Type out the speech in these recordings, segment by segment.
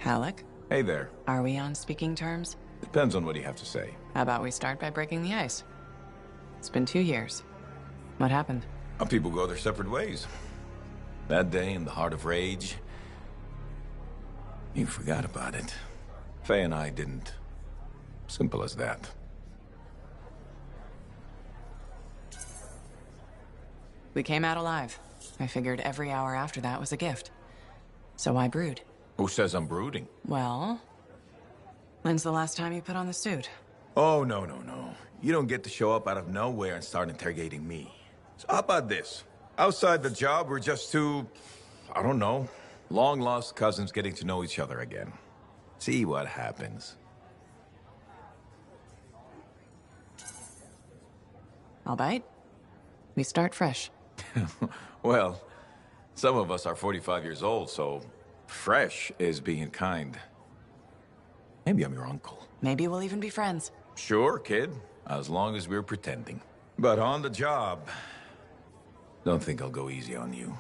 Halleck, Hey there. are we on speaking terms? Depends on what you have to say. How about we start by breaking the ice? It's been 2 years. What happened? Some people go their separate ways. That day in the heart of rage, you forgot about it. Faye and I didn't. Simple as that. We came out alive. I figured every hour after that was a gift. So I brewed. Who says I'm brooding? Well, when's the last time you put on the suit? Oh, no. You don't get to show up out of nowhere and start interrogating me. So how about this? Outside the job, we're just two, I don't know, long-lost cousins getting to know each other again. See what happens. I'll bite. We start fresh. Well, some of us are 45 years old, so fresh is being kind. Maybe I'm your uncle. Maybe we'll even be friends. Sure, kid, as long as we're pretending. But on the job, don't think I'll go easy on you.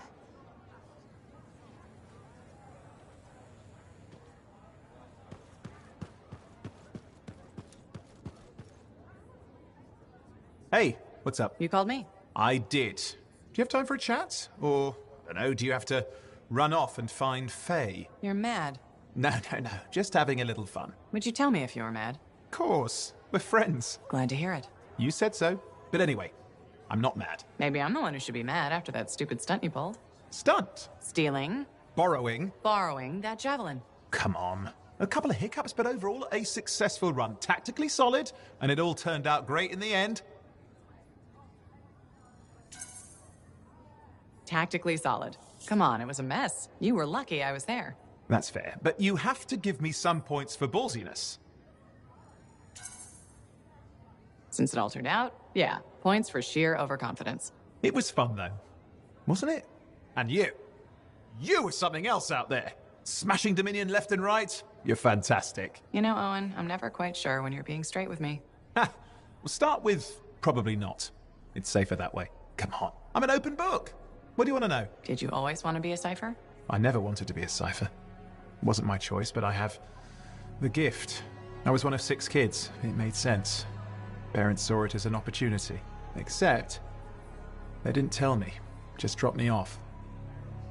Hey, what's up? You called me? I did. Do you have time for a chat? Or, I don't know, do you have to run off and find Faye? You're mad. No. Just having a little fun. Would you tell me if you were mad? Of course. We're friends. Glad to hear it. You said so. But anyway, I'm not mad. Maybe I'm the one who should be mad after that stupid stunt you pulled. Stunt. Stealing, Borrowing. borrowing that javelin. Come on. A couple of hiccups, but overall a successful run. Tactically solid, and it all turned out great in the end. Tactically solid. Come on, it was a mess. You were lucky I was there. That's fair. But you have to give me some points for ballsiness. Since it all turned out, yeah, points for sheer overconfidence. It was fun, though. Wasn't it? And you. You were something else out there. Smashing Dominion left and right. You're fantastic. You know, Owen, I'm never quite sure when you're being straight with me. Ha! We'll start with probably not. It's safer that way. Come on. I'm an open book. What do you want to know? Did you always want to be a cipher? I never wanted to be a cipher. Wasn't my choice, but I have the gift. I was one of 6 kids. It made sense. Parents saw it as an opportunity. Except, they didn't tell me. Just dropped me off.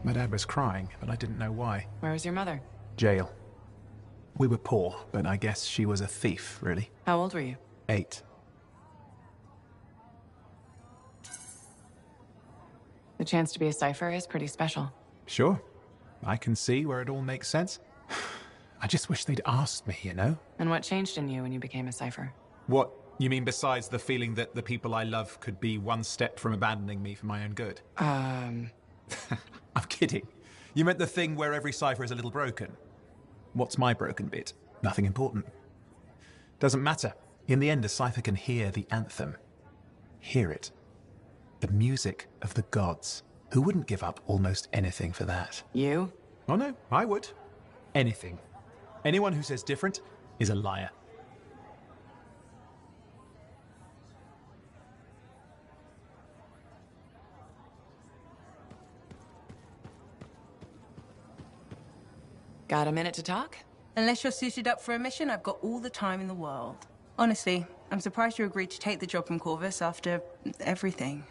My dad was crying, but I didn't know why. Where was your mother? Jail. We were poor, but I guess she was a thief, really. How old were you? 8. The chance to be a cipher is pretty special. Sure. I can see where it all makes sense. I just wish they'd asked me, you know? And what changed in you when you became a cipher? What? You mean besides the feeling that the people I love could be one step from abandoning me for my own good? I'm kidding. You meant the thing where every cipher is a little broken. What's my broken bit? Nothing important. Doesn't matter. In the end, a cipher can hear the anthem. Hear it. The music of the gods. Who wouldn't give up almost anything for that? You? Oh no, I would. Anything. Anyone who says different is a liar. Got a minute to talk? Unless you're suited up for a mission, I've got all the time in the world. Honestly, I'm surprised you agreed to take the job from Corvus after everything.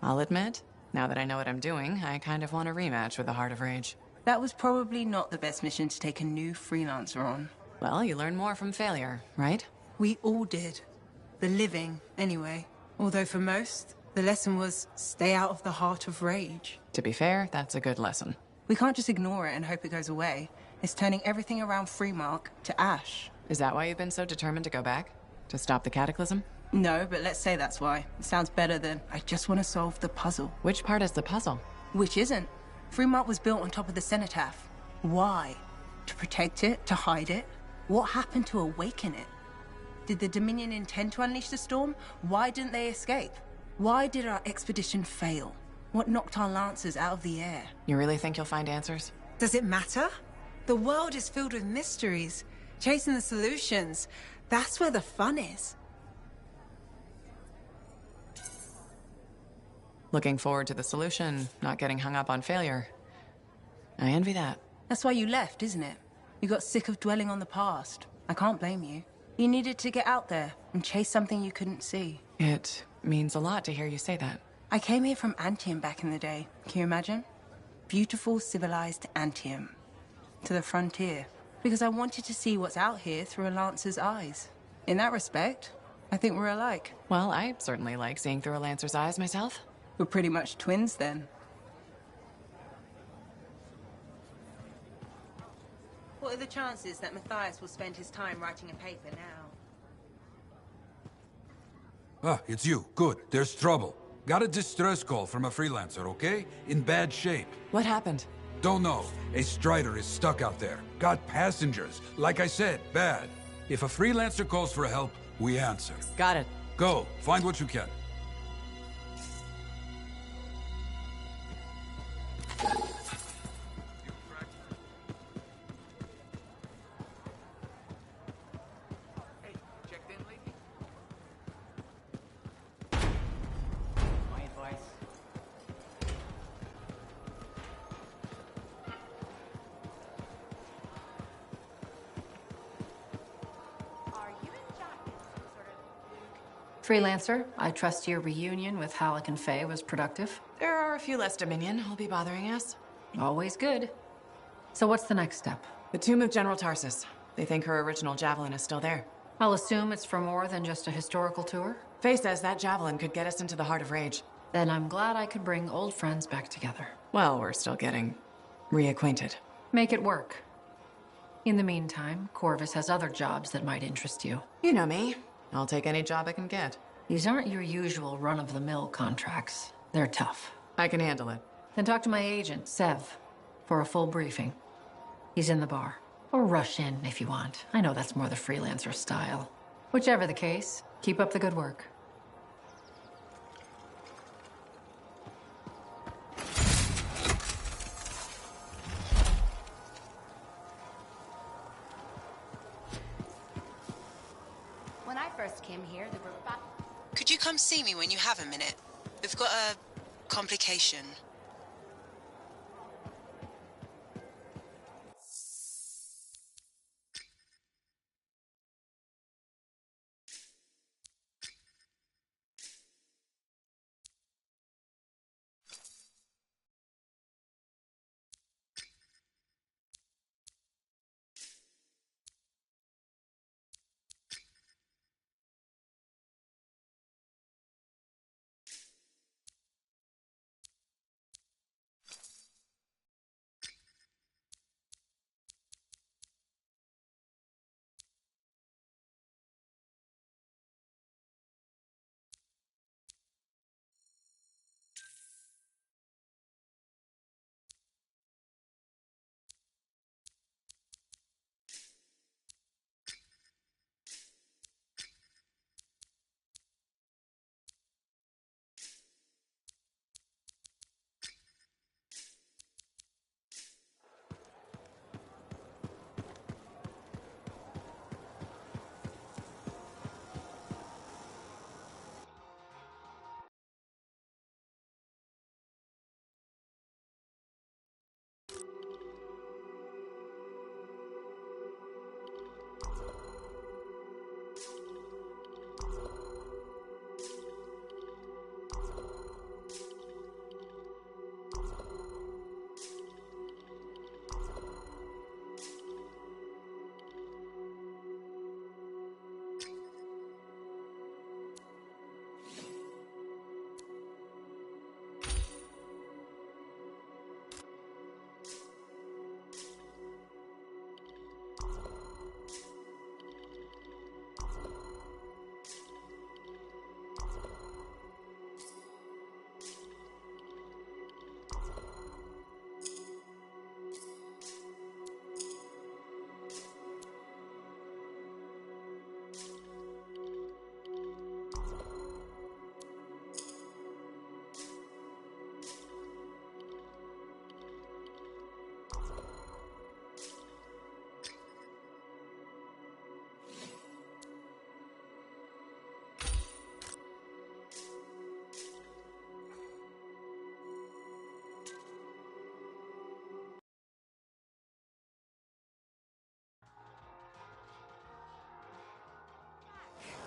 I'll admit, now that I know what I'm doing, I kind of want a rematch with the Heart of Rage. That was probably not the best mission to take a new freelancer on. Well, you learn more from failure, right? We all did. The living, anyway. Although for most, the lesson was stay out of the Heart of Rage. To be fair, that's a good lesson. We can't just ignore it and hope it goes away. It's turning everything around Freemark to ash. Is that why you've been so determined to go back? To stop the cataclysm? No, but let's say that's why. It sounds better than, I just want to solve the puzzle. Which part is the puzzle? Which isn't. Freemark was built on top of the cenotaph. Why? To protect it? To hide it? What happened to awaken it? Did the Dominion intend to unleash the storm? Why didn't they escape? Why did our expedition fail? What knocked our lancers out of the air? You really think you'll find answers? Does it matter? The world is filled with mysteries. Chasing the solutions, that's where the fun is. Looking forward to the solution, not getting hung up on failure. I envy that. That's why you left, isn't it? You got sick of dwelling on the past. I can't blame you. You needed to get out there and chase something you couldn't see. It means a lot to hear you say that. I came here from Anthem back in the day. Can you imagine? Beautiful, civilized Anthem. To the frontier. Because I wanted to see what's out here through a Lancer's eyes. In that respect, I think we're alike. Well, I certainly like seeing through a Lancer's eyes myself. We're pretty much twins then. What are the chances that Matthias will spend his time writing a paper now? Ah, it's you. Good. There's trouble. Got a distress call from a freelancer, okay? In bad shape. What happened? Don't know. A Strider is stuck out there. Got passengers. Like I said, bad. If a freelancer calls for help, we answer. Got it. Go. Find what you can. Freelancer, I trust your reunion with Halleck and Faye was productive. There are a few less Dominion who'll be bothering us. Always good. So what's the next step? The tomb of General Tarsus. They think her original javelin is still there. I'll assume it's for more than just a historical tour. Faye says that javelin could get us into the heart of Rage. Then I'm glad I could bring old friends back together. Well, we're still getting reacquainted. Make it work. In the meantime, Corvus has other jobs that might interest you. You know me. I'll take any job I can get. These aren't your usual run-of-the-mill contracts. They're tough. I can handle it. Then talk to my agent, Sev, for a full briefing. He's in the bar. Or rush in if you want. I know that's more the freelancer style. Whichever the case, keep up the good work. When I first came here, there were about... Could you come see me when you have a minute? We've got a complication.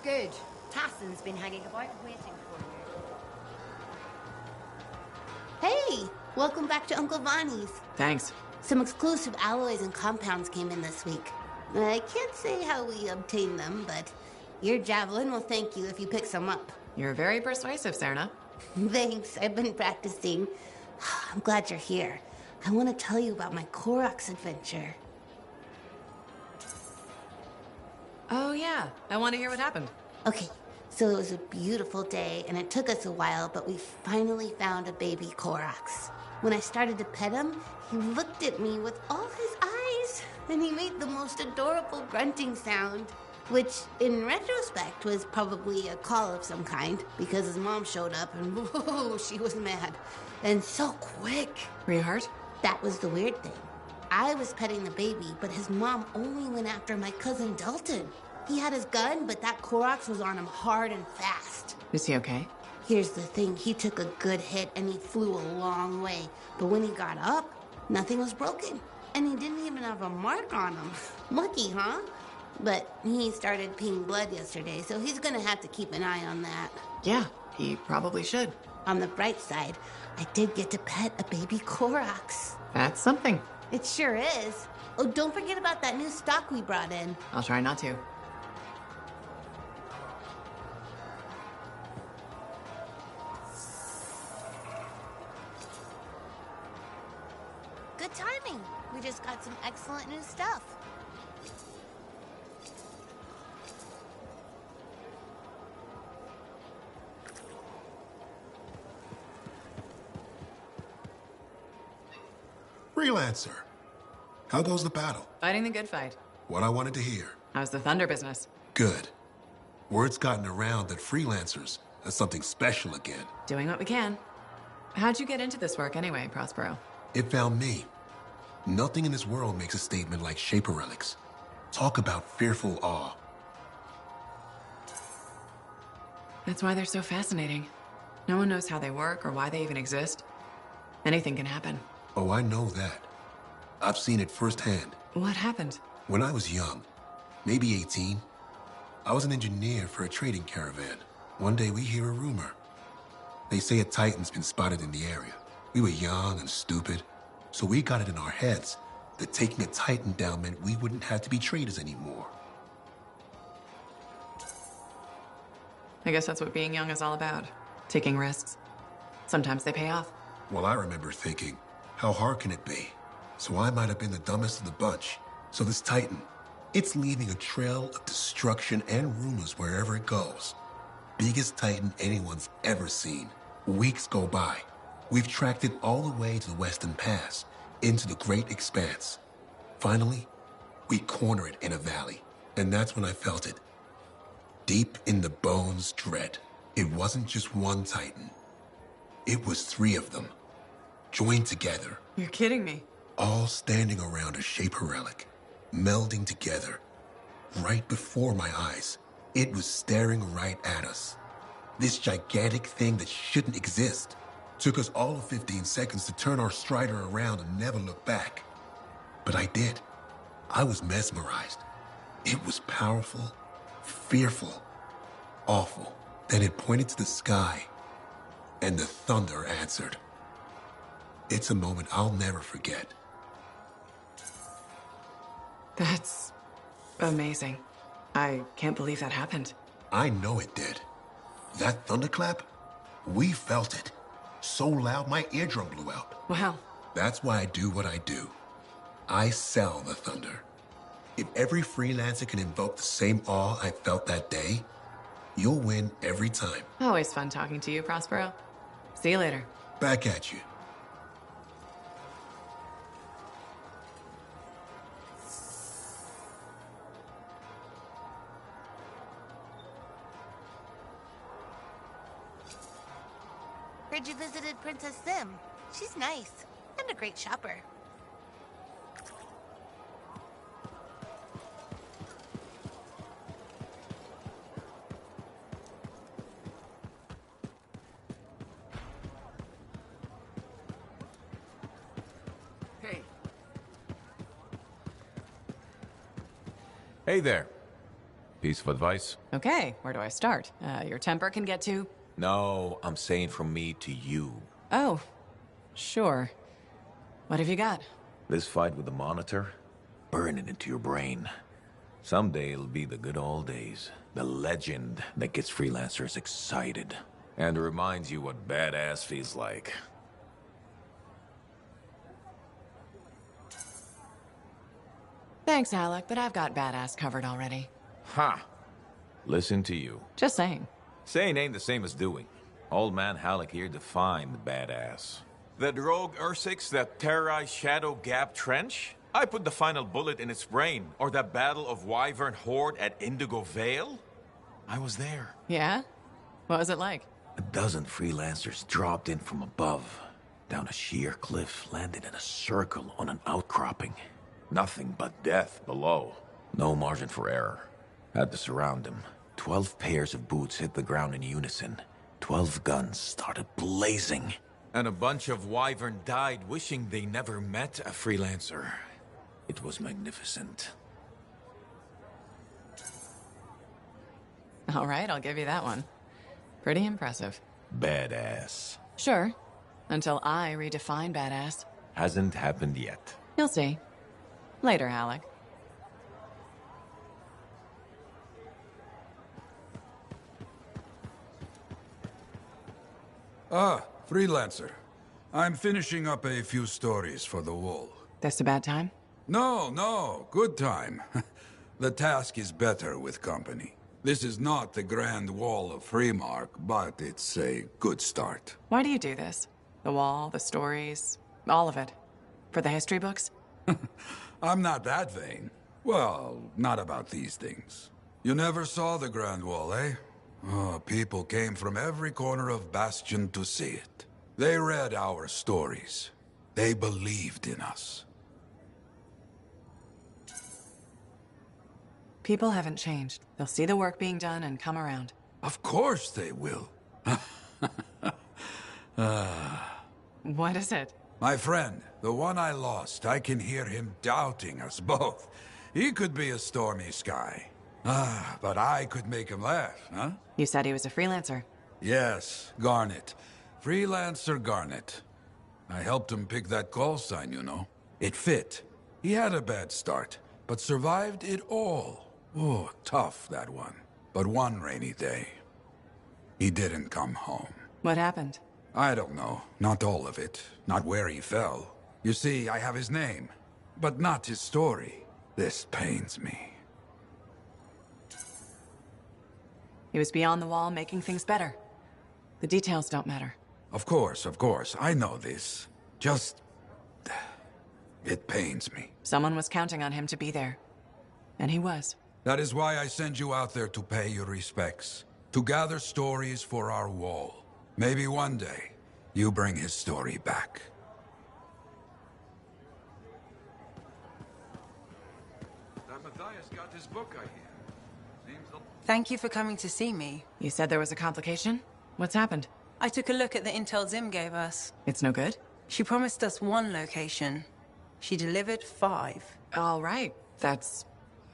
Good. Tassin's been hanging about waiting for you. Hey! Welcome back to Uncle Vonnie's. Thanks. Some exclusive alloys and compounds came in this week. I can't say how we obtained them, but your javelin will thank you if you pick some up. You're very persuasive, Serna. Thanks, I've been practicing. I'm glad you're here. I want to tell you about my Koroks adventure. Oh, yeah. I want to hear what happened. Okay, so it was a beautiful day, and it took us a while, but we finally found a baby Koroks. When I started to pet him, he looked at me with all his eyes, and he made the most adorable grunting sound, which, in retrospect, was probably a call of some kind, because his mom showed up, and whoa, she was mad. And so quick. Were you hurt? That was the weird thing. I was petting the baby, but his mom only went after my cousin Dalton. He had his gun, but that Koroks was on him hard and fast. Is he okay? Here's the thing, he took a good hit and he flew a long way. But when he got up, nothing was broken. And he didn't even have a mark on him. Lucky, huh? But he started peeing blood yesterday, so he's gonna have to keep an eye on that. Yeah, he probably should. On the bright side, I did get to pet a baby Koroks. That's something. It sure is. Oh, don't forget about that new stock we brought in. I'll try not to. Good timing. We just got some excellent new stuff. Freelancer. How goes the battle? Fighting the good fight. What I wanted to hear. How's the Thunder business? Good. Word's gotten around that freelancers are something special again. Doing what we can. How'd you get into this work anyway, Prospero? It found me. Nothing in this world makes a statement like Shaper relics. Talk about fearful awe. That's why they're so fascinating. No one knows how they work or why they even exist. Anything can happen. Oh, I know that. I've seen it firsthand. What happened? When I was young, maybe 18, I was an engineer for a trading caravan. One day we hear a rumor. They say a Titan's been spotted in the area. We were young and stupid, so we got it in our heads that taking a Titan down meant we wouldn't have to be traders anymore. I guess that's what being young is all about. Taking risks. Sometimes they pay off. Well, I remember thinking, how hard can it be? So I might have been the dumbest of the bunch. So this Titan, it's leaving a trail of destruction and rumors wherever it goes. Biggest Titan anyone's ever seen. Weeks go by. We've tracked it all the way to the Western Pass, into the Great Expanse. Finally, we corner it in a valley. And that's when I felt it. Deep in the bones dread. It wasn't just one Titan. It was 3 of them, joined together. You're kidding me. All standing around a Shaper relic, melding together. Right before my eyes, it was staring right at us. This gigantic thing that shouldn't exist. Took us all of 15 seconds to turn our Strider around and never look back. But I did. I was mesmerized. It was powerful, fearful, awful. Then it pointed to the sky, and the thunder answered. It's a moment I'll never forget. That's amazing. I can't believe that happened. I know it did. That thunderclap, we felt it. So loud my eardrum blew out. Wow. That's why I do what I do. I sell the thunder. If every freelancer can invoke the same awe I felt that day, you'll win every time. Always fun talking to you, Prospero. See you later. Back at you. Heard you visited Princess Sim. She's nice and a great shopper. Hey there. Piece of advice? Okay, where do I start? Your temper can get to... No, I'm saying from me to you. Oh, sure. What have you got? This fight with the Monitor, burn it into your brain. Someday it'll be the good old days. The legend that gets freelancers excited. And reminds you what badass feels like. Thanks, Alec, but I've got badass covered already. Ha! Listen to you. Just saying. Saying ain't the same as doing. Old man Halleck here defined the badass. That rogue Ursix that terrorized Shadow Gap Trench? I put the final bullet in its brain. Or that battle of Wyvern Horde at Indigo Vale? I was there. Yeah? What was it like? A dozen freelancers dropped in from above. Down a sheer cliff, landed in a circle on an outcropping. Nothing but death below. No margin for error. Had to surround them. 12 pairs of boots hit the ground in unison. 12 guns started blazing. And a bunch of Wyvern died wishing they never met a freelancer. It was magnificent. All right, I'll give you that one. Pretty impressive. Badass. Sure. Until I redefine badass. Hasn't happened yet. You'll see. Later, Alec. Ah, freelancer. I'm finishing up a few stories for the wall. This a bad time? No, good time. The task is better with company. This is not the Grand Wall of Freemark, but it's a good start. Why do you do this? The wall, the stories, all of it. For the history books? I'm not that vain. Well, not about these things. You never saw the Grand Wall, eh? Oh, people came from every corner of Bastion to see it. They read our stories. They believed in us. People haven't changed. They'll see the work being done and come around. Of course they will. What is it? My friend, the one I lost, I can hear him doubting us both. He could be a stormy sky. But I could make him laugh, huh? You said he was a freelancer. Yes, Garnet. Freelancer Garnet. I helped him pick that call sign, you know. It fit. He had a bad start, but survived it all. Oh, tough, that one. But one rainy day, he didn't come home. What happened? I don't know. Not all of it. Not where he fell. You see, I have his name, but not his story. This pains me. He was beyond the wall, making things better. The details don't matter. Of course. I know this. Just... it pains me. Someone was counting on him to be there. And he was. That is why I send you out there to pay your respects. To gather stories for our wall. Maybe one day, you bring his story back. Matthias got his book, I hear. Thank you for coming to see me. You said there was a complication? What's happened? I took a look at the intel Zim gave us. It's no good? She promised us 1 location. She delivered 5. All right. That's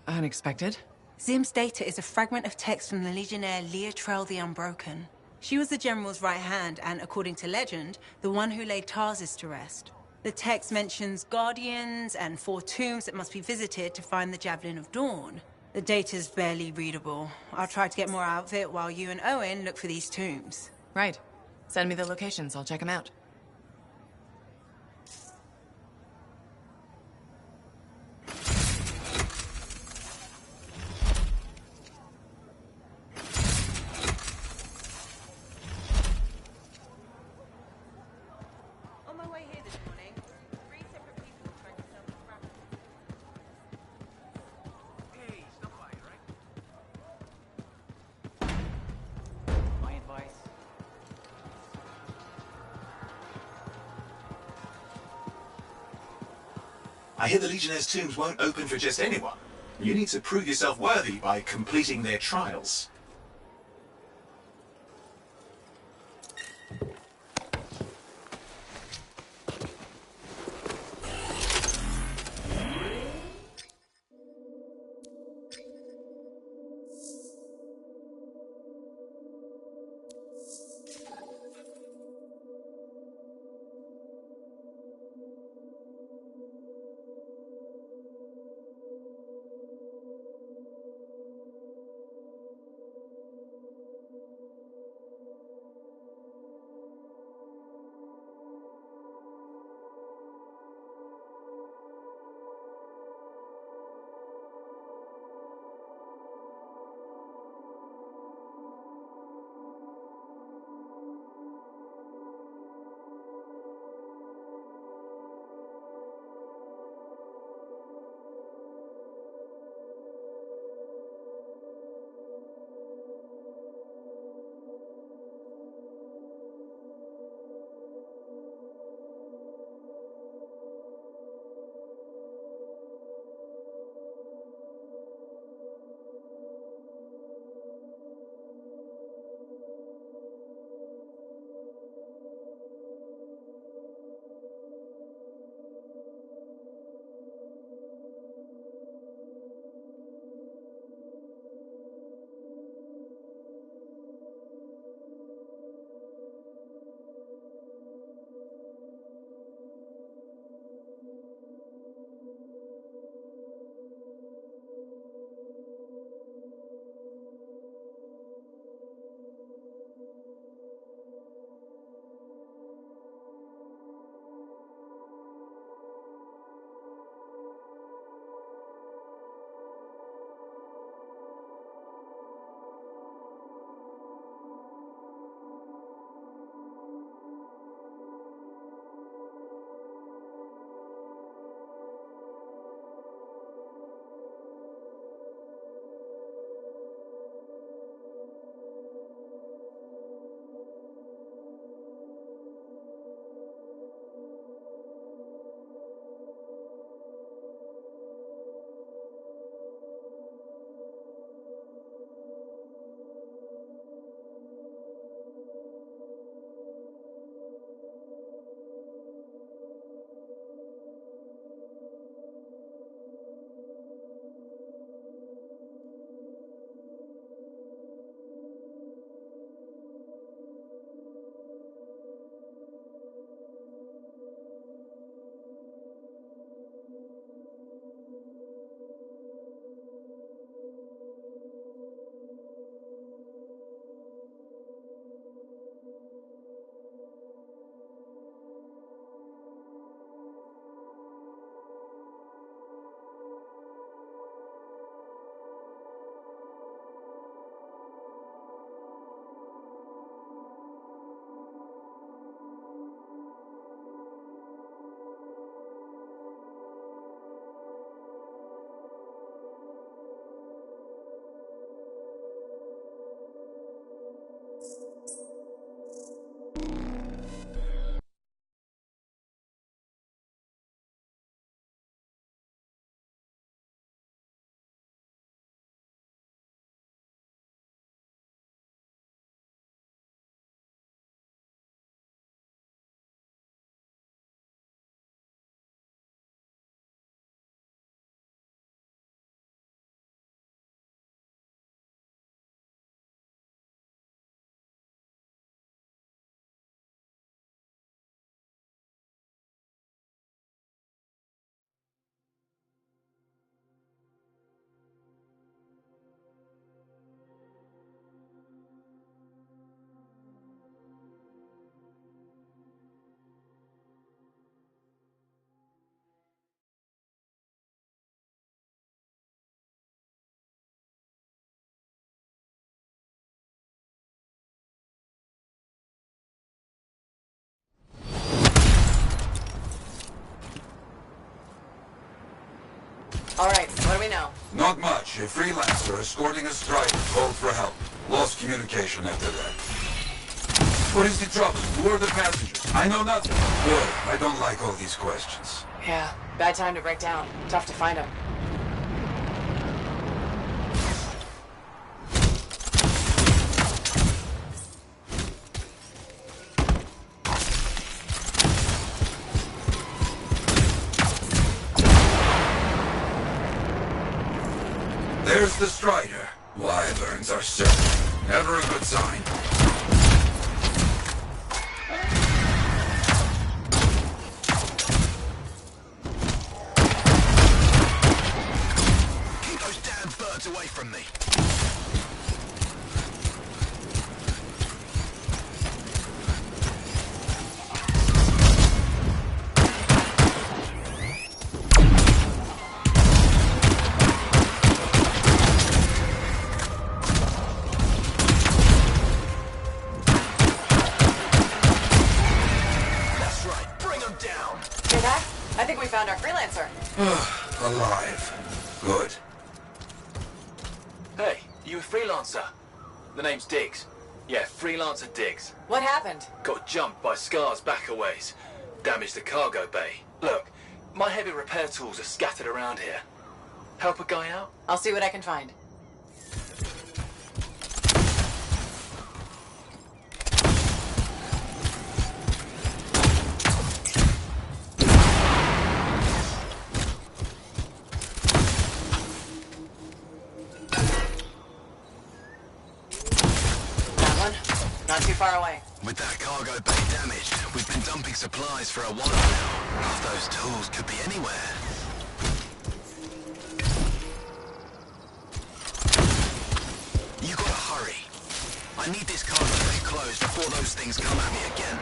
unexpected. Zim's data is a fragment of text from the Legionnaire Leotrel the Unbroken. She was the General's right hand and, according to legend, the one who laid Tarsus to rest. The text mentions guardians and 4 tombs that must be visited to find the Javelin of Dawn. The data's barely readable. I'll try to get more out of it while you and Owen look for these tombs. Right. Send me the locations. I'll check them out. On my way here this morning, 3 separate people tried to sell me fragments. Hey, stop by, right? My advice. I hear the Legionnaire's tombs won't open for just anyone. You need to prove yourself worthy by completing their trials. now? Not much. A freelancer escorting a strider called for help. Lost communication after that. What is the trouble? Who are the passengers? I know nothing. Good. I don't like all these questions. Yeah, bad time to break down. Tough to find him. There's the strider. Wyverns are circling. Never a good sign. Keep those damn birds away from me. I think we found our freelancer. Alive. Good. Hey, you a freelancer? The name's Diggs. Yeah, freelancer Diggs. What happened? Got jumped by Scar's backaways. Damaged the cargo bay. Look, my heavy repair tools are scattered around here. Help a guy out? I'll see what I can find. Not too far away. With that cargo bay damaged, we've been dumping supplies for a while now. Half those tools could be anywhere. You gotta hurry. I need this cargo bay closed before those things come at me again.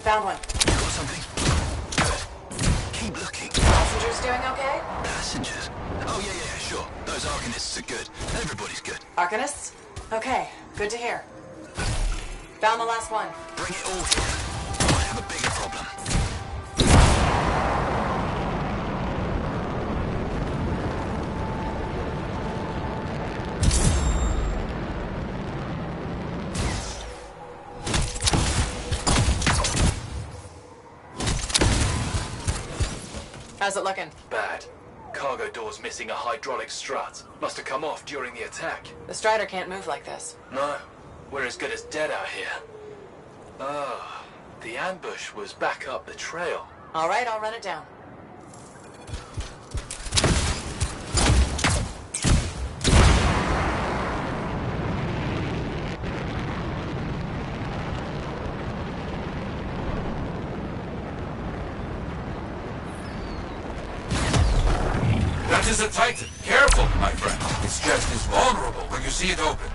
Found one. You got something? Good. Keep looking. Passengers doing okay? Passengers? Oh, yeah, sure. Those Arcanists are good. Everybody's good. Arcanists? Okay, good to hear. Found the last one. Bring it all here. I have a bigger problem. How's it looking? Bad. Cargo door's missing a hydraulic strut. Must have come off during the attack. The Strider can't move like this. No. We're as good as dead out here. Oh, the ambush was back up the trail. All right, I'll run it down. That is a Titan. Careful, my friend. Its chest is vulnerable when you see it open.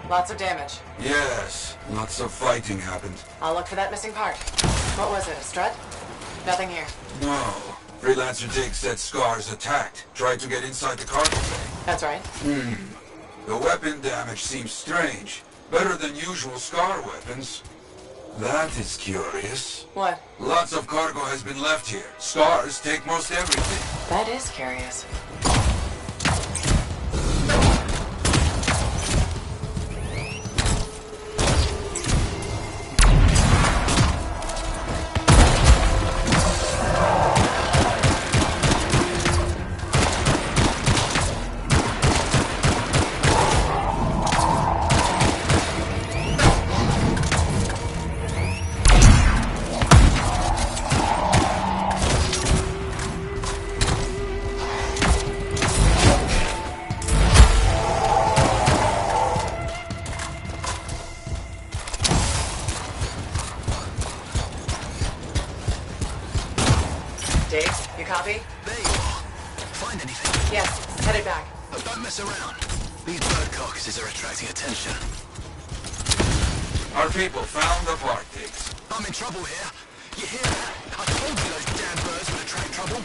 Lots of damage. Yes, lots of fighting happened. I'll look for that missing part. What was it, a strut? Nothing here. No. Freelancer Diggs said Scar's attacked. Tried to get inside the cargo bay. That's right. The weapon damage seems strange. Better than usual Scar weapons. That is curious. What? Lots of cargo has been left here. Scars take most everything. That is curious. Diggs, you copy? There you are. Find anything? Yes, headed back. Oh, don't mess around. These bird carcasses are attracting attention. Our people found the part, Diggs. I'm in trouble here. You hear that? I told you those damn birds would attract trouble.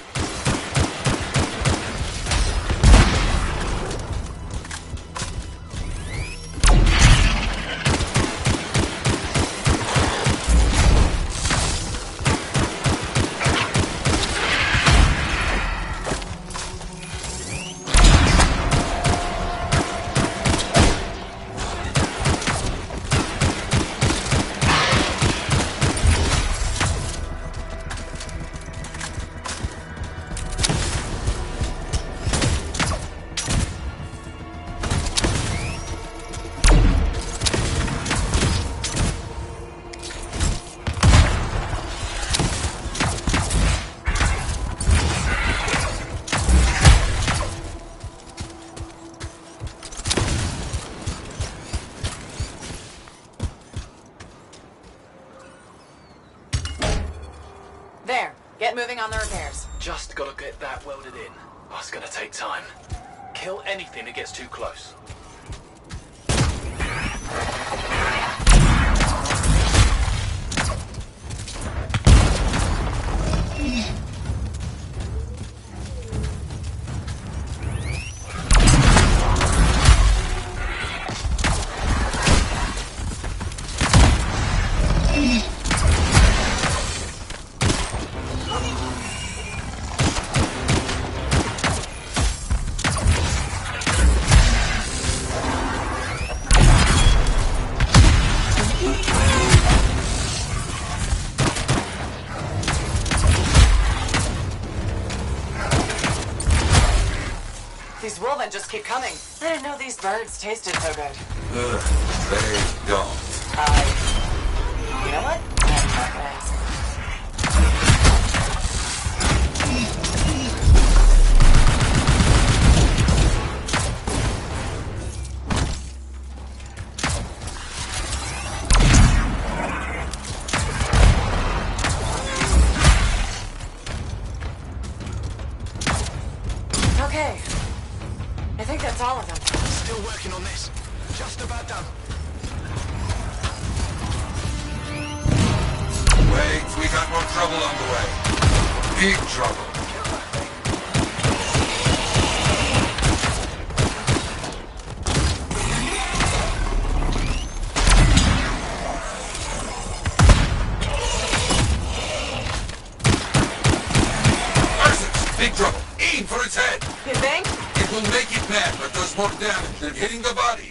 There, get moving on the repairs. Just gotta get that welded in. That's gonna take time. Kill anything that gets too close. These wolven just keep coming. I didn't know these birds tasted so good. They don't. You know what? I'm not gonna ask. Okay. I think that's all of them. Still working on this. Just about done. trouble on the way. Big trouble. Big trouble. Aim for its head. You think? It will make it mad, but does more damage than hitting the body.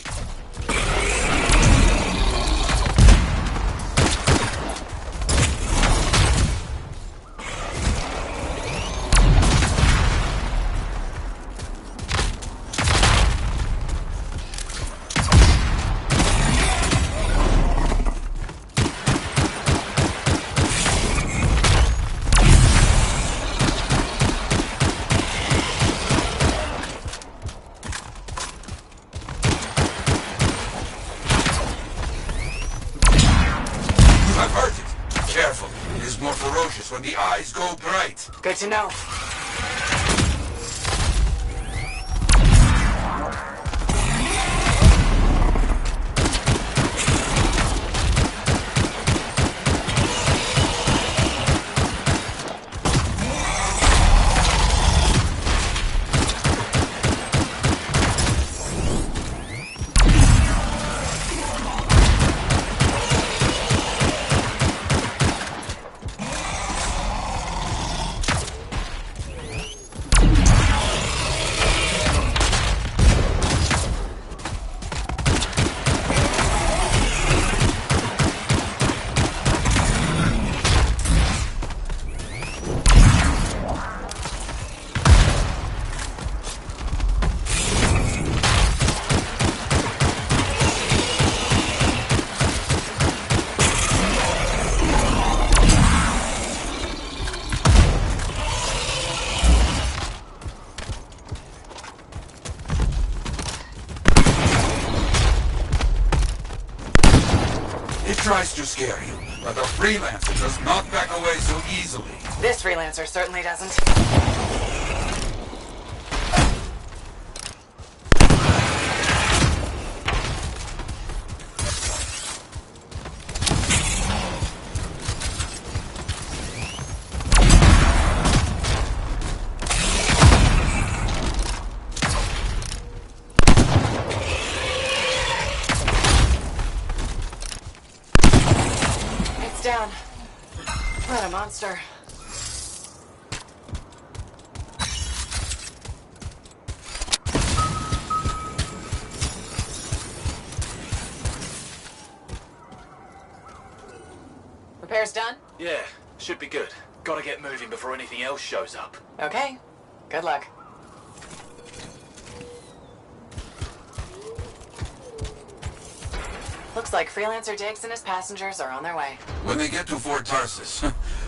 When the eyes go bright. Good to know. Tries to scare you, but the freelancer does not back away so easily. This freelancer certainly doesn't. Down. What a monster. Repairs done? Yeah, should be good. Gotta get moving before anything else shows up. Okay. Good luck. Looks like Freelancer Diggs and his passengers are on their way. When they get to Fort Tarsus,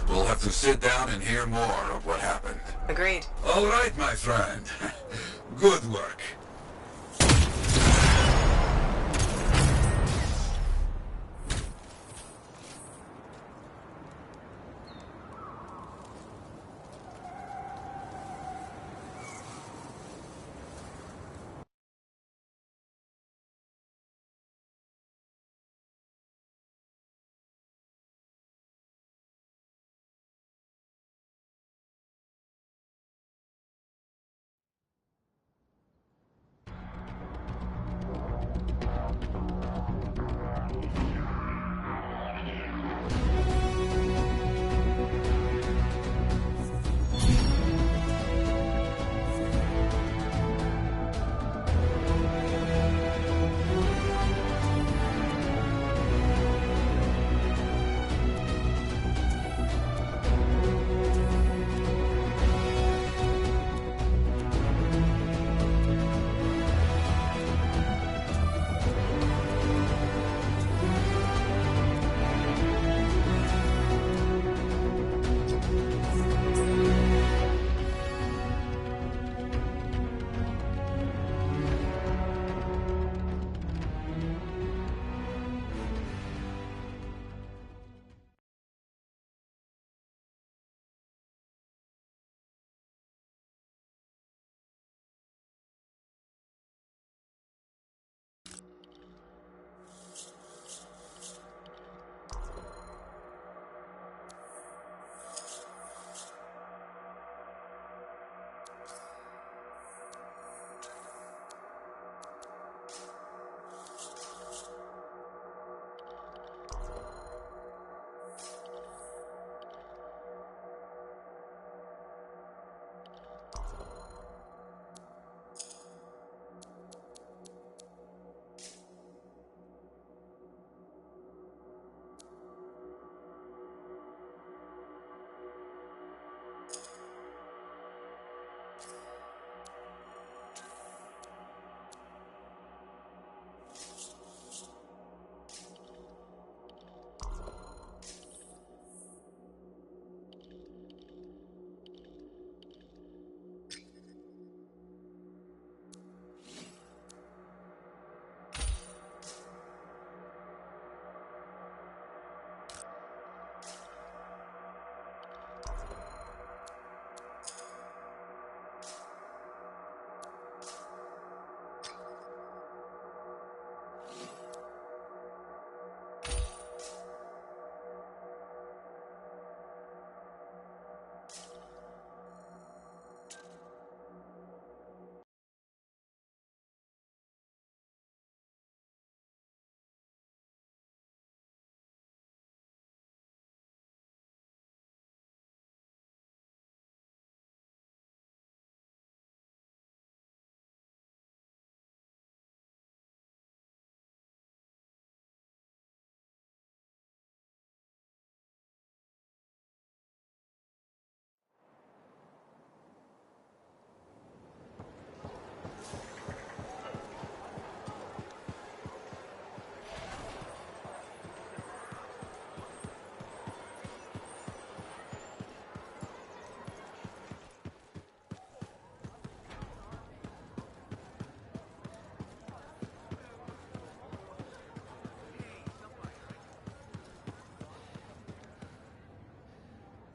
we'll have to sit down and hear more of what happened. Agreed. All right, my friend. Good work.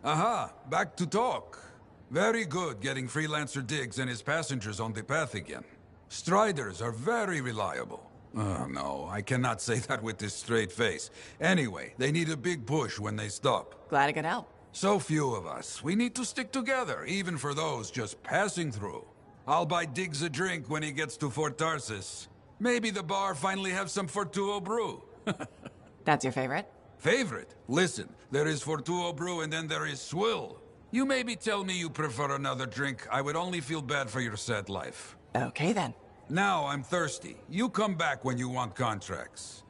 Aha, back to talk. Very good getting Freelancer Diggs and his passengers on the path again. Striders are very reliable. Oh, no, I cannot say that with this straight face. Anyway, they need a big push when they stop. Glad I could help. So few of us. We need to stick together, even for those just passing through. I'll buy Diggs a drink when he gets to Fort Tarsis. Maybe the bar finally have some Fortuo brew. That's your favorite? Favorite? Listen, there is Fortuo brew and then there is swill. You maybe tell me you prefer another drink. I would only feel bad for your sad life. Okay then. Now I'm thirsty. You come back when you want contracts.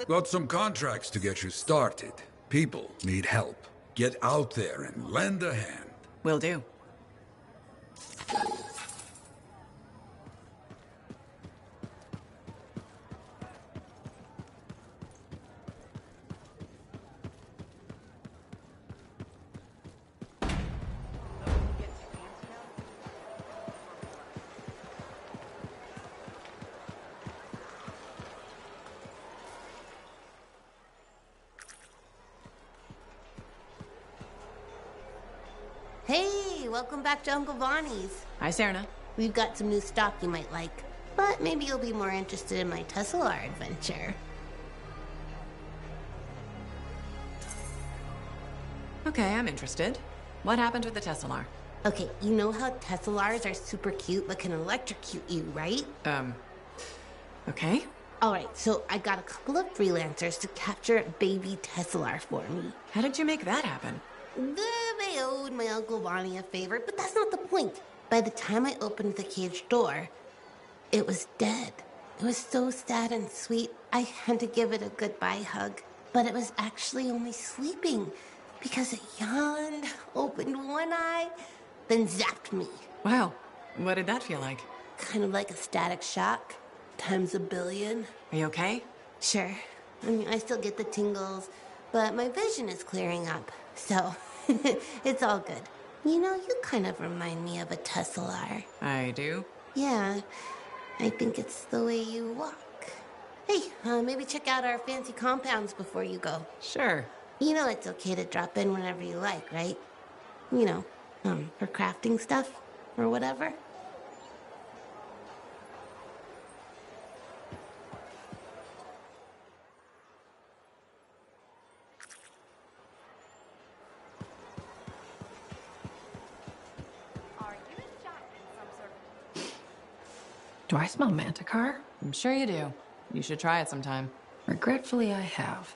Got some contracts to get you started. People need help. Get out there and lend a hand. Will do. Hey, welcome back to Uncle Bonnie's. Hi, Serna. We've got some new stock you might like, but maybe you'll be more interested in my Teslar adventure. Okay, I'm interested. What happened with the Teslar? Okay, you know how Teslars are super cute but can electrocute you, right? Okay. Alright, so I got a couple of freelancers to capture a baby Teslar for me. How did you make that happen? They owed my Uncle Bonnie a favor, but that's not the point. By the time I opened the cage door, it was dead. It was so sad and sweet, I had to give it a goodbye hug. But it was actually only sleeping, because it yawned, opened one eye, then zapped me. Wow. What did that feel like? Kind of like a static shock, times a billion. Are you okay? Sure. I mean, I still get the tingles, but my vision is clearing up, so it's all good. You know, you kind of remind me of a Teslar. I do? Yeah, I think it's the way you walk. Hey, maybe check out our fancy compounds before you go. Sure. You know it's okay to drop in whenever you like, right? You know, for crafting stuff or whatever. Do I smell Manticar? I'm sure you do. You should try it sometime. Regretfully, I have.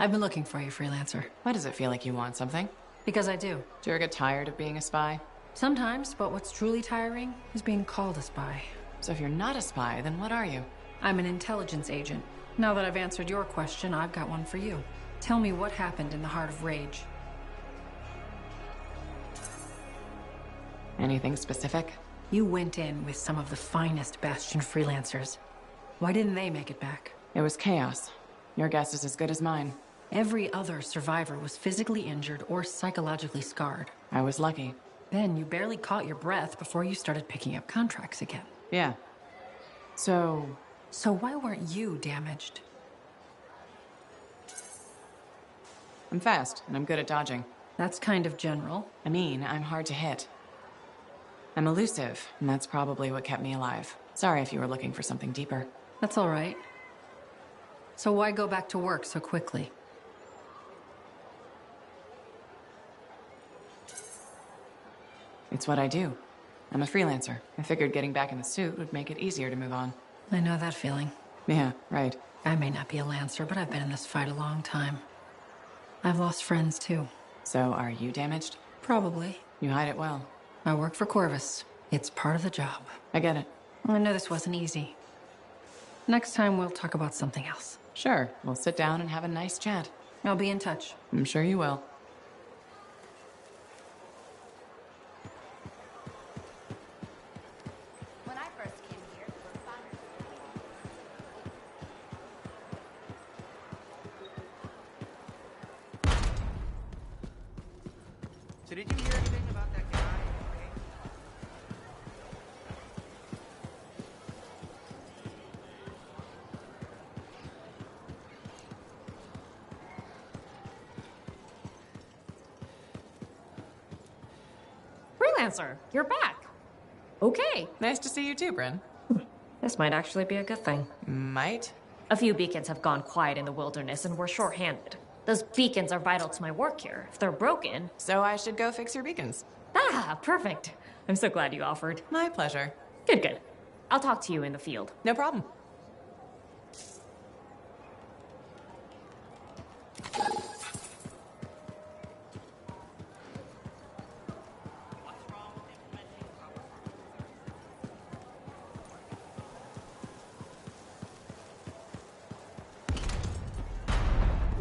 I've been looking for you, Freelancer. Why does it feel like you want something? Because I do. Do you ever get tired of being a spy? Sometimes, but what's truly tiring is being called a spy. So if you're not a spy, then what are you? I'm an intelligence agent. Now that I've answered your question, I've got one for you. Tell me what happened in the Heart of Rage. Anything specific? You went in with some of the finest Bastion freelancers. Why didn't they make it back? It was chaos. Your guess is as good as mine. Every other survivor was physically injured or psychologically scarred. I was lucky. Then you barely caught your breath before you started picking up contracts again. Yeah. So why weren't you damaged? I'm fast, and I'm good at dodging. That's kind of general. I mean, I'm hard to hit. I'm elusive, and that's probably what kept me alive. Sorry if you were looking for something deeper. That's all right. So why go back to work so quickly? It's what I do. I'm a freelancer. I figured getting back in the suit would make it easier to move on. I know that feeling. Yeah, right. I may not be a Lancer, but I've been in this fight a long time. I've lost friends, too. So, are you damaged? Probably. You hide it well. I work for Corvus. It's part of the job. I get it. I know this wasn't easy. Next time, we'll talk about something else. Sure. We'll sit down and have a nice chat. I'll be in touch. I'm sure you will. When I first came here, there were fires. So did you hear anything about that guy? Freelancer, you're back. Okay. Nice to see you too, Bryn. This might actually be a good thing. Might? A few beacons have gone quiet in the wilderness and we're short-handed. Those beacons are vital to my work here. If they're broken... So I should go fix your beacons. Ah, perfect. I'm so glad you offered. My pleasure. Good, good. I'll talk to you in the field. No problem.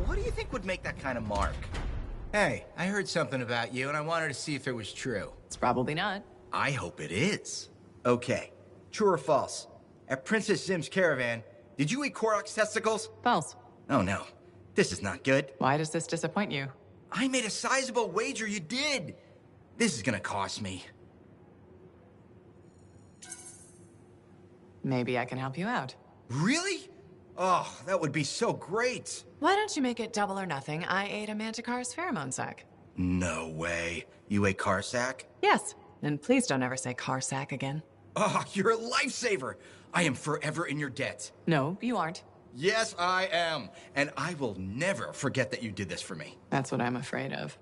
What do you think would make that kind of mark? Hey, I heard something about you, and I wanted to see if it was true. It's probably not. I hope it is. Okay, true or false? At Princess Zim's caravan, did you eat Korok's testicles? False. Oh no, this is not good. Why does this disappoint you? I made a sizable wager you did. This is gonna cost me. Maybe I can help you out. Really? Oh, that would be so great. Why don't you make it double or nothing? I ate a Manticore's pheromone sac. No way. You ate Karsak? Yes. And please don't ever say car sack again. Oh, you're a lifesaver. I am forever in your debt. No, you aren't. Yes, I am. And I will never forget that you did this for me. That's what I'm afraid of.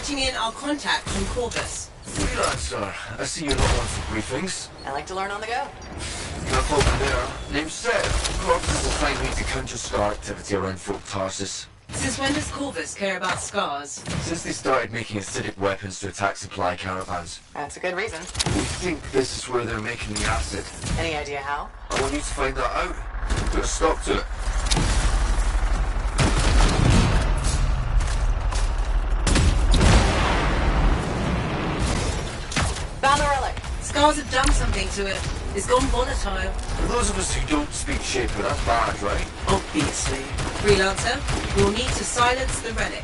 Patching in our contact from Corvus. Freelancer, I see you're not one for briefings. I like to learn on the go. Enough over there. Name's Seth. Corvus will find me to counter Scar activity around Fort Tarsus. Since when does Corvus care about scars? Since they started making acidic weapons to attack supply caravans. That's a good reason. We think this is where they're making the acid. Any idea how? I want you to find that out. Put a stop to it. Found the relic. Scars have done something to it. It's gone volatile. For those of us who don't speak Shaper, that's bad, right? Obviously. Freelancer, you'll need to silence the relic.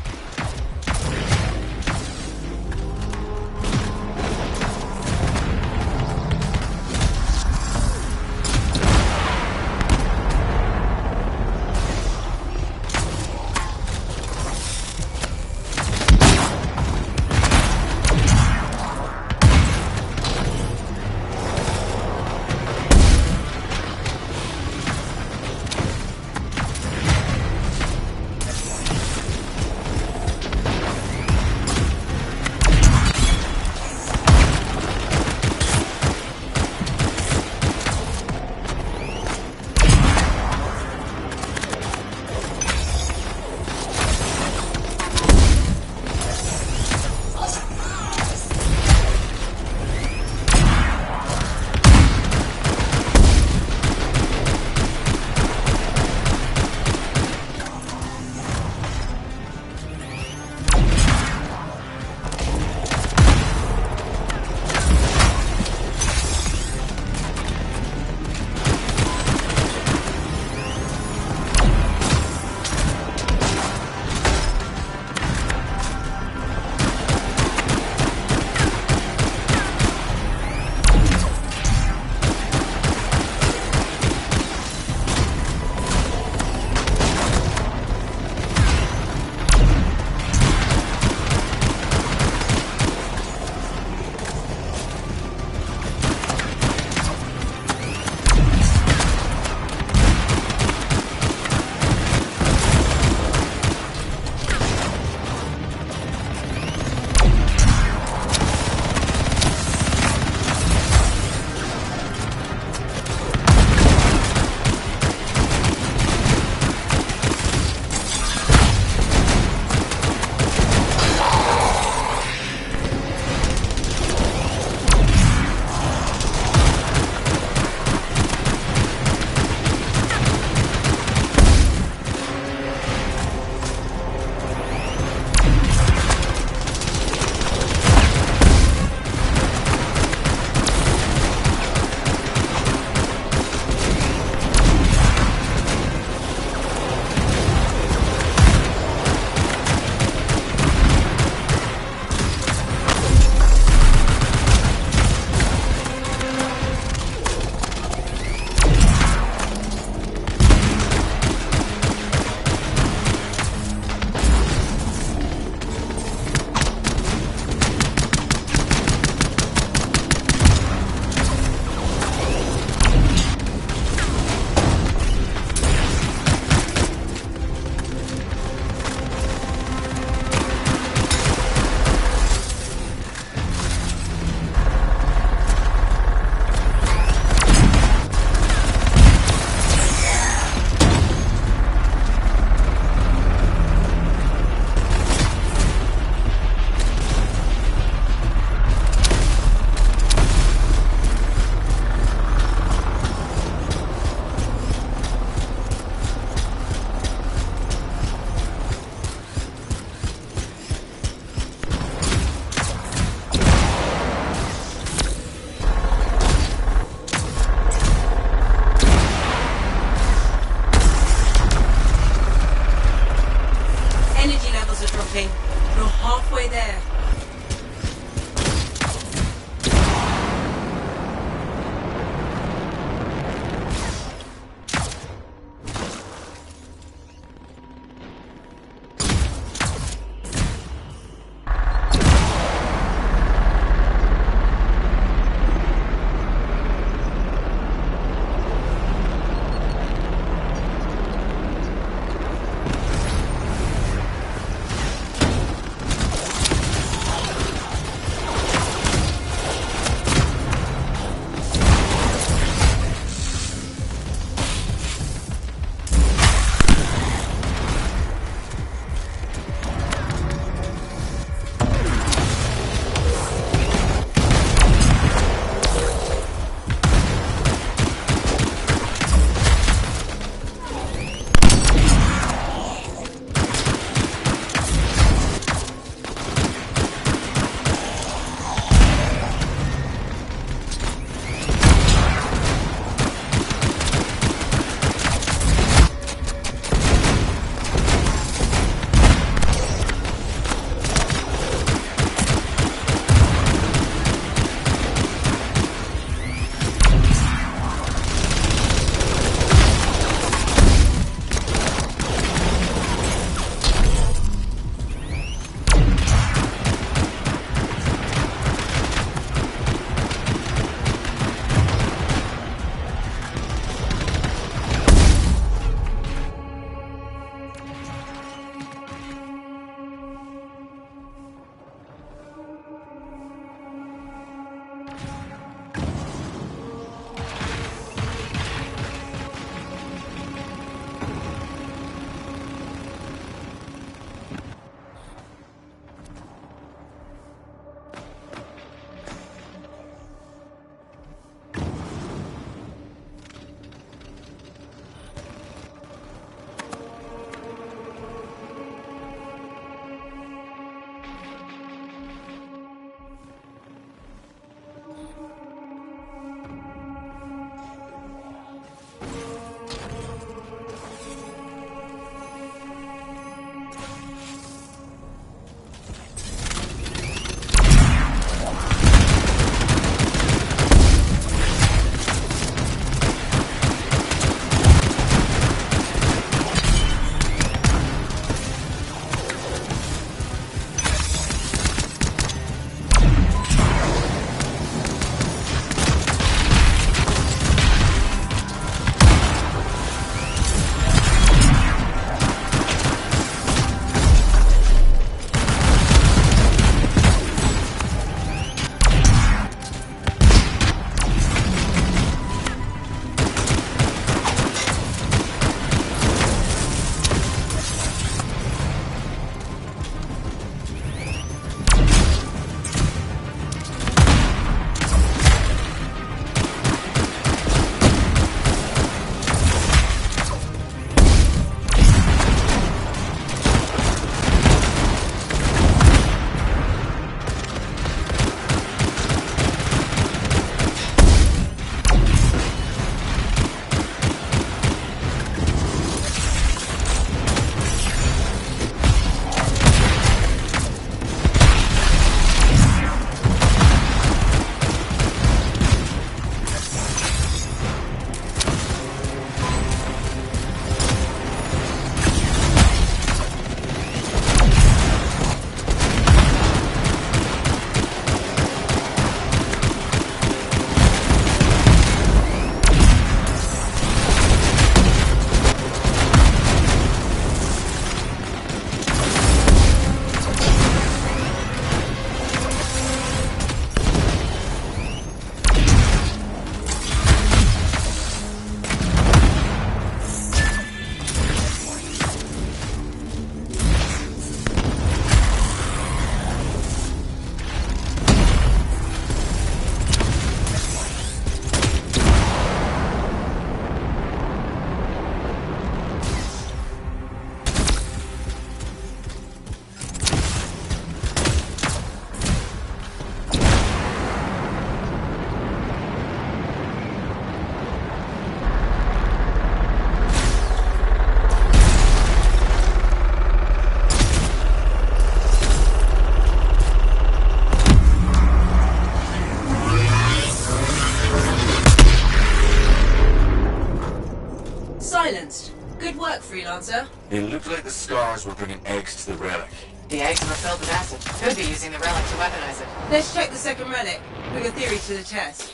Silenced. Good work, freelancer. It looked like the scars were bringing eggs to the relic. The eggs were filled with acid. Could be using the relic to weaponize it. Let's check the second relic. Put your theory to the test.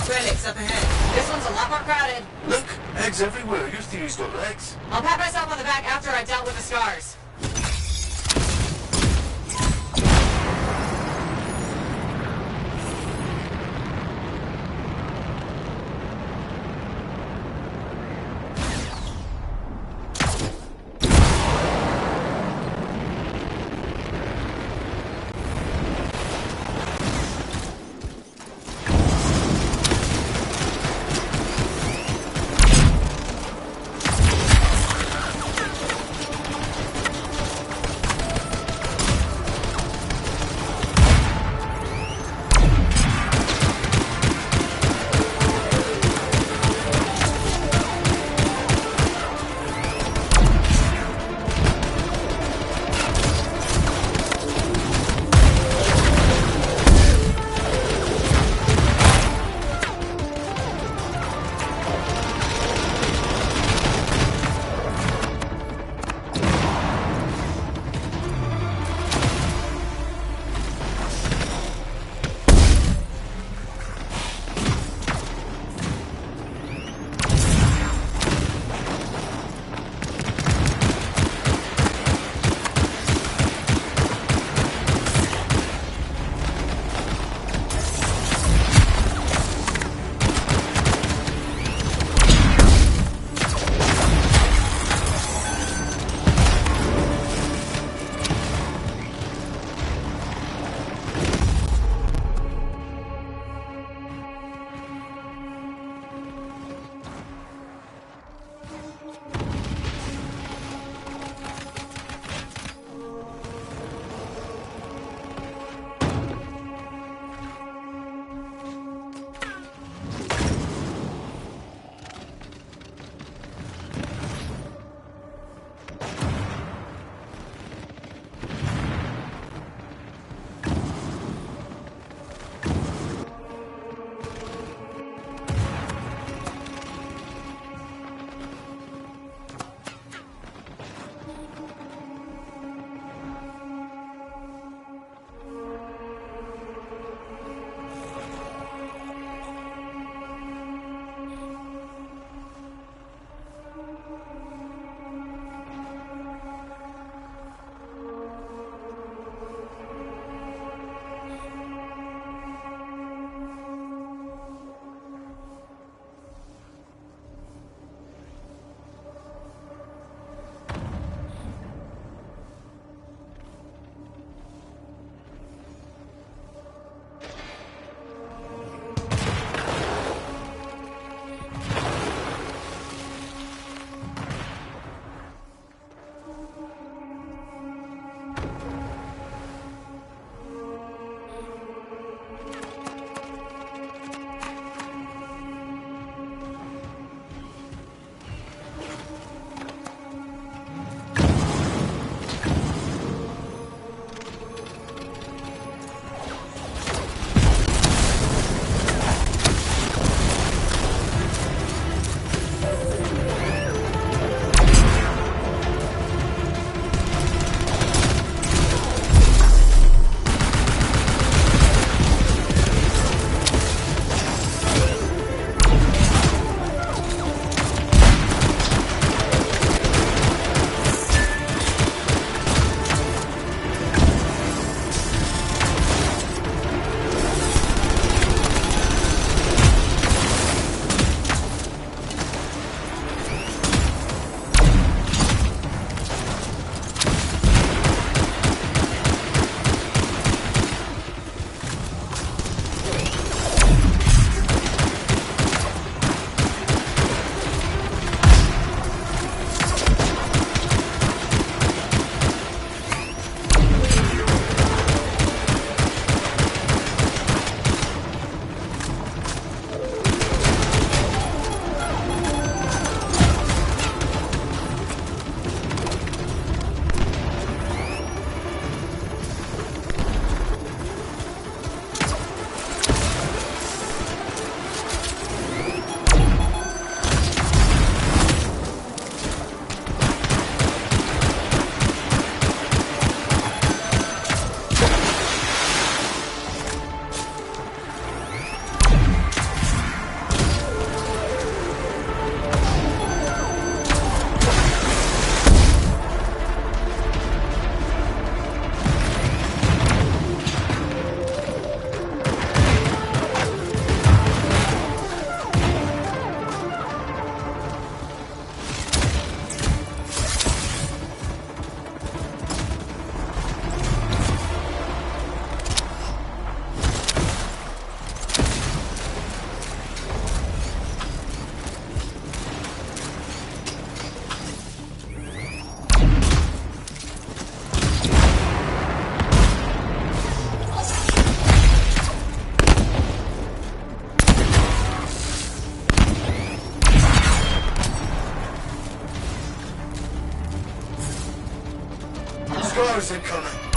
Relic's up ahead. This one's a lot more crowded. Look, eggs everywhere. Your theory's got legs. I'll pat myself on the back after I've dealt with the scars. Scars incoming.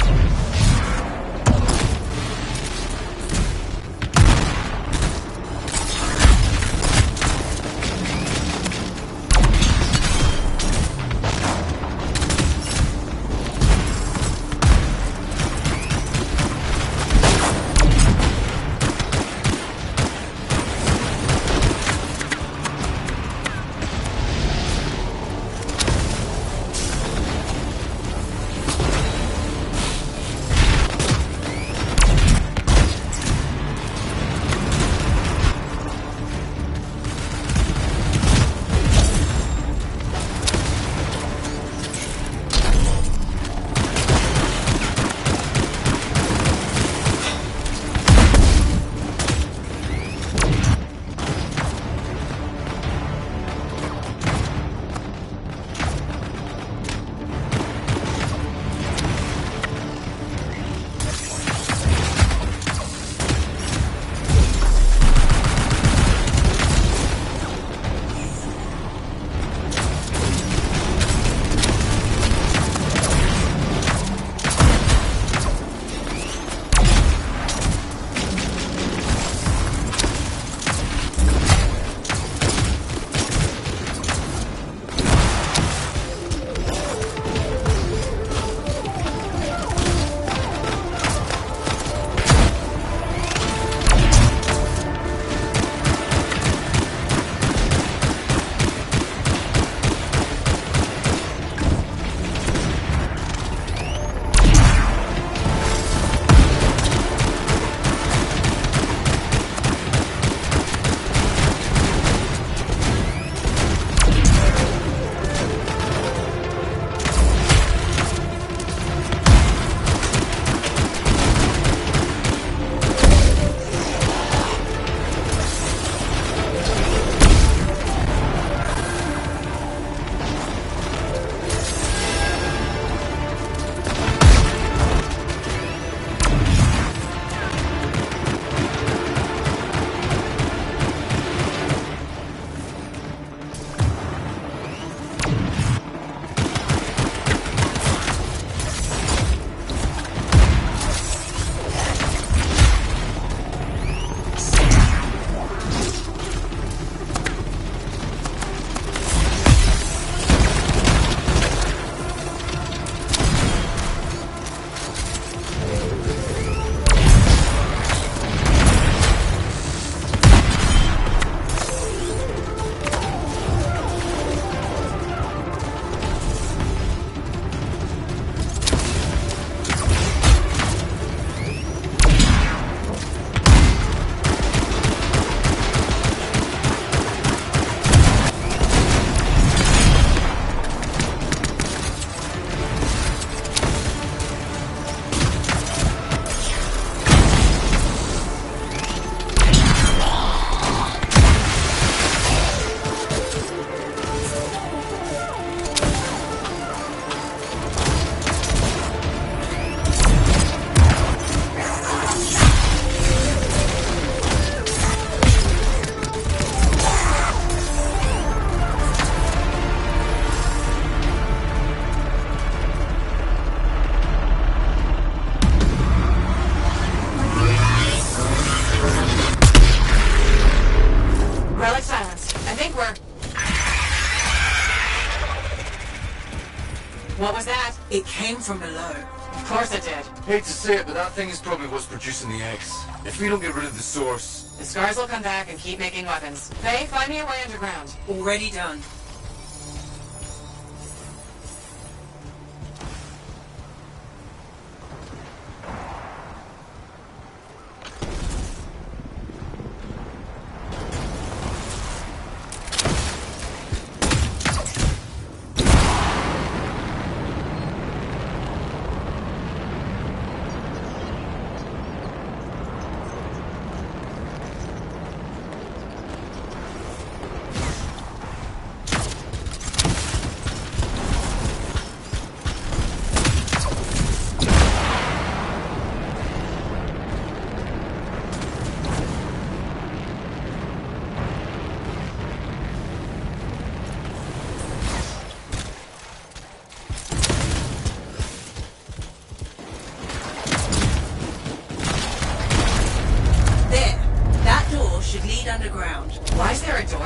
What was that? It came from below. Of course it did. Hate to say it, but that thing is probably what's producing the eggs. If we don't get rid of the source... The scars will come back and keep making weapons. Faye, find me a way underground. Already done.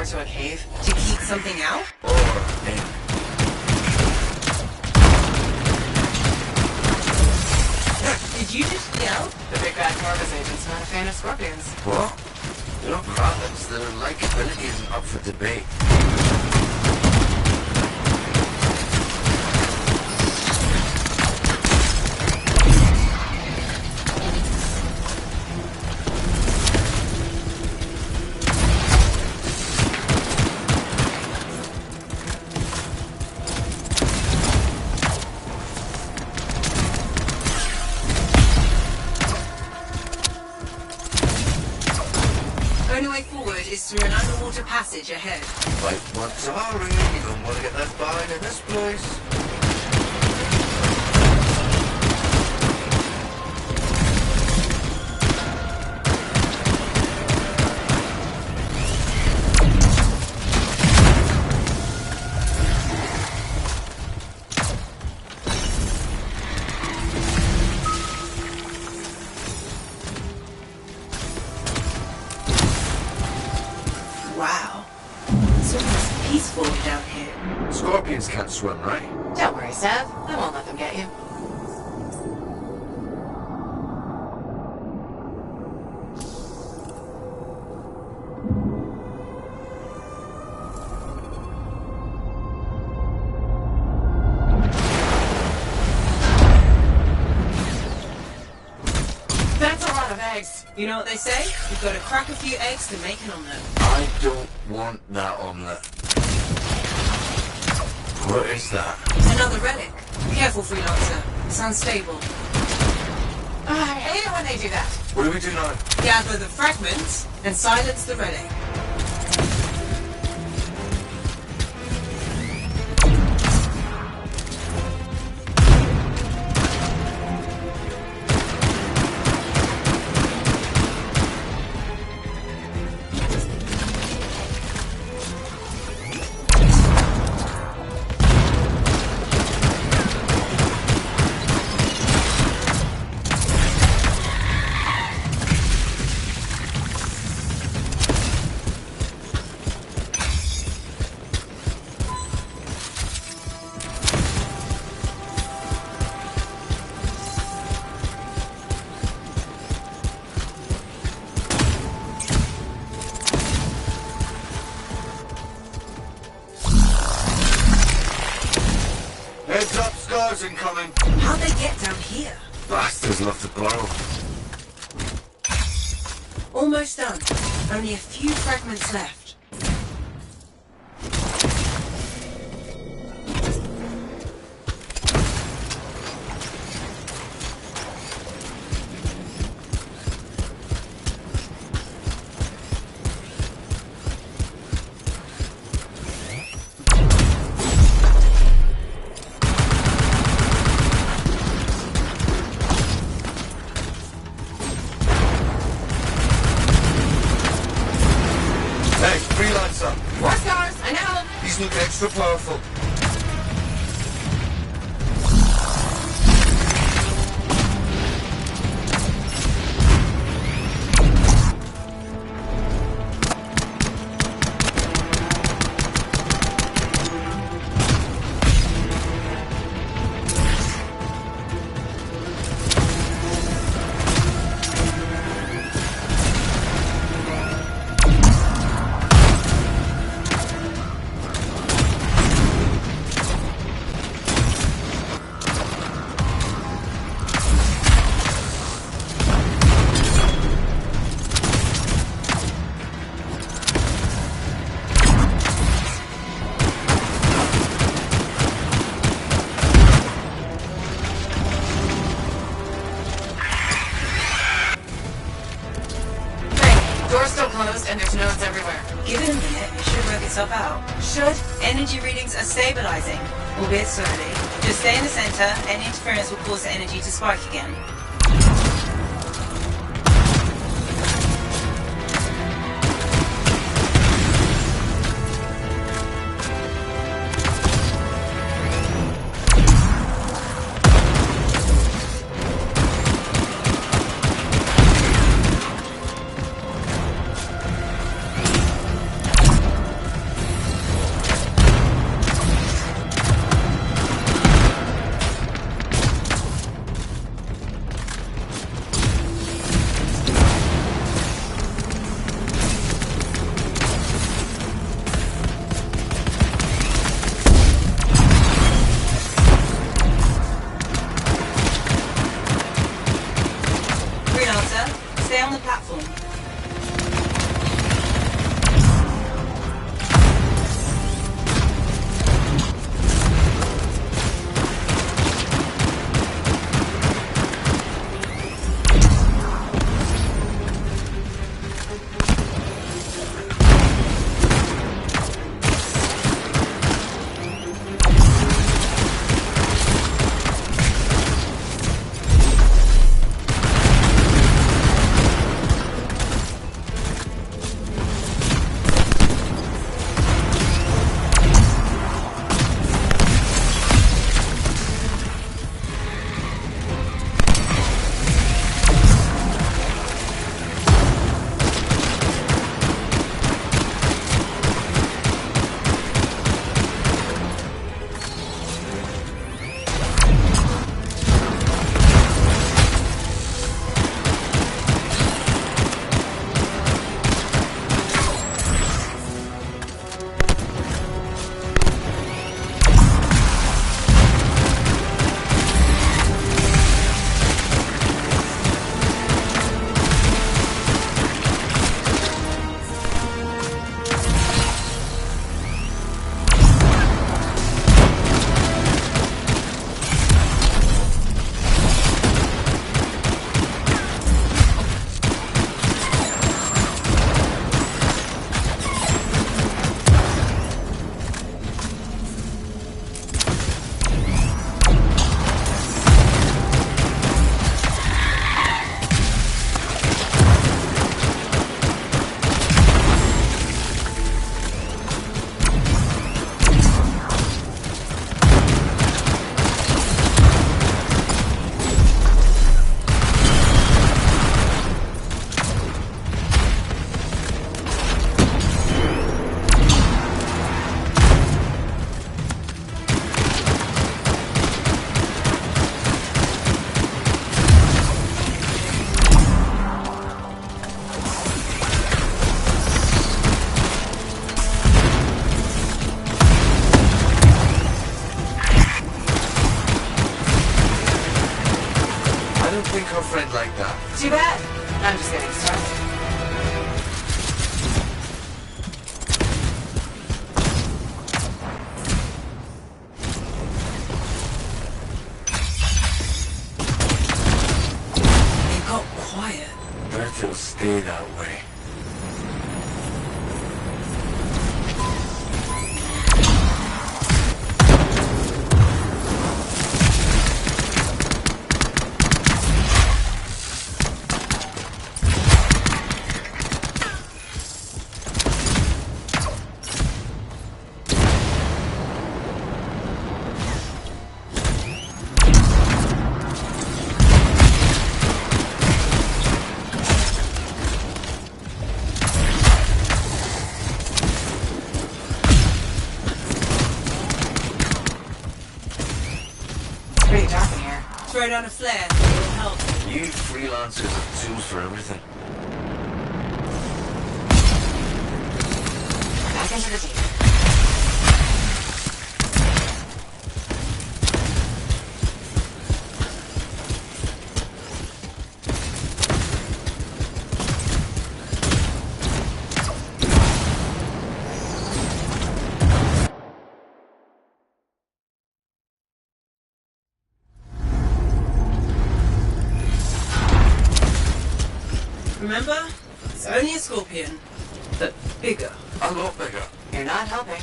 door to a cave? To keep something out? Or in. Did you just yell? The big bad Corvus agent's not a fan of scorpions. What? They're not rabbits. Their likability isn't up for debate. Only way forward is through an underwater passage ahead. Like, what's sorry, you don't want to get left behind in this place. Wow. It's almost peaceful down here. Scorpions can't swim, right? Don't worry, Sev. I won't let them get you. That's a lot of eggs. You know what they say? You've got to crack a few eggs to make an omelette. I don't want that omelette. What is that? Another relic. Careful, freelancer. It's unstable. I hate it when they do that. What do we do now? Gather the fragments and silence the relic. Heads up, scars incoming. How'd they get down here? Bastards love to blow. Almost done. Only a few fragments left. Hey, freelancer. More scars, I know. He's looking extra powerful. Door's still closed and there's nodes everywhere. Give it a minute, it should work itself out. Should. Energy readings are stabilizing, albeit slowly. Just stay in the center, any interference will cause the energy to spike again. Stay on the platform. Our friend like that. Too bad. I'm just getting started. It got quiet. Bet it'll stay that way. Pretty dark in here. Throw down a flare. It'll help. You freelancers have tools for everything. Back into the deep. Remember? It's only a scorpion, but bigger. A lot bigger. You're not helping.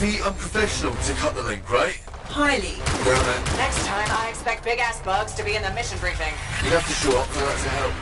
Be unprofessional to cut the link, right? Highly. Damn it. Next time, I expect big-ass bugs to be in the mission briefing. You have to show up for that to help.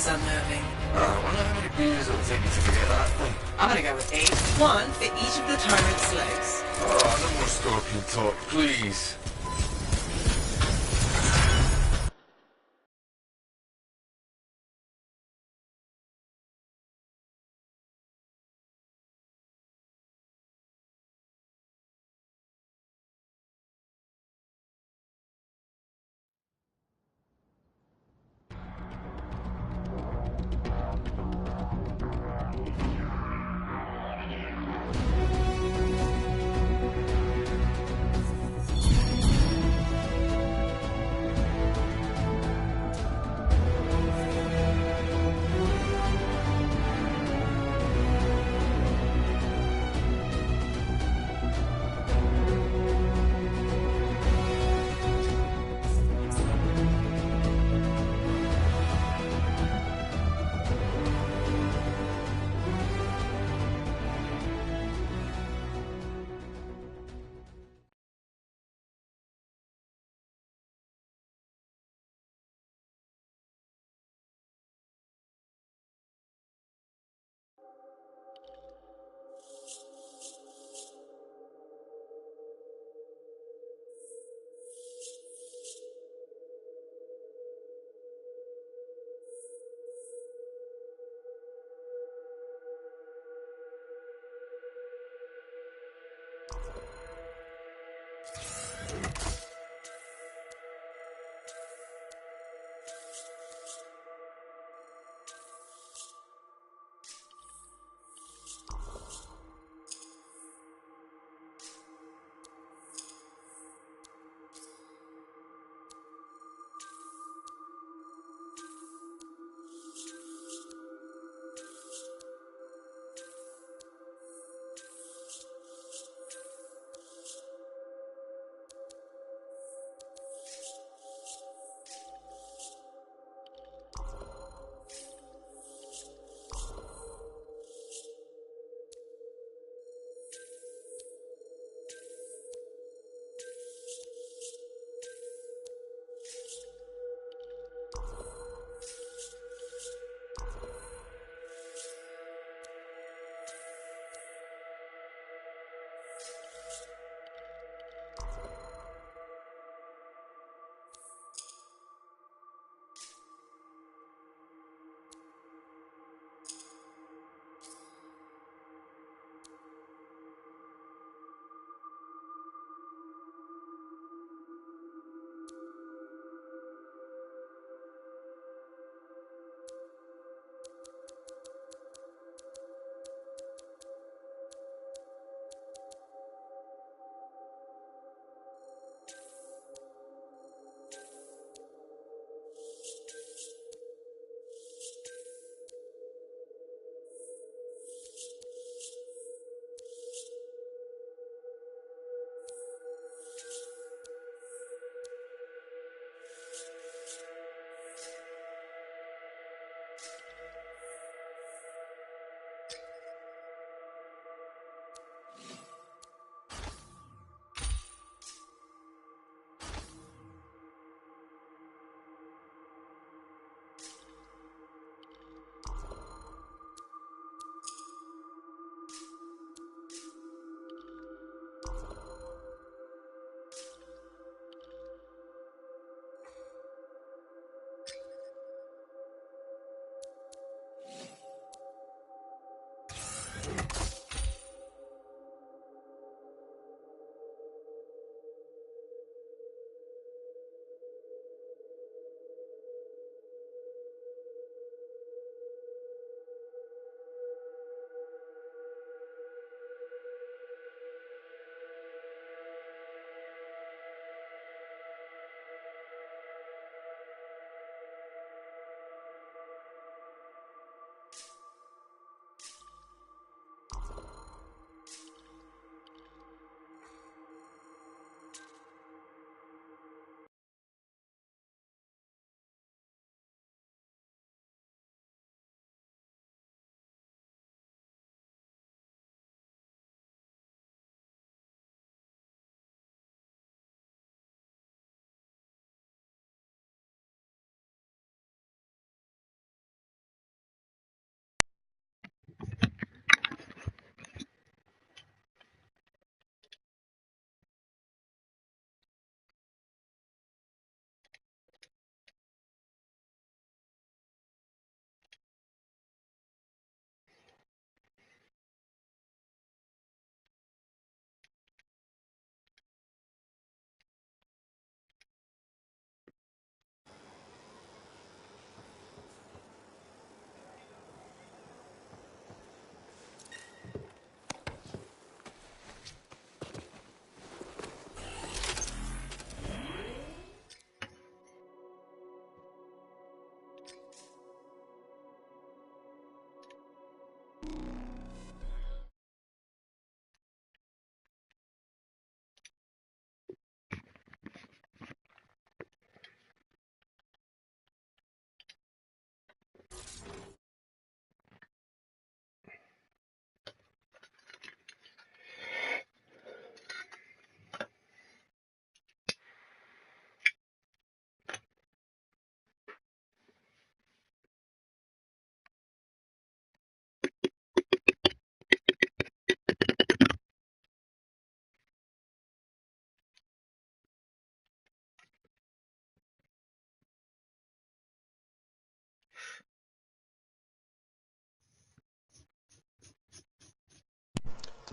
is unnerving. Wonder how many beers it'll take me to forget that thing. I'm gonna go with 8. 1 for each of the tyrant's legs. No more scorpion talk, please.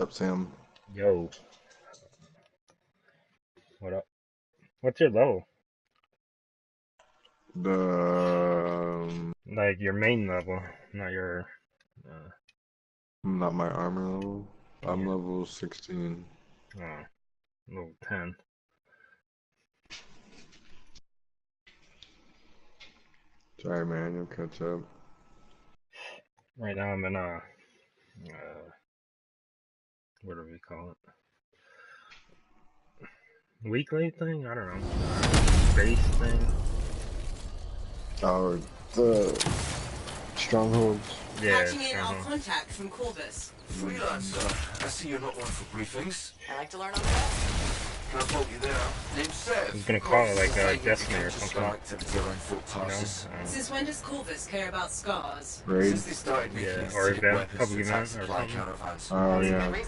What's up, Sam? Yo. What up? What's your level? Like your main level, not your... Not my armor level. I'm Yeah. level 16. Oh, level 10. Sorry, man, you'll catch up. Right now I'm in a... what do we call it? Weekly thing? I don't know. Base thing? Oh, the strongholds. Yeah, Patching in our contact from Corvus. Freelancer, I see you're not one for briefings. I like to learn on the go. Can I fault you there? Name's Seth. He's gonna call it like Destiny or something. Activity around Fort Tarsus. Since when does Corvus care about scars? Raid. Since they started making or sick event, weapons public to event attack or supply something. caravans. Oh, yeah. We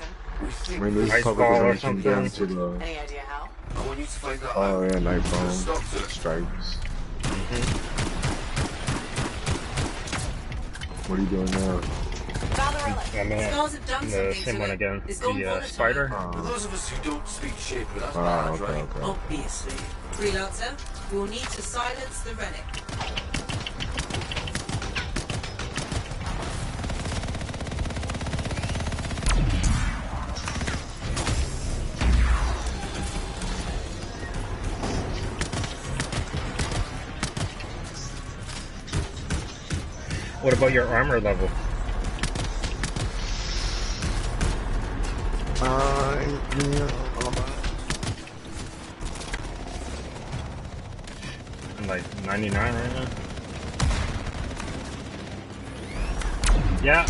think I mean, this Ice public ball or event came down to the... Any idea how? I want you to find out. Oh, yeah, night bomb. Stop it. Strikes. What are you doing now? I'm Scars have done the something same to one it. again. It's gone The volatile. spider. For those of us who don't speak shape, that's Oh, bad, okay, right? okay. Obviously. Freelancer, you will need to silence the relic. What about your armor level? Yeah, I'm like 99 right now. Yeah.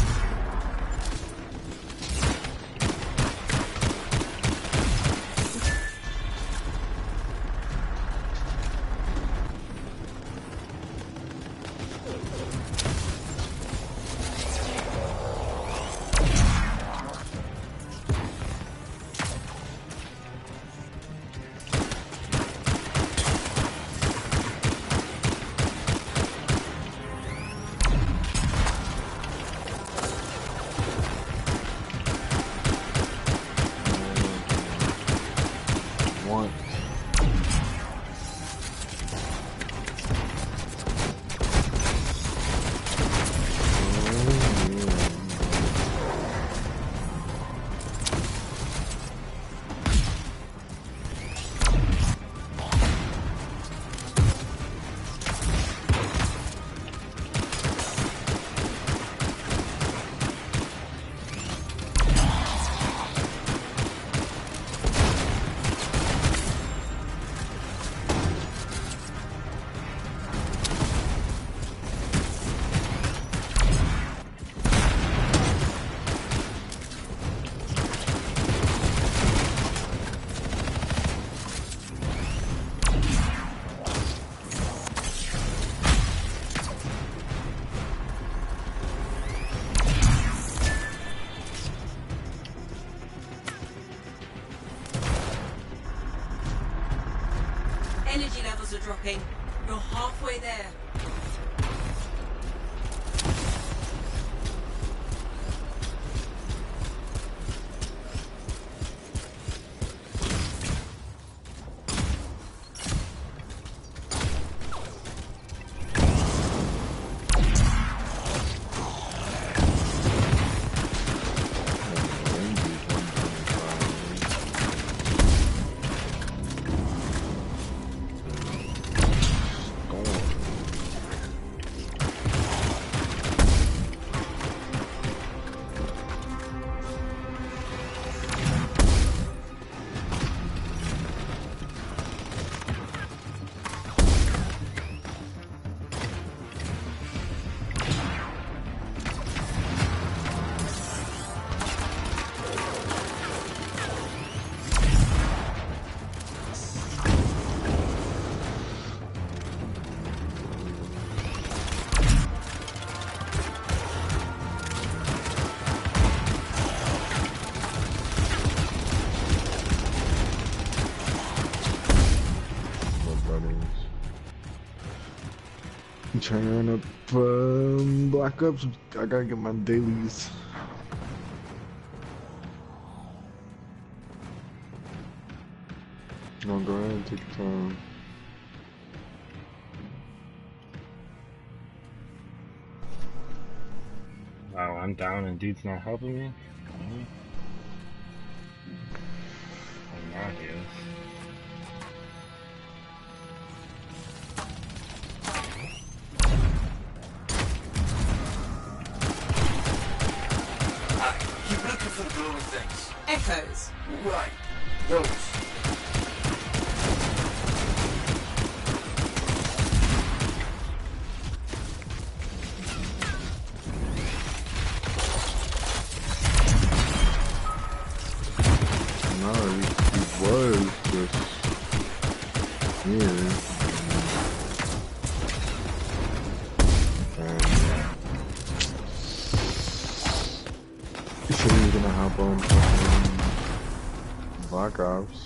Energy levels are dropping. You're halfway there. trying to run up Black Ops. I gotta get my dailies. No, go ahead and take your time. Wow, I'm down and dude's not helping me? Oh, now he is. Keep looking for the glowing things. Echoes. Right. Those. No, he was just here. He said he was gonna hop on Black Ops.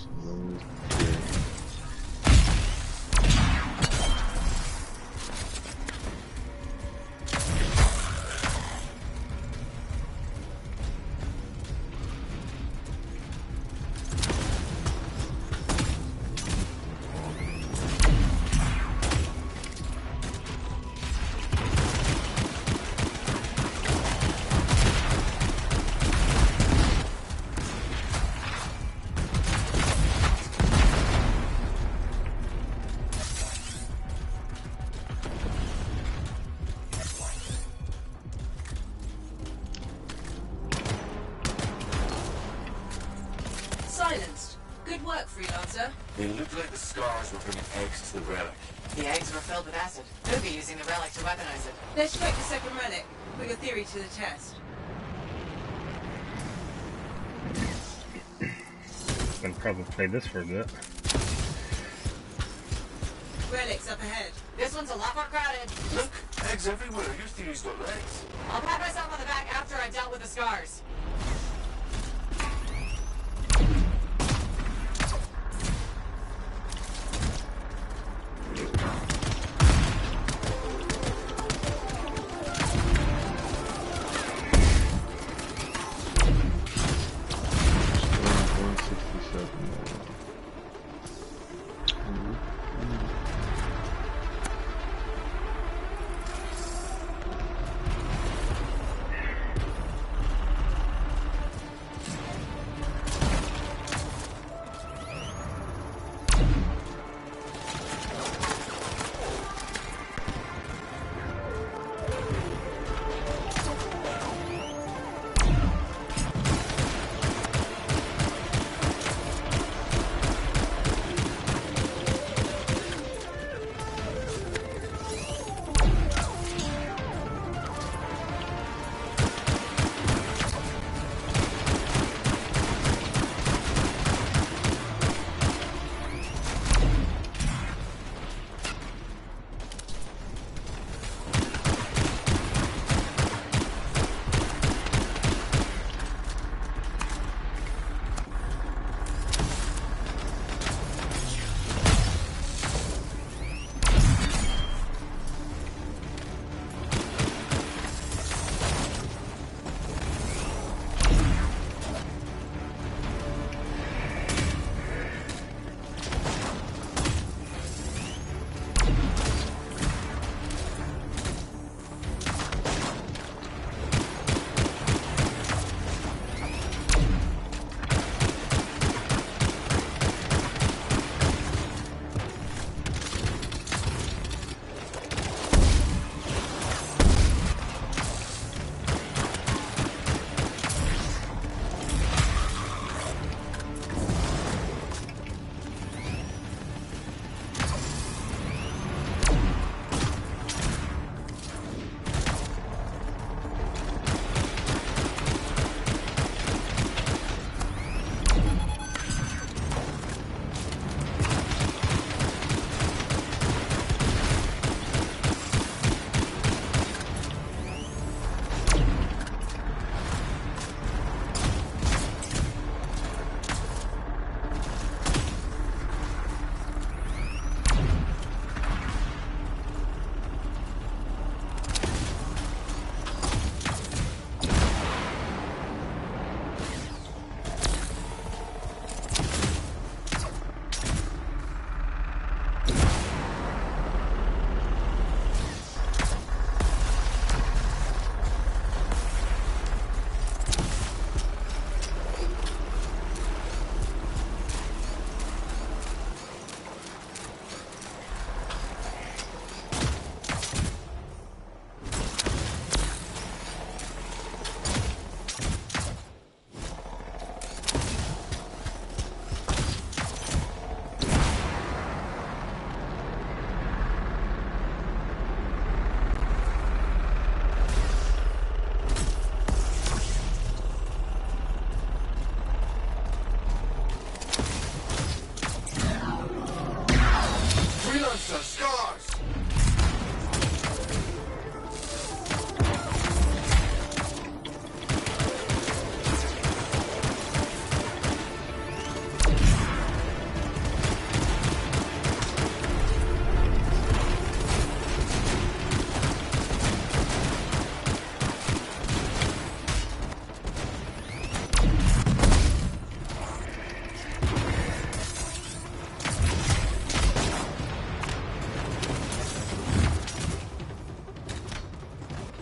Silenced. Good work, freelancer. It looked like the scars were bringing eggs to the relic. The eggs were filled with acid. Could be using the relic to weaponize it. Let's check the second relic. Put your theory to the test. Can probably play this for a bit. Relics up ahead. This one's a lot more crowded. Look, eggs everywhere. Your theory's got legs. I'll pat myself on the back after I've dealt with the scars.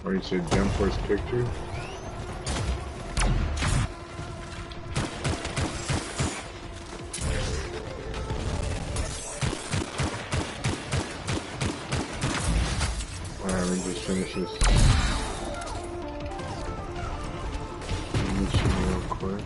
Or you said Gem Force picture? Alright, we just finish this mission real quick.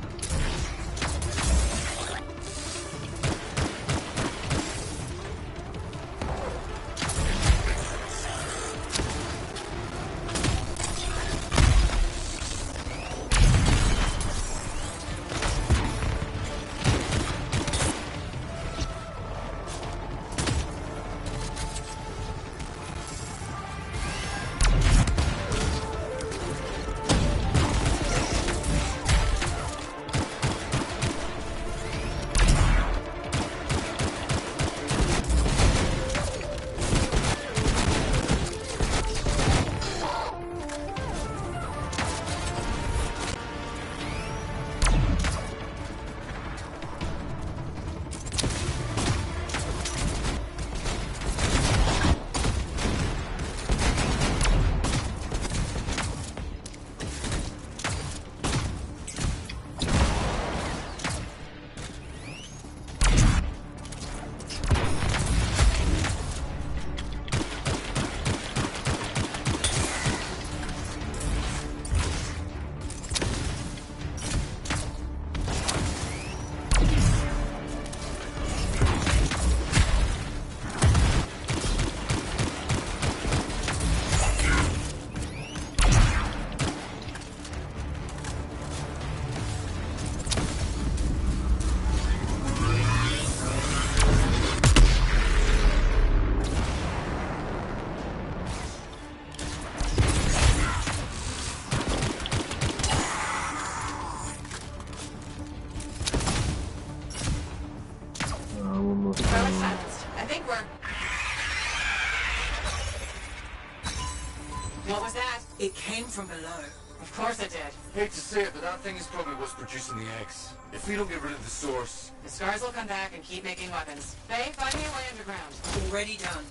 I think we're... What was that? It came from below. Of course it did. Hate to say it, but that thing is probably what's producing the eggs. If we don't get rid of the source... The scars will come back and keep making weapons. Faye, find me a way underground. Already done.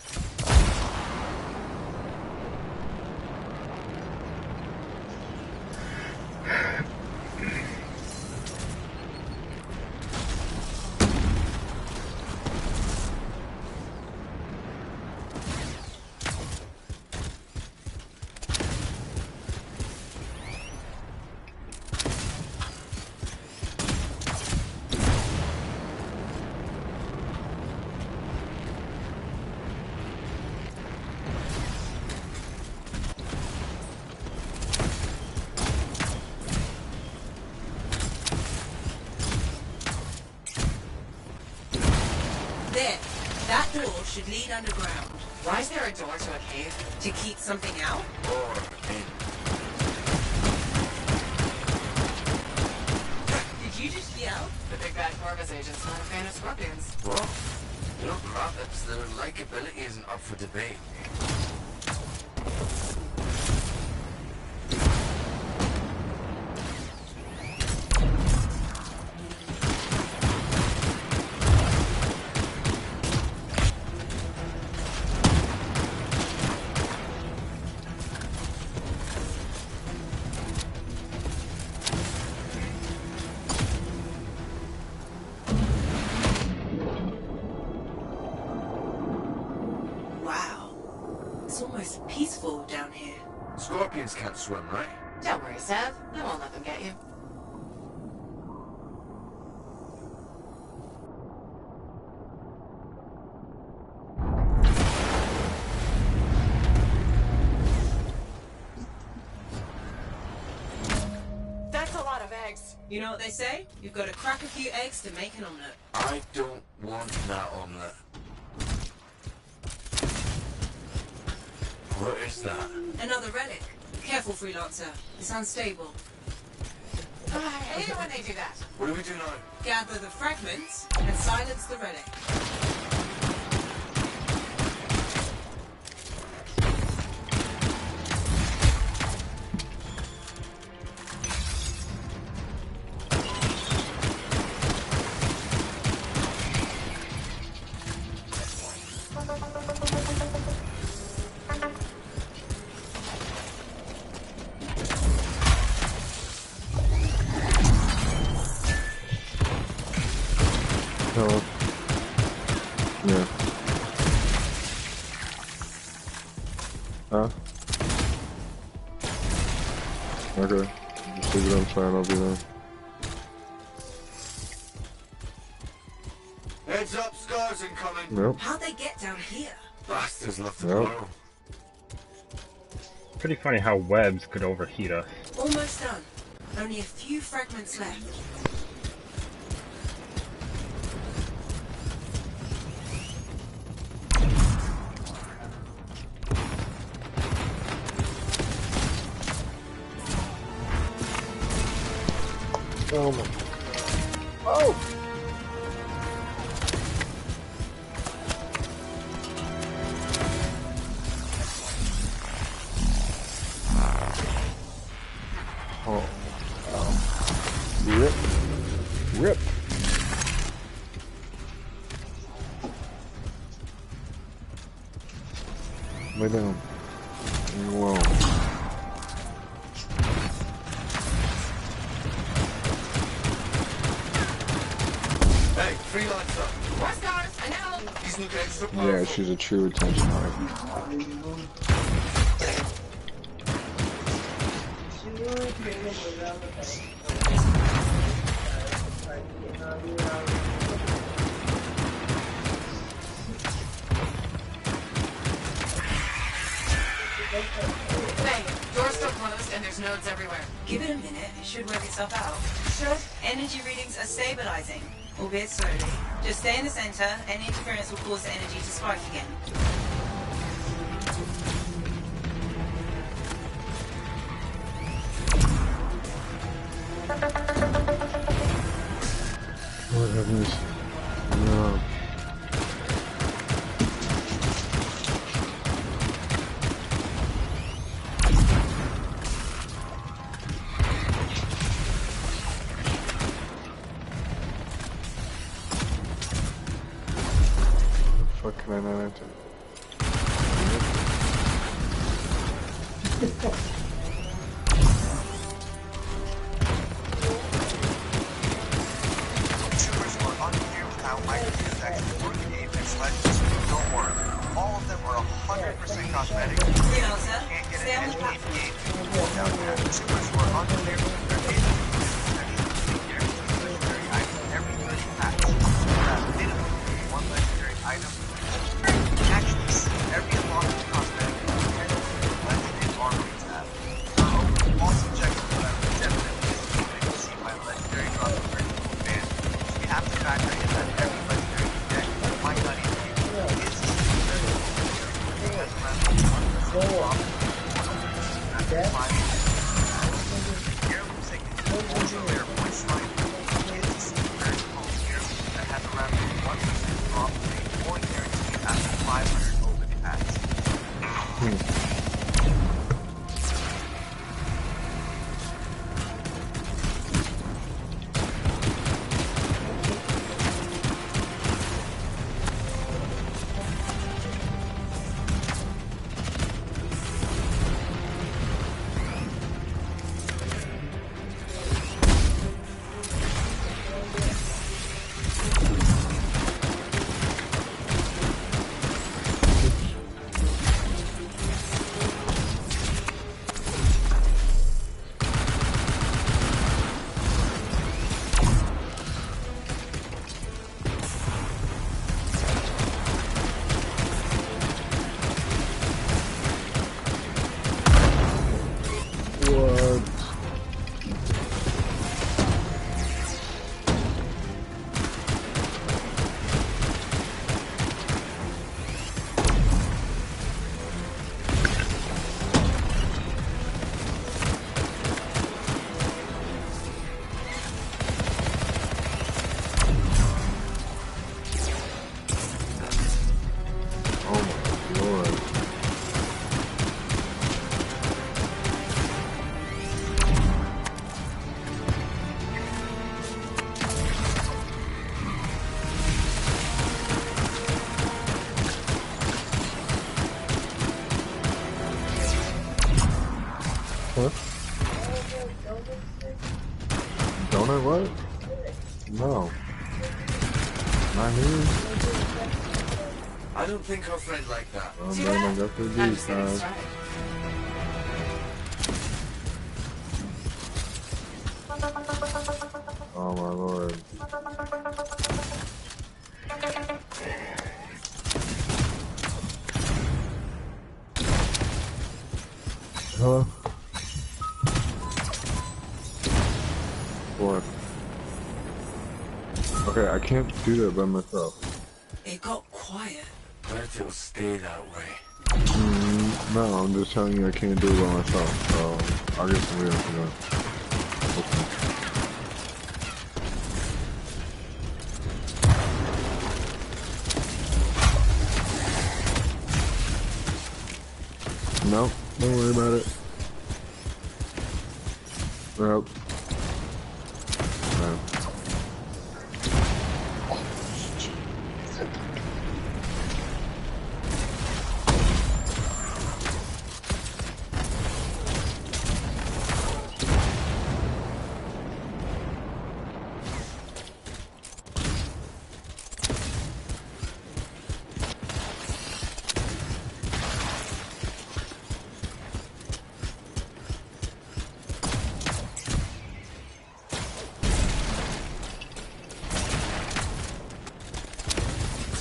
There. That door should lead underground. Why is there a door to a cave? To keep something out? Or in. Did you just yell? The big bad Corvus agent's not a fan of scorpions. What? You know, Profits, their likability isn't up for debate. It's almost peaceful down here. Scorpions can't swim, right? Don't worry, Sev. I won't let them get you. That's a lot of eggs. You know what they say? You've got to crack a few eggs to make an omelette. I don't want that omelette. What is that? Another relic. Careful, freelancer. It's unstable. I hate it when they do that. What do we do now? Gather the fragments and silence the relic. Huh? Okay. Just see what I'm saying over there. Heads up, Scars incoming. Yep. How'd they get down here? Bastards love to Yep. blow. Pretty funny how webs could overheat us. Almost done. Only a few fragments left. Oh my. Oh! Oh. Rip. Rip. Lay down. Leave me alone. Hey, freelancer. West Stars, I know. He's looking extra powerful. Yeah, she's a true attention hog. Hey, door's still closed and there's nodes everywhere. Give it a minute, it should work itself out. Should. Energy readings are stabilizing, albeit slowly. Just stay in the center, any interference will cause the energy to spike again. Lord have mercy. No. What the fuck can I not enter? Consumers were unclear with how microchips actually work in Apex Legends. Don't worry, all of them are 100% cosmetic. Freelancer, Can't get stay on an the edge platform. game. Down there, consumers were unclear with their data. Legendary item every 30 packs. Grab minimum one legendary item. Actually, every unlocked cosmetic is legendary armory tab. Also check the level definitely to see my legendary drop is very cool fan. We have to factor in that every legendary deck might not even be is very cool. Because around 1% drop after 5 heirloom signatures also their voice line is very cool heirloom that have around 1% drop rate or guaranteed after 500 open packs. What? Oh my lord. What? Donut what? No. Not here. I don't think our friend like that. I'm gonna go for I'm these just getting guys. started. Huh? What? Okay, I can't do that by myself. It got quiet. Let it stay that way. No, I'm just telling you I can't do it by myself, so I'll get somebody else to do it. No, don't worry about it. Nope. No.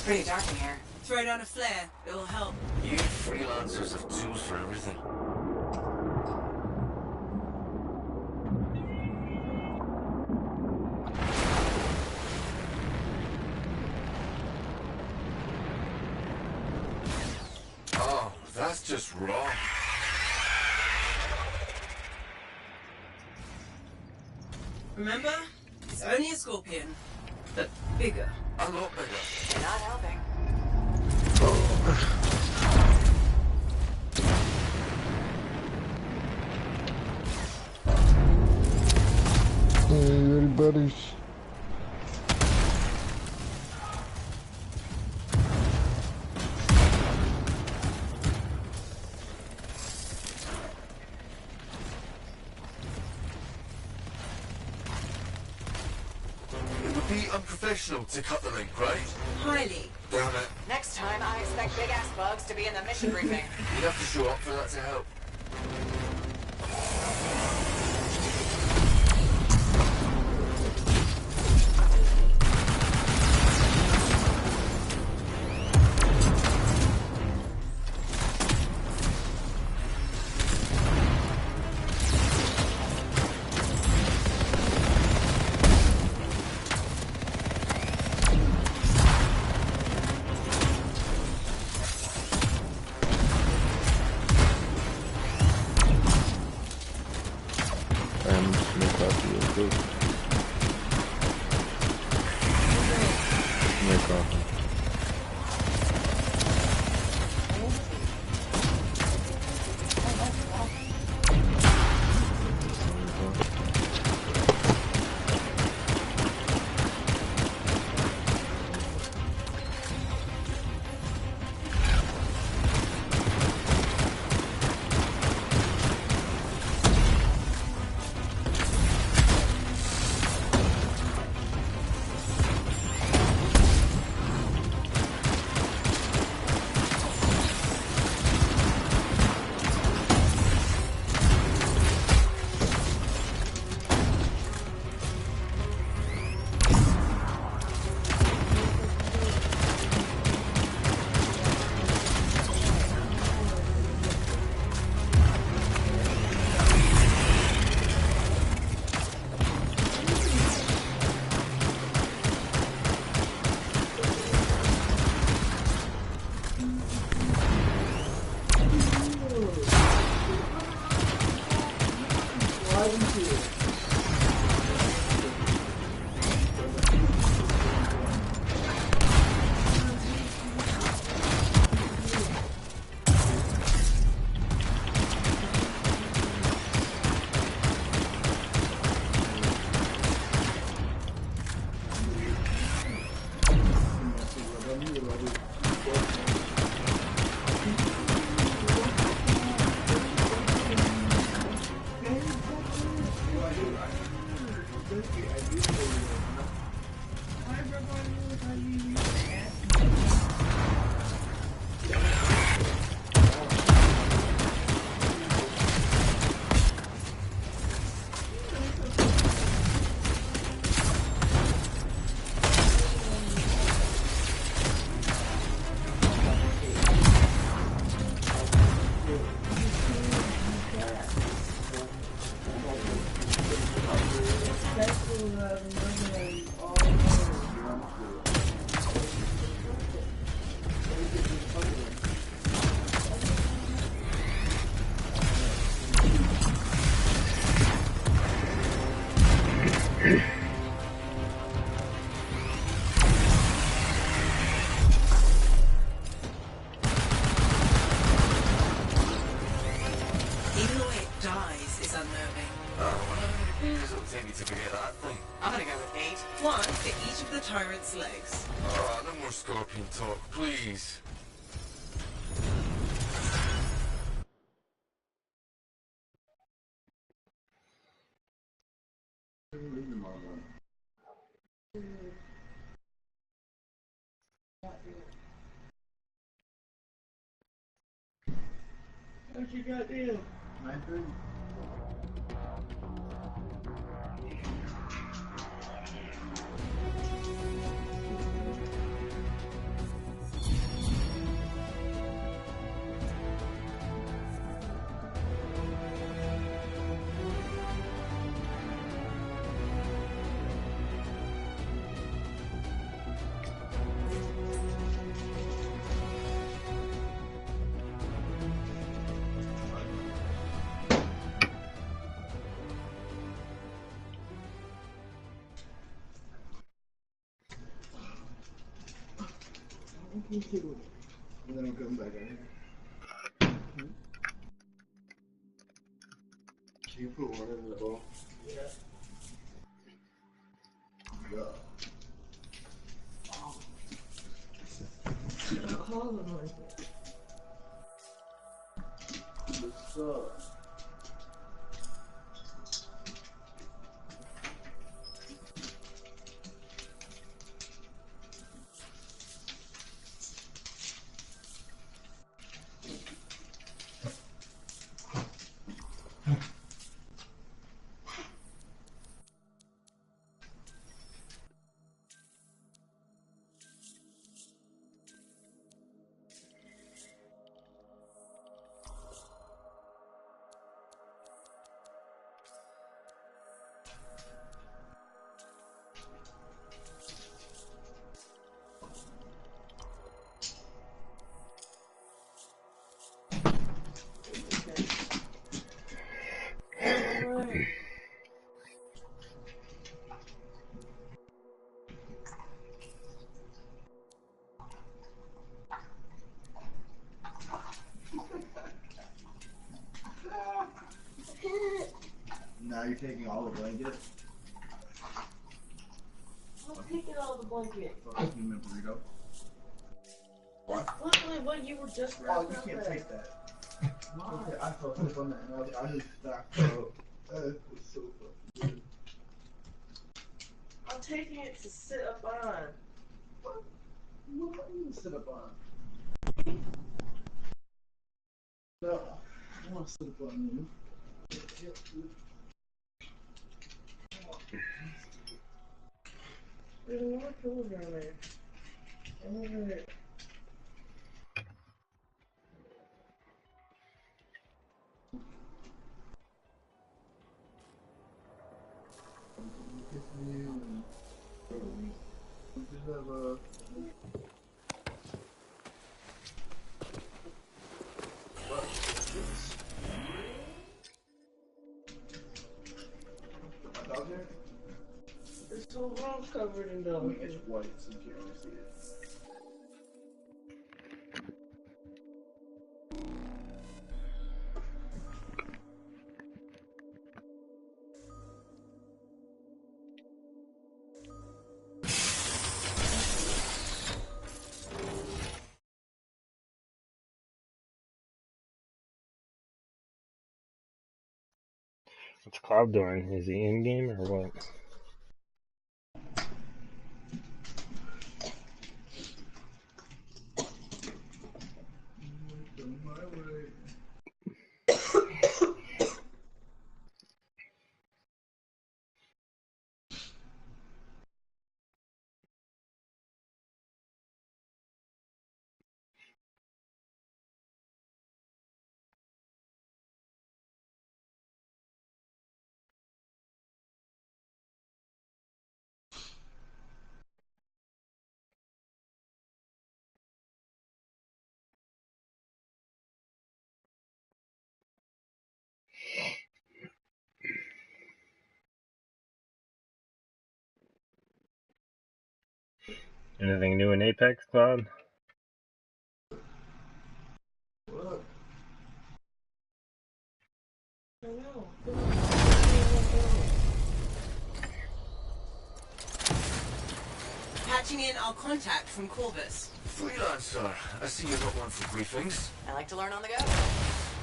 Pretty dark in here. Throw down a flare. It'll help. You freelancers have tools for everything. Oh, that's just wrong. Remember? It's only a scorpion. But bigger. A lot bigger. You're not helping. Hey, ready, buddies? It would be unprofessional to cut the link, right? Highly. Damn it. Next time, I expect big ass bugs to be in the mission briefing. You'd have to show up for that to help. Even the way it dies is unnerving. How many years it'll take me to forget that thing? I'm gonna go with 8. 1 for each of the tyrant's legs. No more scorpion talk, please. What you got there? 9:30. And then I'm coming back out here. Can you put one in the bowl? Yeah. Yeah. What's up? Now you're taking all the blankets? I'm taking all the blankets. Fuck you, man, burrito. What? That's literally what you were just Oh, wrapping you up can't in. take that. Okay, I fell asleep on that and I just stacked up. It's so fucking good. I'm taking it to sit up on. What? What do you mean sit up on? No, I want to sit up on you. There's another pillow down there. Alright. Just have a... My dog there? This whole room's covered in dog. It's white, so you can't really see it. What's Cloud doing? Is he in game or what? Anything new in Apex, Cloud? Patching in our contact from Corvus. Freelancer, I see you're not one for briefings. I like to learn on the go.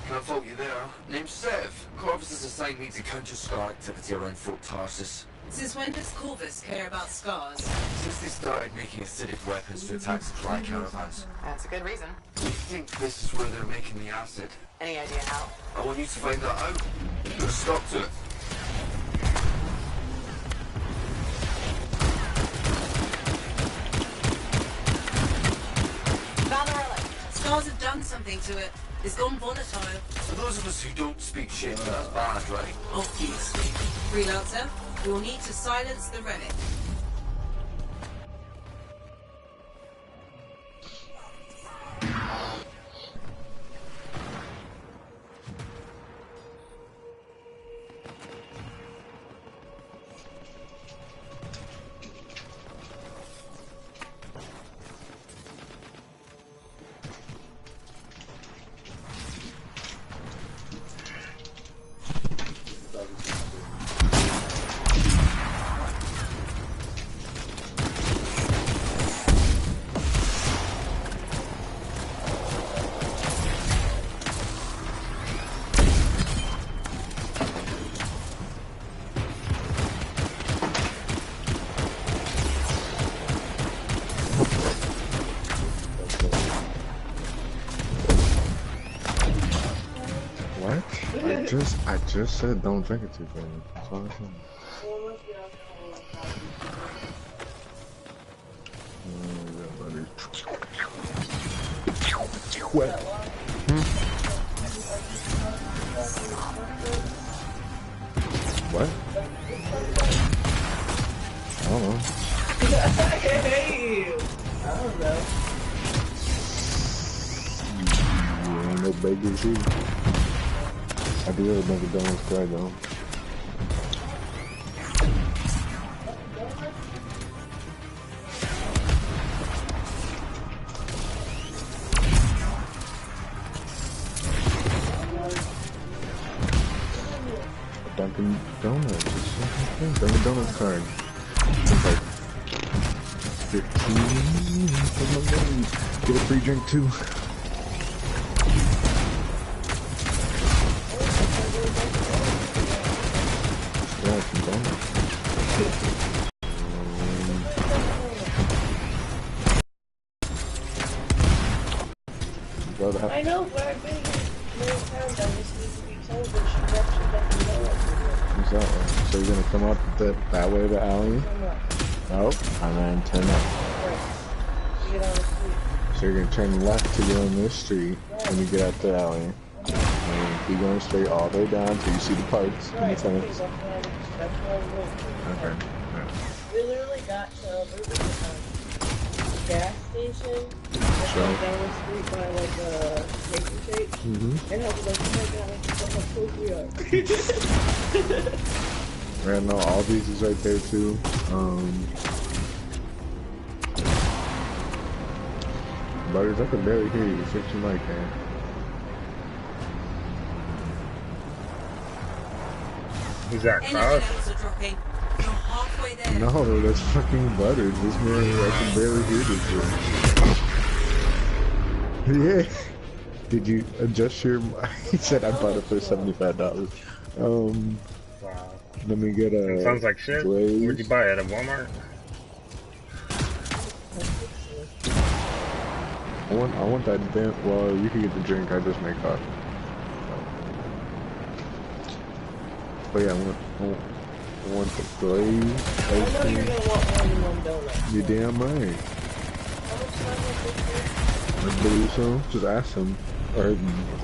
Can't fault you there. Name's Sev. Corvus has assigned me to counter Scar activity around Fort Tarsus. Since when does Corvus care about scars? Since they started making acidic weapons to attack supply caravans. That's a good reason. We think this is where they're making the acid. Any idea how? I want you to find that out. Put a stop to it. Found the relic. Scars have done something to it. It's gone volatile. For those of us who don't speak shit, that's bad, right? Obviously. Freelancer, we'll need to silence the relic. I just said don't drink it too fast. That's all I said. What? What? I don't know. I don't know. You ain't no beggars here. I do have another Donuts guy though. Dunkin' Donuts. Dunkin' Donuts card. It's like 15. Get a free drink too. I know, but I've been here many times. I just need to be told that she actually doesn't know what to do. Exactly. So you're gonna come up that way to alley? Nope. I ran 10 up. Right. You get on the street. So you're gonna turn left to get on this street when you get out the alley. And keep going straight all the way down until you see the parts and the tenants. That's what I was Okay. We literally got to gas station. Sure. Down the street by like Mason Shake. And I was like, oh my god, look how close we are. Right now, all these is right there too. Butters, I can barely hear you. Fix your mic, man. Who's that, Cloud? No, that's fucking Butters. This man, I can barely hear this dude. Yeah. Did you adjust your... He said I bought it for $75. Wow. Let me get a... It sounds like shit. Glaze. Where'd you buy it? At Walmart? I want that damn... Well, you can get the drink. I just make coffee. But yeah, I want the glaze. I know you're gonna want more than one donut. You're damn right. I believe so. Just ask him. Or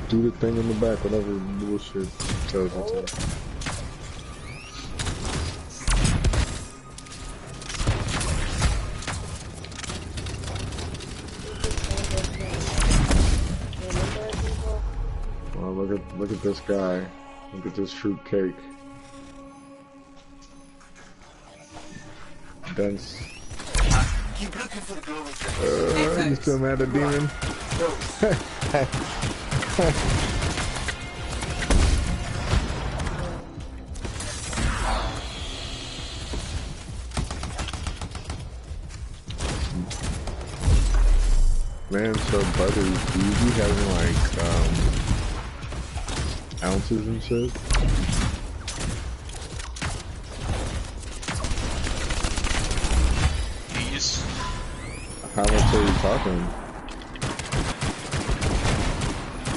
do the thing in the back, whatever bullshit tells you to. Well, look at this guy. Look at this fruit cake. Dense. Keep looking for the glowing thing. You still mad at Demon? Man, so Butters, do you be having like ounces and shit? He's... How much are you talking?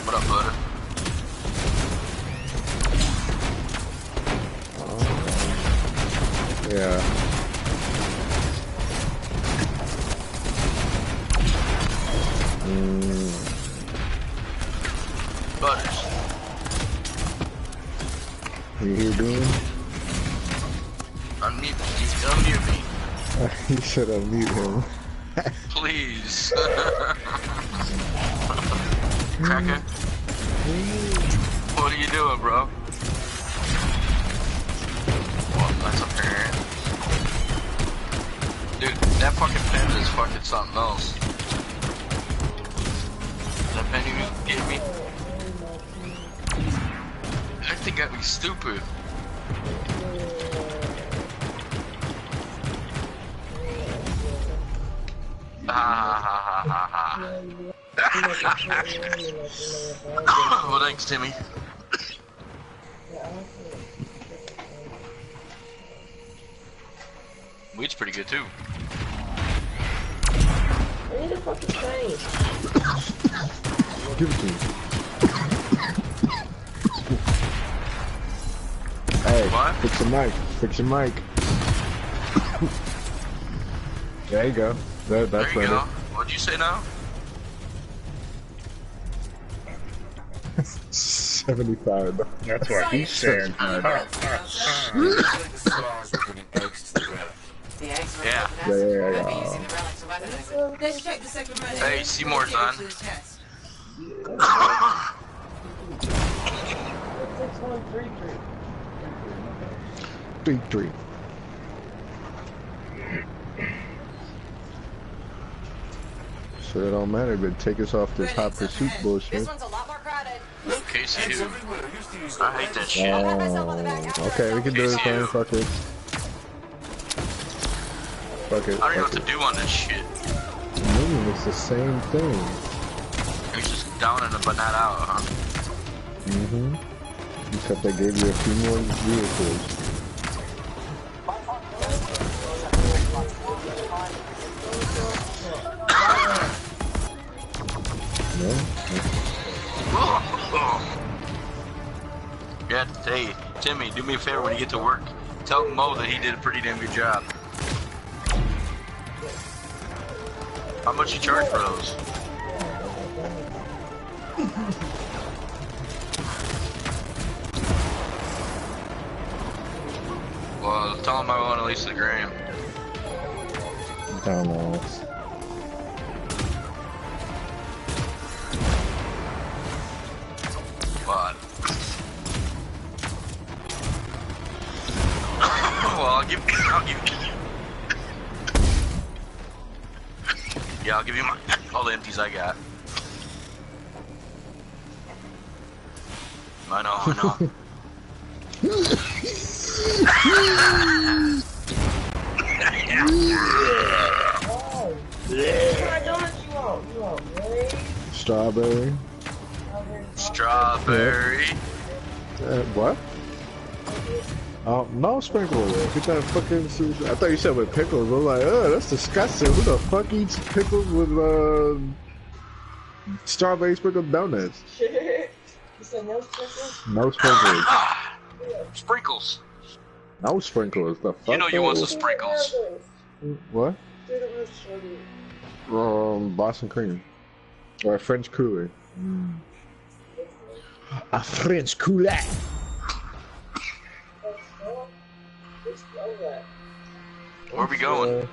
What up, Butter? Yeah. Butters. You hear Dean? Unmute me. You should unmute him. Please. Cracker? What are you doing, bro? Oh, that's apparent. Dude, that fucking pen is fucking something else. That pen you gave me? That thing got me stupid. Well, thanks, Timmy. Weed's pretty good too. I need a fucking train. Give it to me. Hey, what? Fix your mic. Fix your mic. There you go. That's there you better. go. What'd you say now? 75. That's what he said. Yeah. Let's check the second round. Hey, Seymour's on. 3-3. So it don't matter, but take us off this hot pursuit bullshit. This one's a lot more crowded. Casey, dude. I hate that shit. Oh, okay, we can do this thing. Fuck it. Fuck it. I don't know what to do on this shit. It's the same thing. It's just down and but not out, huh? Mm-hmm. Except they gave you a few more vehicles. No? Yeah, hey, Timmy, do me a favor when you get to work. Tell Mo that he did a pretty damn good job. How much you charge for those? Well, tell him I want at least a gram. Dumbass. What? Well, I'll give you. Yeah, I'll give you all the empties I got. I know. Strawberry. Strawberry. What? Oh, no sprinkles. Get that fucking. I thought you said with pickles. I was like, oh, that's disgusting. Who the fuck eats pickles with strawberry sprinkled donuts? You said no sprinkles? No sprinkles. Sprinkles. No sprinkles. The fuck? You know you want some sprinkles. What? They don't have strawberry. Boston cream. Or a French coulis. A French coulis. Where are we going?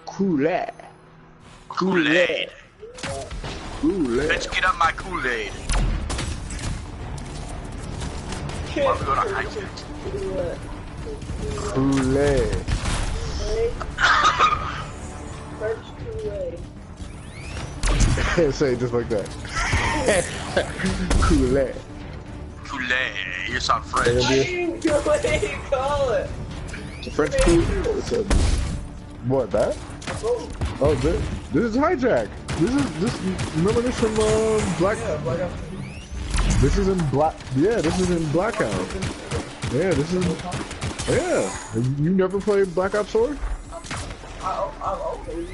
Kool-Aid. Kool-Aid. Let's get up my Kool-Aid. Why are we going to hike it? Kool-Aid. Search Kool-Aid. Say it just like that. Kool-Aid. Kool-Aid. You sound French. I didn't know what you call it. French Kool-Aid. What, that? Oh, this is Hijack. This remember this from Black? Yeah, Blackout. This is in Black. Yeah, this is in Blackout. Yeah, this is. Yeah, you never played Black Ops 4? I'm okay.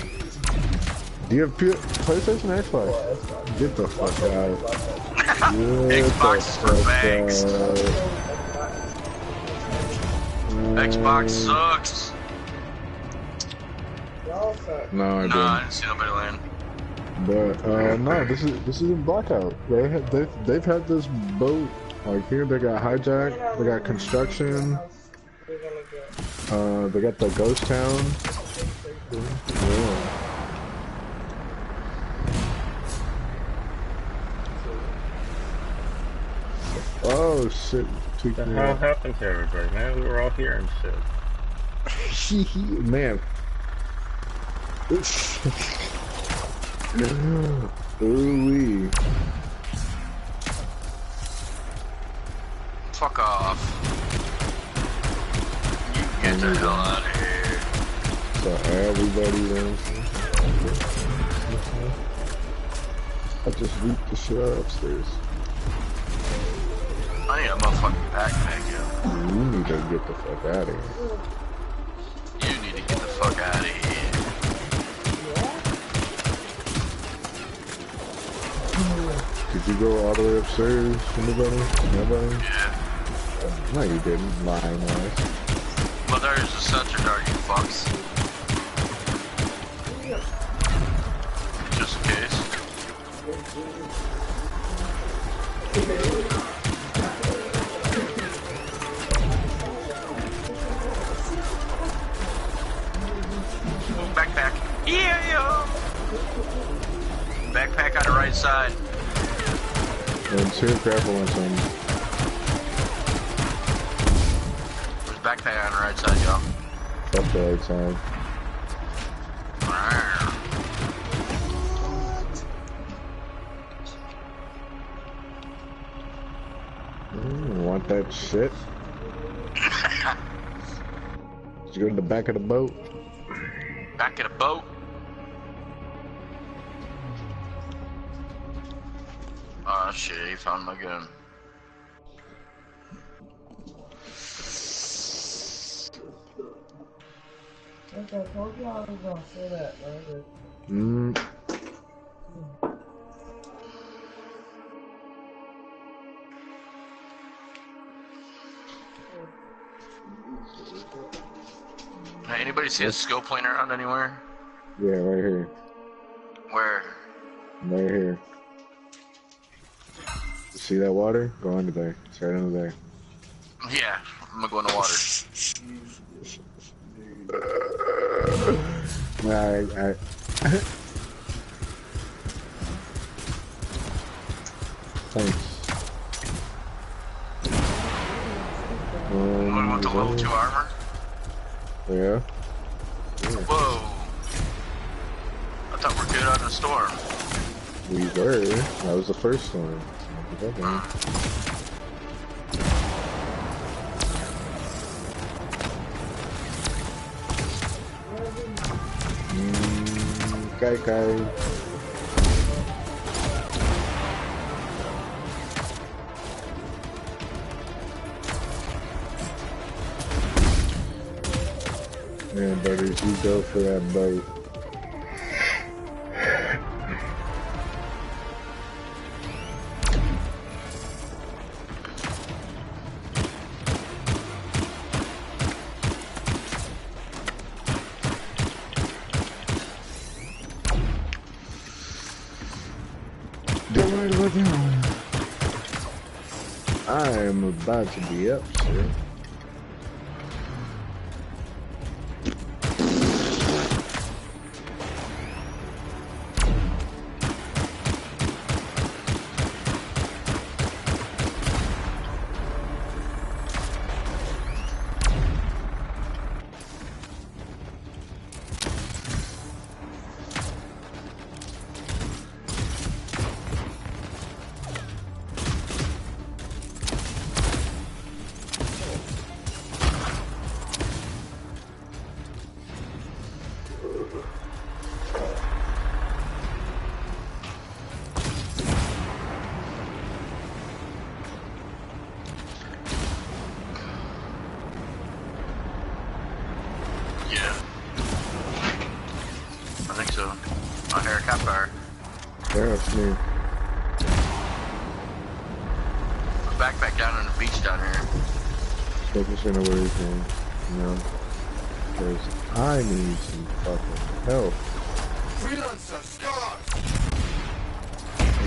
Do you have PlayStation or Xbox? Get the fuck out. Xbox is for bags. Xbox sucks. No, I I didn't see nobody land. But no, this is in Blackout. They've had this boat like here. They got Hijack. They got Construction. They got the Ghost Town. Yeah. Oh shit! What the hell happened to everybody, man? We were all here and shit. Man. Ooh-wee. Fuck off. You get the hell out of here. So everybody wins. I just reaped the shit out upstairs. I need a motherfucking backpack, yo. You need to get the fuck out of here. You need to get the fuck out of here. Did you go all the way upstairs? Anybody? Nobody? Yeah. No, you didn't. Lying ass. Well, there's a sensor dart, you fucks. Just in case. Backpack. Yeah, yo. Backpack on the right side. And two careful on some. There's backpack on the right side, y'all. Fuck the right side. Want that shit? Did you go to the back of the boat? Back of the boat. Oh shit, he found my gun. Okay, I told you I was gonna say that, right? Hey, anybody see a scope laying around anywhere? Yeah, right here. Where? Right here. You see that water? Go under there. It's right under there. Yeah, I'm gonna go in the water. Alright. Thanks. What, want the level 2 armor? Yeah. Whoa. I thought we're good on the storm. We were. That was the first one. Kai. Man, buddies, you go for that boat. I am about to be up, sir. me. Backpack down on the beach down here. Focusing on everything, you know? Because I need some fucking help. Freelancer, Scott!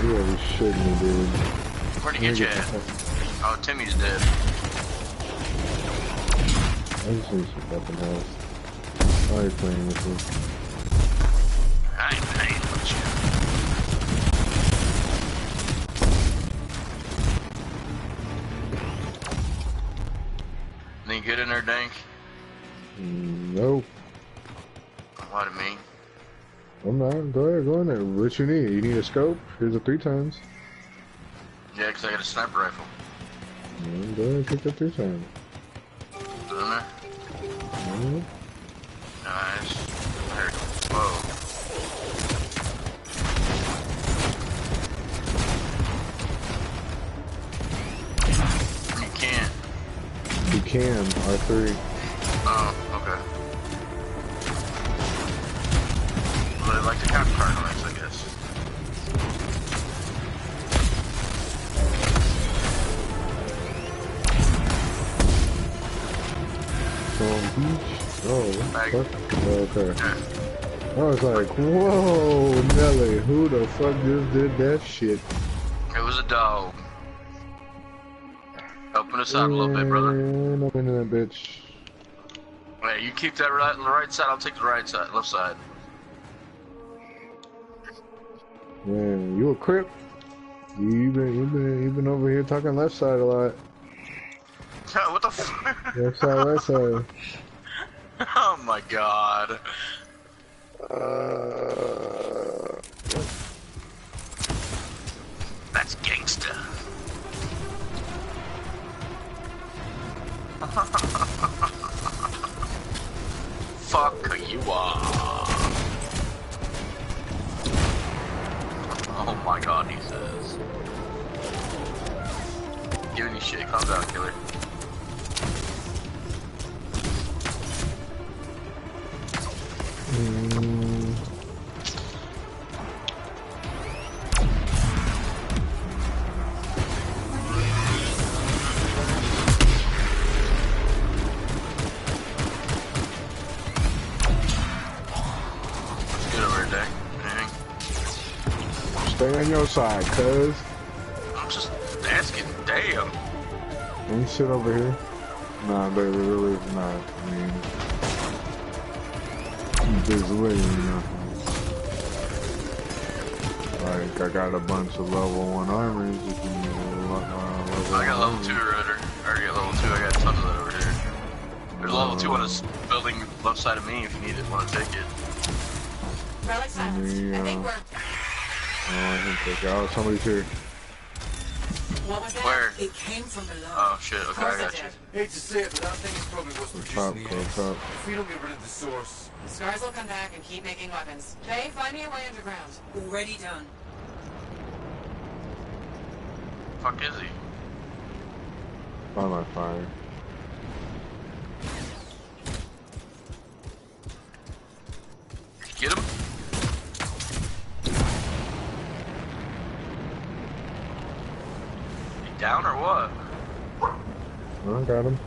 You are shitting me, dude. Where'd he get you at? Oh, Timmy's dead. I just need some fucking help. Why are you playing with me? I ain't playing with you. Anything good in there, Dank? Nope. What do you mean? I'm not. Go ahead, go in there. What you need? You need a scope? Here's a 3 times. Yeah, 'cause I got a sniper rifle. Yeah, go ahead, pick up 3 times. Is it in there? Mm-hmm. Nice. There. Whoa. You can't. You can, R3. Oh, okay. Well, they like to count carnelites, I guess. Oh, what the fuck? Oh, okay. I was like, whoa, Nelly, who the fuck just did that shit? It was a dog. Open us out a little bit, brother. And up into that bitch. Wait, you keep that right side, I'll take the right side, left side. Man, you a crip? You've been over here talking left side a lot. What the fuck? Left side, right side. Oh my god. That's gangsta. Fuck you are. Oh my god, he says. Giving you shit, calm down, killer. Stay on your side, cuz. I'm just asking, damn. Let me sit over here. Nah, baby, really not. I mean, there's really nothing. Like, I got a bunch of level 1 armors. You can I got level 2 rudder. I already got level 2. I got tons of that over here. There's level 2 on this building left side of me if you need it, want to take it. Relic silence. I think we're... I can take out. Somebody's here. What was that? Where? It came from below. Oh shit, okay, I got you. Hate to say it, but that thing is probably what's producing the eggs. If we don't get rid of the source. The scars will come back and keep making weapons. Jay, find me a way underground. Already done. Fuck is he? By my fire. Get him? He down or what? I got him.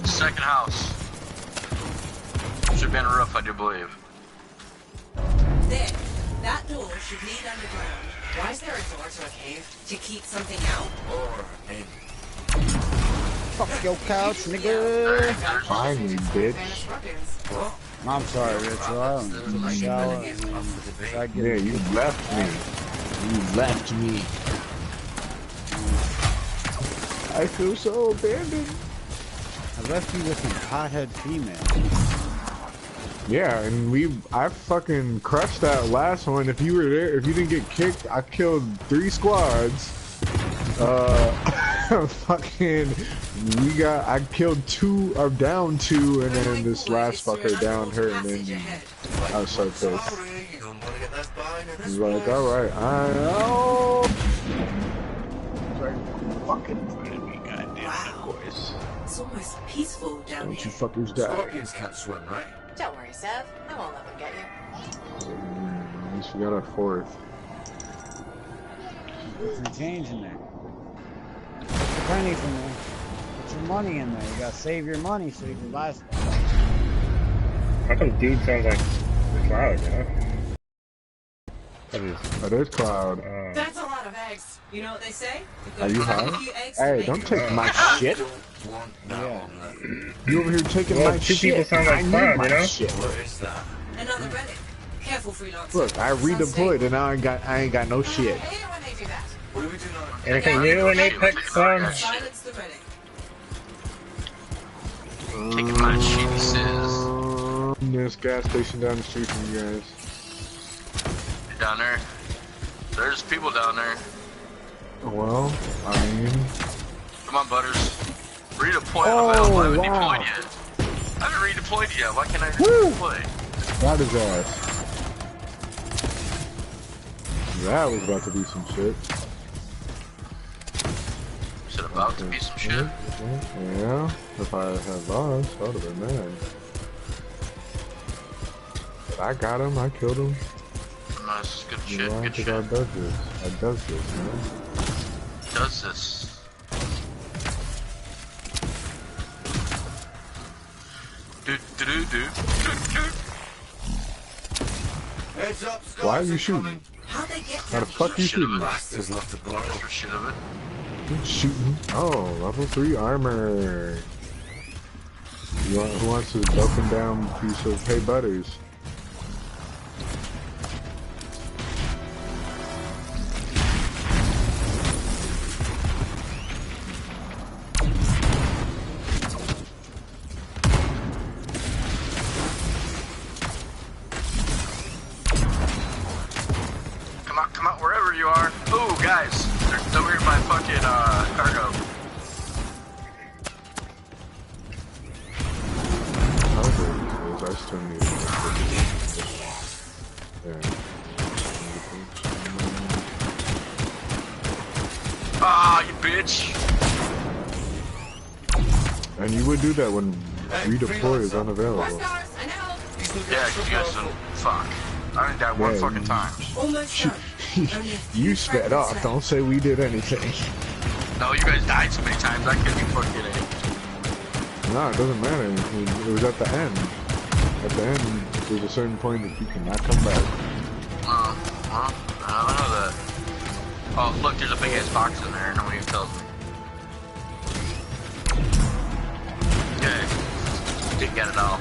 Second house. Should be on the roof, I do believe. There. That door should lead underground. Why is there a door to a cave? To keep something out? Or in. Fuck your couch, nigga. Find me, bitch. I'm sorry, Rachel. I don't need to shower. Yeah, you left me. You left me. I feel so abandoned. I left you with some hothead female. Yeah, and I fucking crushed that last one. If you were there, if you didn't get kicked, I killed 3 squads. Fucking, I killed 2, or down 2, and then this last fucker downed her, and then I was so pissed. He's like, alright, I know. Fucking find me, goddamn boys. It's almost peaceful down Don't you here. fuckers die. Scorpions can't swim, right? Don't worry, Sev. I won't let them get you. At least we got our fourth. Put some change in there. Put your pennies in there. Put your money in there. You gotta save your money so you can buy stuff. How come dude sounds like the Cloud, you know? That is Cloud. That's a lot of eggs. You know what they say? Are you high? Hey, don't take my shit. Yeah. You over here taking Well, my two shit. people sound like I need Cloud, my you know? shit. What is that? Another relic. Careful, freelancer. Look, I redeployed and now I ain't got no shit. I hate it when they do that. What do we do now? Anything new in Apex, Cloud? Silence the relic. Taking my shitty sis. This gas station down the street from you guys. Down there. There's people down there. Well, I mean... Come on, Butters. Redeploy. Oh, I haven't wow. deployed yet. I haven't redeployed yet. Why can't I redeploy? That is ass. That was about to be some shit. Is it about to be some shit? Yeah, if I had lost, I would have been mad. But I got him, I killed him. Nice, good shit, Yeah, good shit. I does this. I does this, man. Does this? Do. Heads up, Why are you shooting? How'd they get How the fuck you shooting? Bastards left the block. For shit of it. Who's shooting? Oh, level 3 armor. Who wants a broken down piece of Hey Butters? Come out, wherever you are. Ooh, guys, they're over here by fucking cargo. I still need Ah, you bitch. And you would do that when redeploy is unavailable. Yeah, cause you guys don't. Fuck. I didn't die one fucking time. You sped off. Don't say we did anything. No, you guys died so many times. I couldn't even fucking get it. No, it doesn't matter. It was at the end. At the end, there's a certain point that you cannot come back. I don't know that. Oh, look, there's a big ass box in there. Nobody even tells me. Okay. Didn't get it all.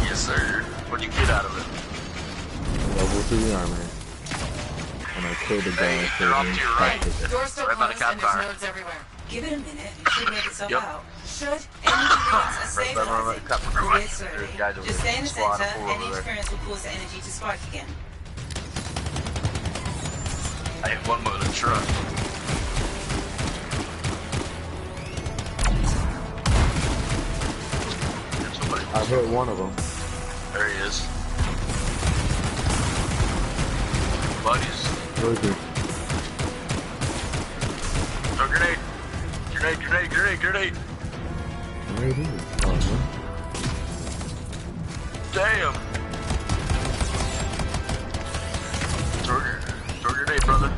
Yes, sir. What'd you get out of it? Level 3 armor. And I killed a guy. Hey, they're off to your right. The door's still Right by the closed and there's campfire. nodes everywhere. Give it a minute. It should make itself Yep. out. Should energy readings are stabilizing, albeit slowly. Just stay in the center. Any interference will cause the energy to spike again. I hit one with a truck. I hit one of them. There he is. Buddies. Where is he? Throw a grenade. Grenade. Where is he? Oh, man. Damn. Throw a grenade, brother.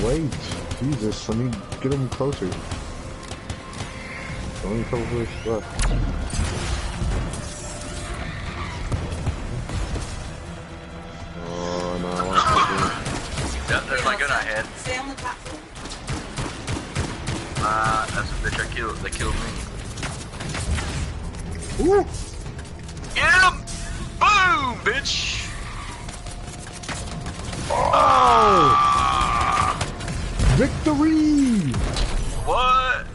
Wait. Jesus, let me get him closer. Only a couple of left. Oh, no, I want to There's my gun I had. Stay on the platform. That's a bitch I killed. They killed me. Woo! Get him! Boom, bitch! Oh! Victory! What?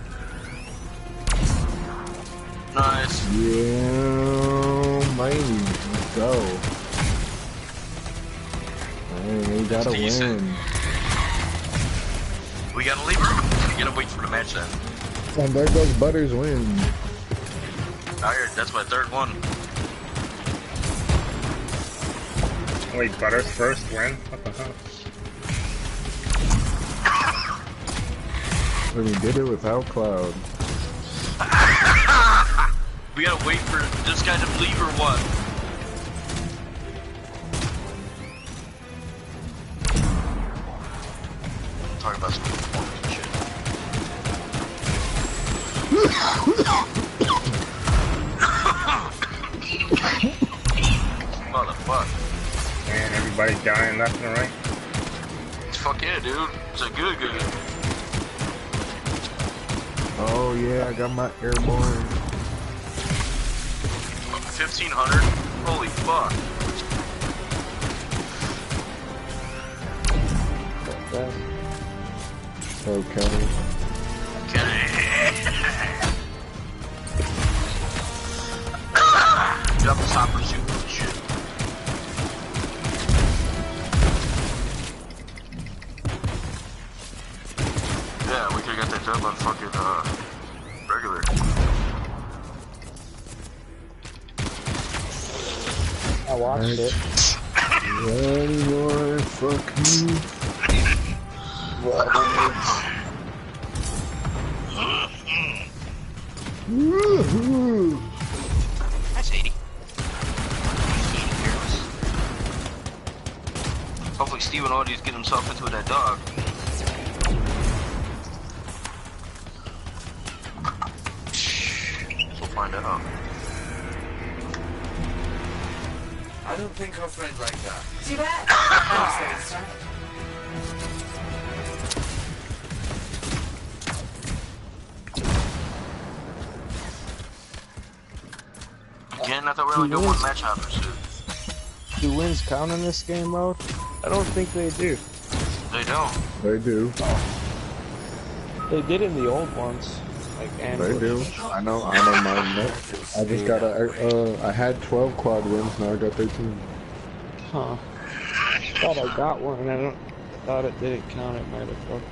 Nice. Yeah, man. Let's go. Man, we gotta win. We gotta leave her. We gotta wait for the match then. And there goes Butters win. That's my third one. Wait, Butters first win? What the hell? I mean, did it without Cloud. We gotta wait for this guy to leave or what? Talking about some performance and shit. Motherfucker. Man, everybody dying left and right. Fuck yeah, dude. It's a good. Oh yeah, I got my airborne. 1500? Holy fuck. Okay. Get up the top and shoot this shit. Yeah, we could've got that dub on fucking, regular. I watched it. Ready, boy, fuck you. That's 80. Hopefully Steven Audie's get himself into that dog. We'll find out. I don't think our friend like that. Too bad. Again, I thought we were only doing one match hoppers, dude. Do wins count in this game mode? I don't think they do. They don't. They do. They did in the old ones. Like They do. I know mine. I just got I had 12 quad wins, now I got 13. Huh. Thought I got one, I thought it didn't count at my default.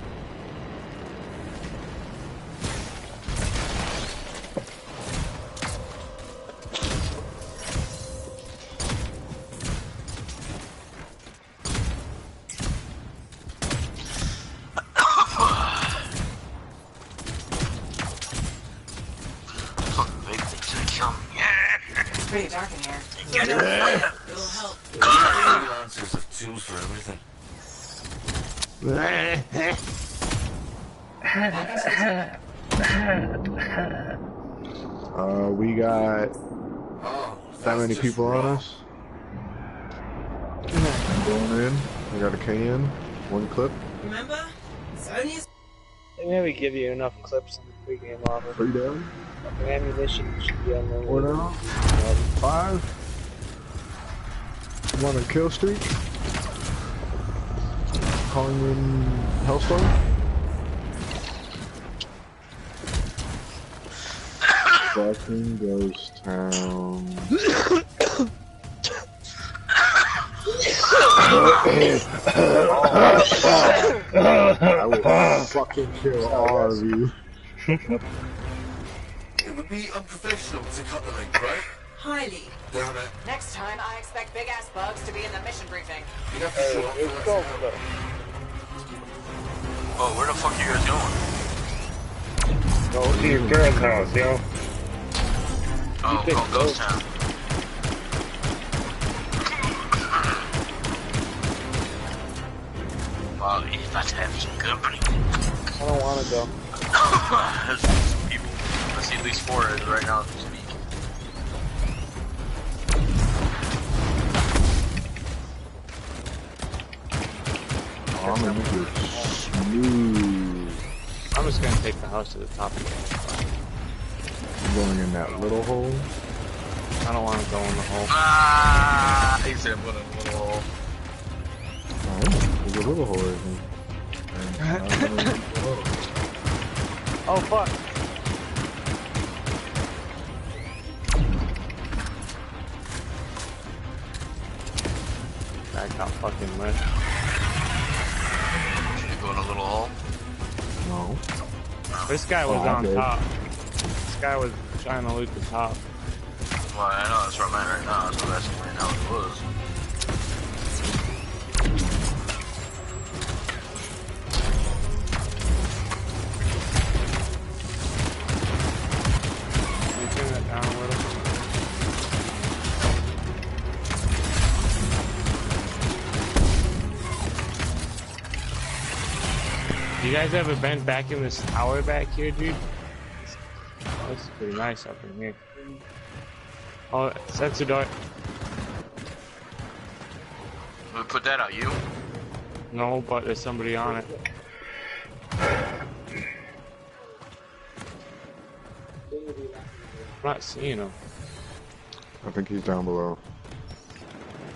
It's pretty dark in here. It'll help. Freelancers have tools for everything. We got that many people on us. I'm going in. I got a can, one clip. Remember? It's only They maybe give you enough clips in the pre-game offer. 3 down. Ammunition should be unlimited. 4 down. 5. I'm on a kill streak. Calling in Hellstorm. Fucking Ghost Town. I would fucking kill all of you. It would be unprofessional to cut the link, right? highly. Damn it. Next time, I expect big-ass bugs to be in the mission briefing. You have to show up. Oh, where the fuck are you guys going? Go to your girl's house, yo. Oh, called Ghost Town. Wow, he's about to have some company. I don't want to go. There's some people. I see at least 4 right now as we speak. Oh, I'm gonna make it smooth. I'm just gonna take the house to the top again. I'm going in that little hole. I don't want to go in the hole. Ah, he said put in a little hole. Alright, there's a little hole right here. Oh fuck! That got fucking lit. Should you go in a little hole? No. This guy was on did. top. This guy was trying to loot the top. Well, I know that's where I'm at right now, so that's right now what it was. You guys ever been back in this tower back here, dude? That's pretty nice up in here. Oh, sensor dart. We put that out, you? No, but there's somebody on it. I'm not seeing him. I think he's down below.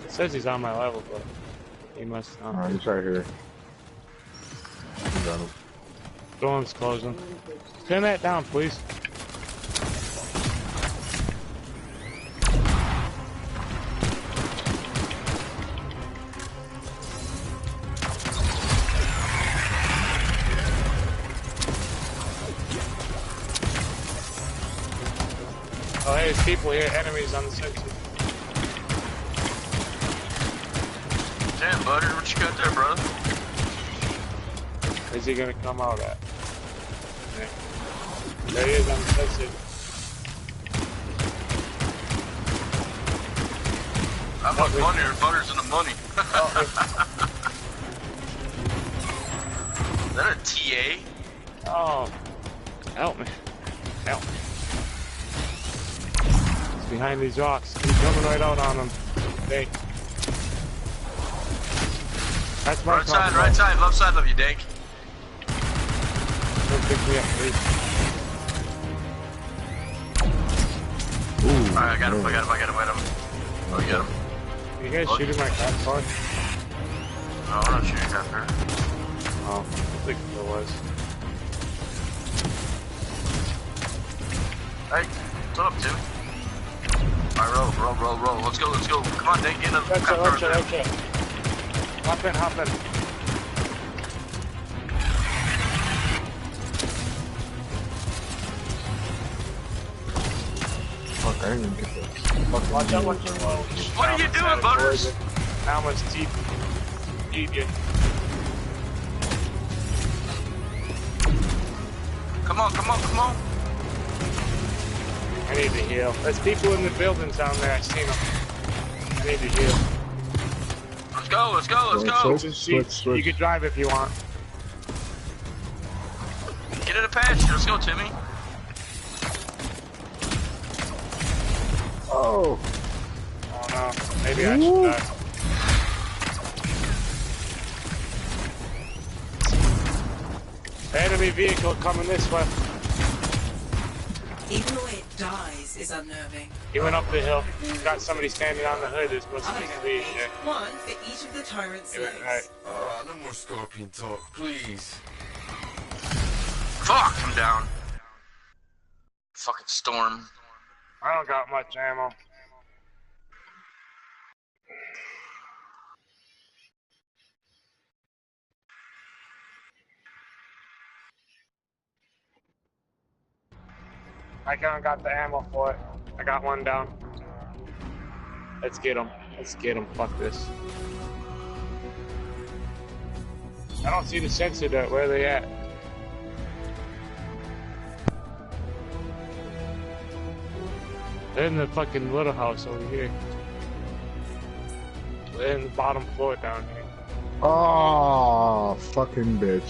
It says he's on my level, but he must not. Alright, he's right here. Got him. Storm's closing. Turn that down, please. Oh, hey, there's people here, enemies on the sensor. Damn, Butter, what you got there, brother? Where's he gonna come out at? Yeah. There he is on the sensor. I'm not money or Butter's in the money. Is that a TA? Oh, help me. Help me. It's behind these rocks. He's coming right out on them. Hey. That's my right side, left side of you, Dink. Don't pick me up, please. Ooh, Alright, I got him. Oh, I got him. You guys shooting my cat car? No, we're not shooting cat car. Oh, I think there was. Hey, what's up, Timmy? Alright, roll. Let's go. Come on, Dink, get in the cat car. Okay. Hop in. Fuck, I didn't even get this. Watch out. What are you doing, Butters? How much teeth eat you? Come on. I need to heal. There's people in the buildings down there. I seen them. I need to heal. Let's go. Switch. You can drive if you want. Get in a patch. Let's go, Timmy. Oh no. Maybe I should die. Enemy vehicle coming this way. Even the way it dies is unnerving. He went up the hill. Got somebody standing on the hood. There's supposed to be three there. One for each of the tyrant's legs. Right. No more scorpion talk, please. Fuck, I'm down. Fucking storm. I don't got much ammo. I kinda got the ammo for it. I got one down. Let's get him. Fuck this. I don't see the sensor dirt. Where are they at? They're in the fucking little house over here. They're in the bottom floor down here. Oh, fucking bitch.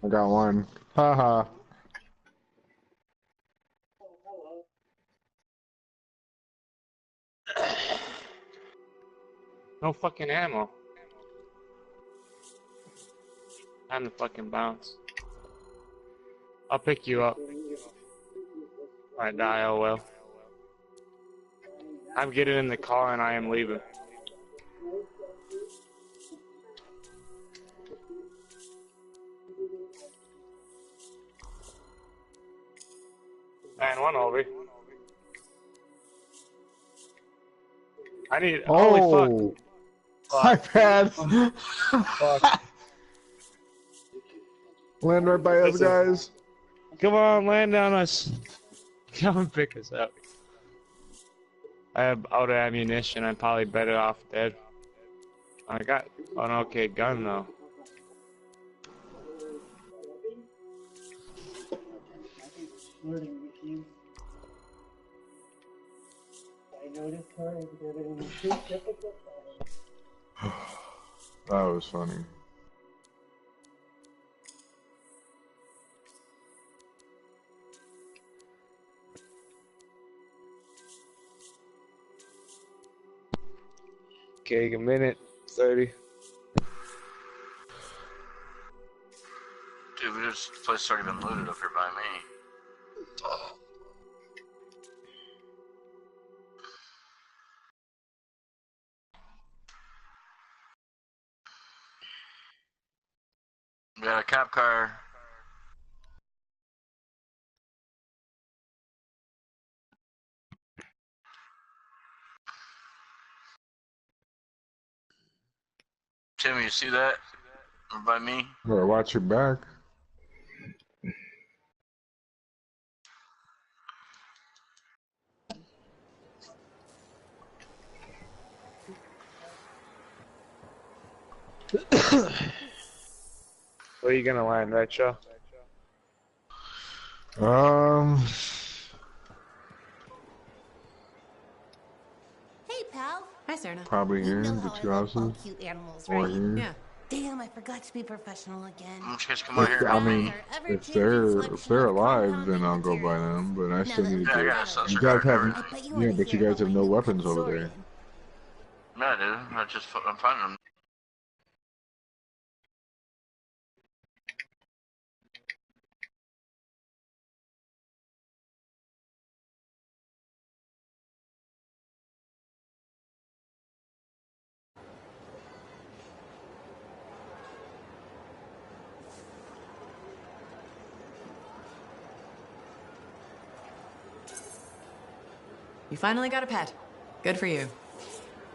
I got one. Haha. No fucking ammo. Time to fucking bounce. I'll pick you up. I die, oh well. I'm getting in the car and I am leaving. And one over. I need. Oh, holy fuck. iPad. Fuck. Land right by us, guys. Come on, land on us. Come and pick us up. I have out of ammunition. I'm probably better off dead. I got an okay gun though. notice her exhibiting two typical signs. That was funny. Okay, a minute 30. Dude, this place has already been looted up here by me. We got a cop car. Timmy, you see that? Over by me? Better watch your back. Where are you gonna land, right, Joe? Hey, pal. Hi, Serna. Probably You here know in the how I two love all houses. cute animals, Or right? here. Yeah. Damn, I forgot to be professional again. You guys come out here. I mean, Our if ever-changing they're selection of alive, then compounding I'll go buy materials. them. But I Now still that need we've to Yeah, I get. got a got sensor You card guys and have. I bet you Yeah, want to but you hear guys about have my no new weapons pet over saurian. there. No, dude. I'm finding them. You finally got a pet. Good for you.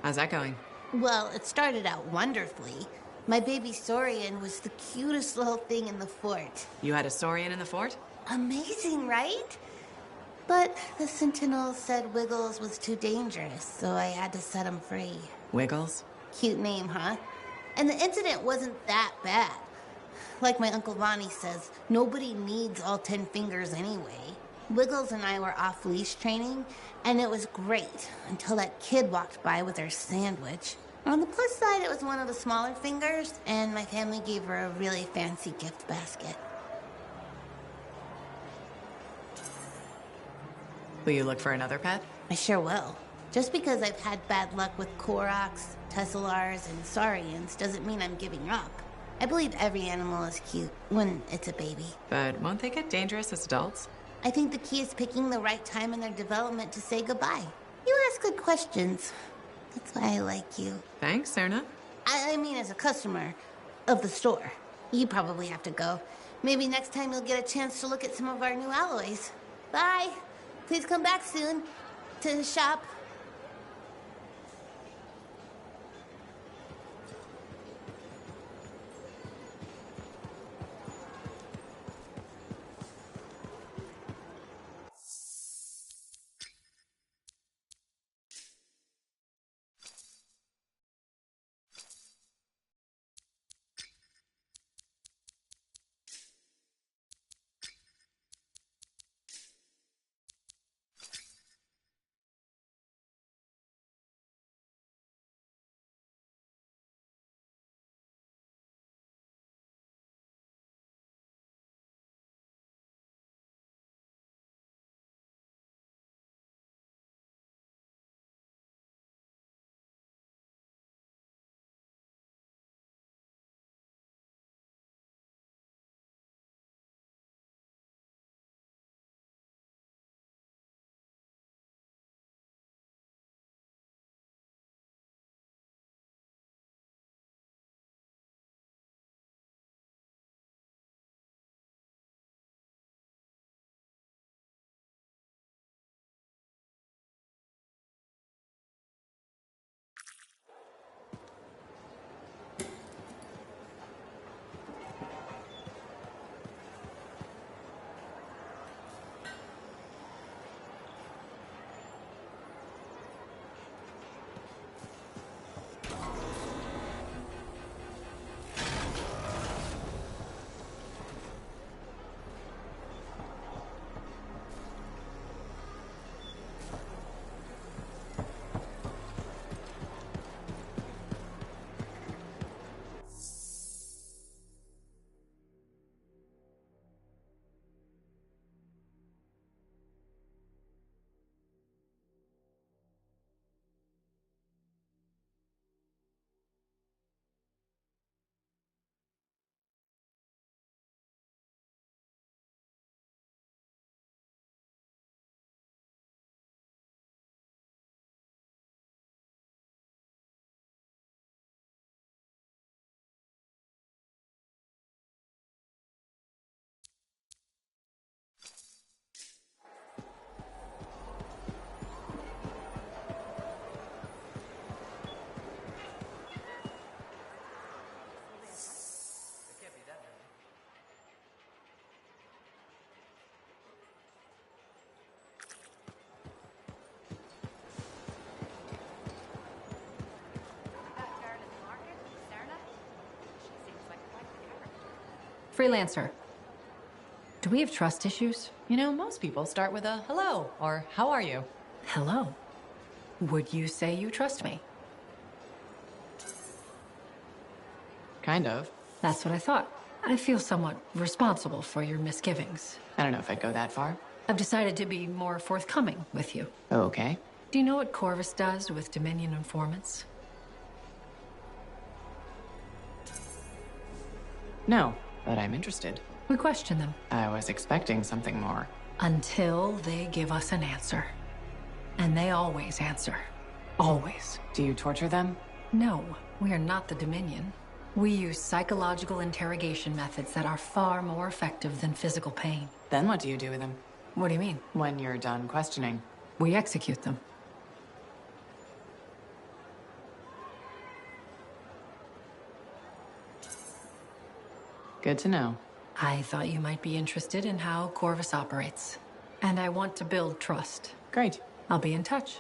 How's that going? Well, it started out wonderfully. My baby saurian was the cutest little thing in the fort. You had a saurian in the fort? Amazing, right? But the sentinels said Wiggles was too dangerous, so I had to set him free. Wiggles? Cute name, huh? And the incident wasn't that bad. Like my Uncle Ronnie says, nobody needs all 10 fingers anyway. Wiggles and I were off-leash training, and it was great until that kid walked by with her sandwich. On the plus side, it was one of the smaller fingers, and my family gave her a really fancy gift basket. Will you look for another pet? I sure will. Just because I've had bad luck with Koroks, Tesselars, and Saurians doesn't mean I'm giving up. I believe every animal is cute when it's a baby. But won't they get dangerous as adults? I think the key is picking the right time in their development to say goodbye. You ask good questions. That's why I like you. Thanks, Serna. I mean as a customer of the store. You probably have to go. Maybe next time you'll get a chance to look at some of our new alloys. Bye. Please come back soon to shop. Freelancer. Do we have trust issues? You know, most people start with a hello or how are you? Hello. Would you say you trust me? Kind of. That's what I thought. I feel somewhat responsible for your misgivings. I don't know if I'd go that far. I've decided to be more forthcoming with you. Okay. Do you know what Corvus does with Dominion informants? No, but I'm interested. We question them. I was expecting something more. Until they give us an answer. And they always answer. Always. Do you torture them? No, we are not the Dominion. We use psychological interrogation methods that are far more effective than physical pain. Then what do you do with them? What do you mean? When you're done questioning. We execute them. Good to know. I thought you might be interested in how Corvus operates. And I want to build trust. Great. I'll be in touch.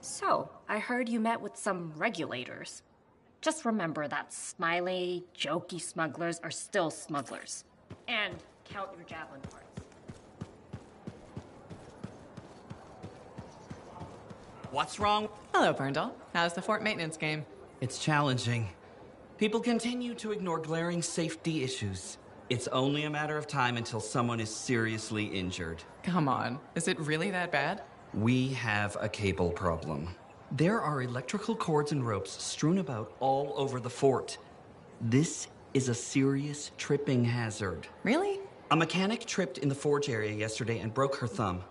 So, I heard you met with some regulators. Just remember that smiley, jokey smugglers are still smugglers. And count your javelin parts. What's wrong? Hello, Berndal. How's the fort maintenance game? It's challenging. People continue to ignore glaring safety issues. It's only a matter of time until someone is seriously injured. Come on. Is it really that bad? We have a cable problem. There are electrical cords and ropes strewn about all over the fort. This is a serious tripping hazard. Really? A mechanic tripped in the forge area yesterday and broke her thumb.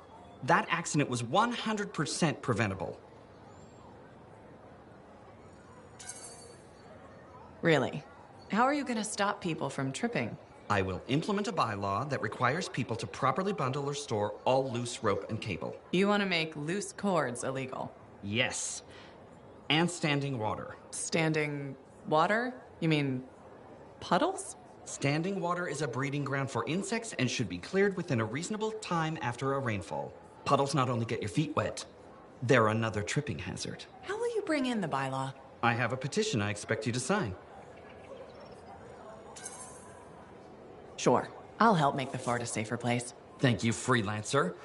That accident was 100% preventable. Really? How are you going to stop people from tripping? I will implement a bylaw that requires people to properly bundle or store all loose rope and cable. You want to make loose cords illegal? Yes. And standing water. Standing water? You mean puddles? Standing water is a breeding ground for insects and should be cleared within a reasonable time after a rainfall. Puddles not only get your feet wet, they're another tripping hazard. How will you bring in the bylaw? I have a petition I expect you to sign. Sure. I'll help make the fort a safer place. Thank you, freelancer.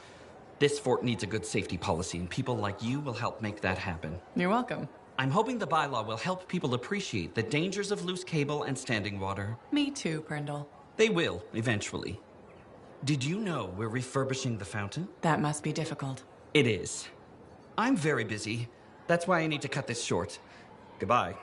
This fort needs a good safety policy, and people like you will help make that happen. You're welcome. I'm hoping the bylaw will help people appreciate the dangers of loose cable and standing water. Me too, Berndal. They will, eventually. Did you know we're refurbishing the fountain? That must be difficult. It is. I'm very busy. That's why I need to cut this short. Goodbye.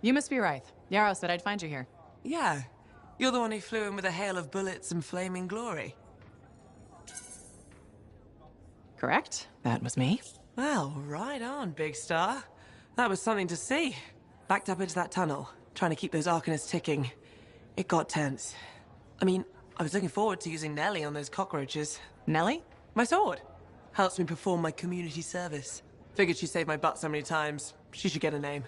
You must be Rythe. Yarrow said I'd find you here. Yeah. You're the one who flew in with a hail of bullets and flaming glory. Correct. That was me. Well, right on, big star. That was something to see. Backed up into that tunnel, trying to keep those Arcanists ticking. It got tense. I mean, I was looking forward to using Nellie on those cockroaches. Nellie? My sword. Helps me perform my community service. Figured she saved my butt so many times. She should get a name.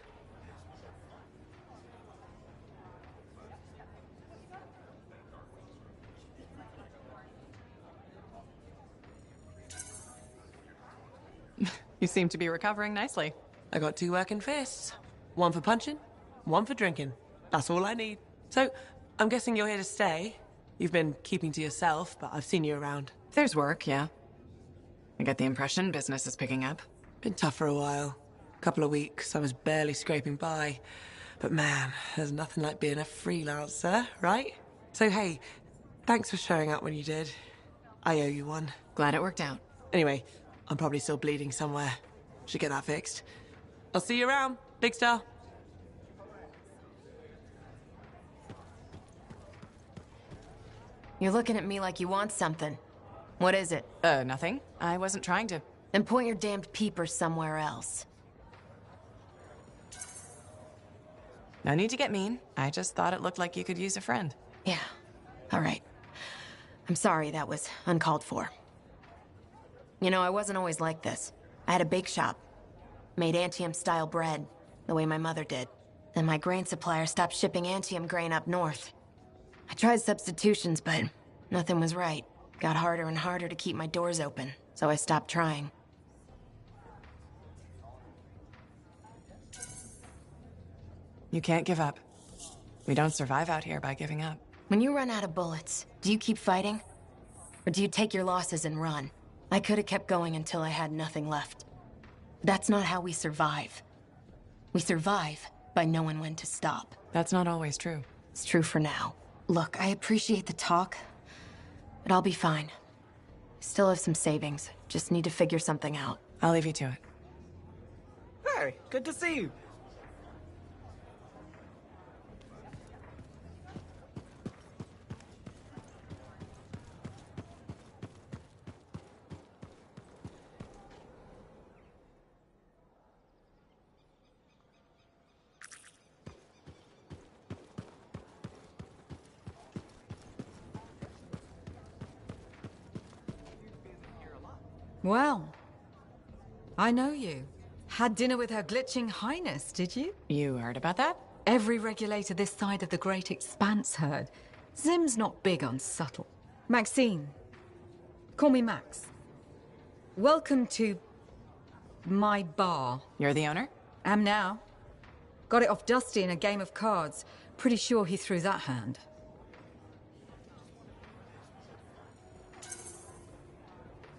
You seem to be recovering nicely. I got 2 working fists. One for punching, one for drinking. That's all I need. So, I'm guessing you're here to stay. You've been keeping to yourself, but I've seen you around. There's work, yeah. I get the impression business is picking up. Been tough for a while. Couple of weeks, I was barely scraping by. But man, there's nothing like being a freelancer, right? So hey, thanks for showing up when you did. I owe you one. Glad it worked out. Anyway, I'm probably still bleeding somewhere. Should get that fixed. I'll see you around, Big Star. You're looking at me like you want something. What is it? Nothing. I wasn't trying to. Then point your damned peepers somewhere else. No need to get mean. I just thought it looked like you could use a friend. Yeah. All right. I'm sorry that was uncalled for. You know, I wasn't always like this. I had a bake shop. Made Anthem-style bread, the way my mother did. Then my grain supplier stopped shipping Anthem grain up north. I tried substitutions, but nothing was right. Got harder and harder to keep my doors open, so I stopped trying. You can't give up. We don't survive out here by giving up. When you run out of bullets, do you keep fighting? Or do you take your losses and run? I could have kept going until I had nothing left. That's not how we survive. We survive by knowing when to stop. That's not always true. It's true for now. Look, I appreciate the talk, but I'll be fine. Still have some savings. Just need to figure something out. I'll leave you to it. Hey, good to see you. Well, I know you. Had dinner with Her Glitching Highness, did you? You heard about that? Every regulator this side of the Great Expanse heard. Zim's not big on subtle. Maxine. Call me Max. Welcome to my bar. You're the owner? Am now. Got it off Dusty in a game of cards. Pretty sure he threw that hand.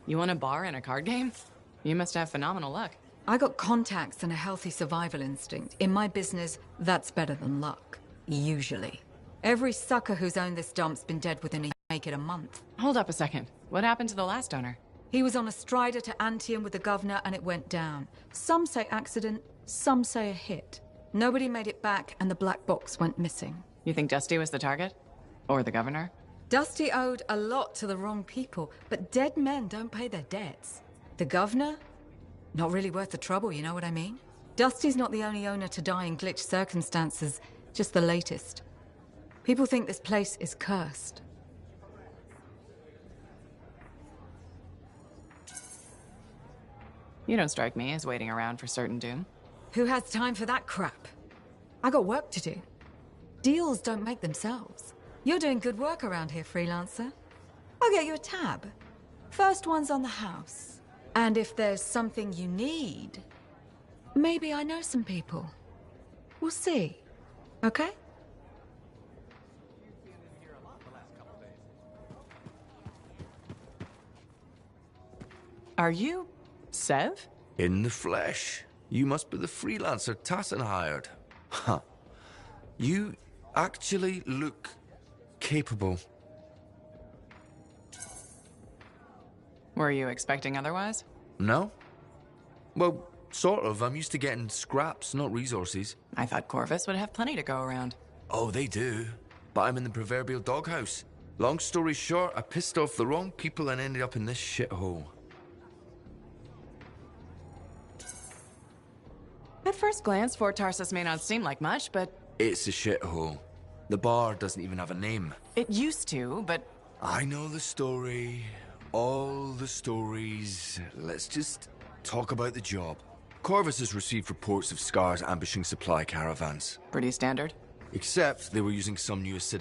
You want a bar and a card game? You must have phenomenal luck. I got contacts and a healthy survival instinct. In my business, that's better than luck. Usually. Every sucker who's owned this dump's been dead within make it a month. Hold up a second. What happened to the last owner? He was on a strider to Anthem with the governor and it went down. Some say accident, some say a hit. Nobody made it back and the black box went missing. You think Dusty was the target? Or the governor? Dusty owed a lot to the wrong people, but dead men don't pay their debts. The governor? Not really worth the trouble, you know what I mean? Dusty's not the only owner to die in glitch circumstances, just the latest. People think this place is cursed. You don't strike me as waiting around for certain doom. Who has time for that crap? I got work to do. Deals don't make themselves. You're doing good work around here, freelancer. I'll get you a tab. First one's on the house. And if there's something you need, maybe I know some people. We'll see. Okay? Are you Sev? In the flesh. You must be the freelancer Tassin hired. Huh. You actually look capable. Were you expecting otherwise? No? Well, sort of. I'm used to getting scraps, not resources. I thought Corvus would have plenty to go around. Oh, they do. But I'm in the proverbial doghouse. Long story short, I pissed off the wrong people and ended up in this shithole. At first glance, Fort Tarsus may not seem like much, but... It's a shithole. The bar doesn't even have a name. It used to, but... I know the story. All the stories. Let's just talk about the job. Corvus has received reports of Scars ambushing supply caravans. Pretty standard. Except they were using some new acidic...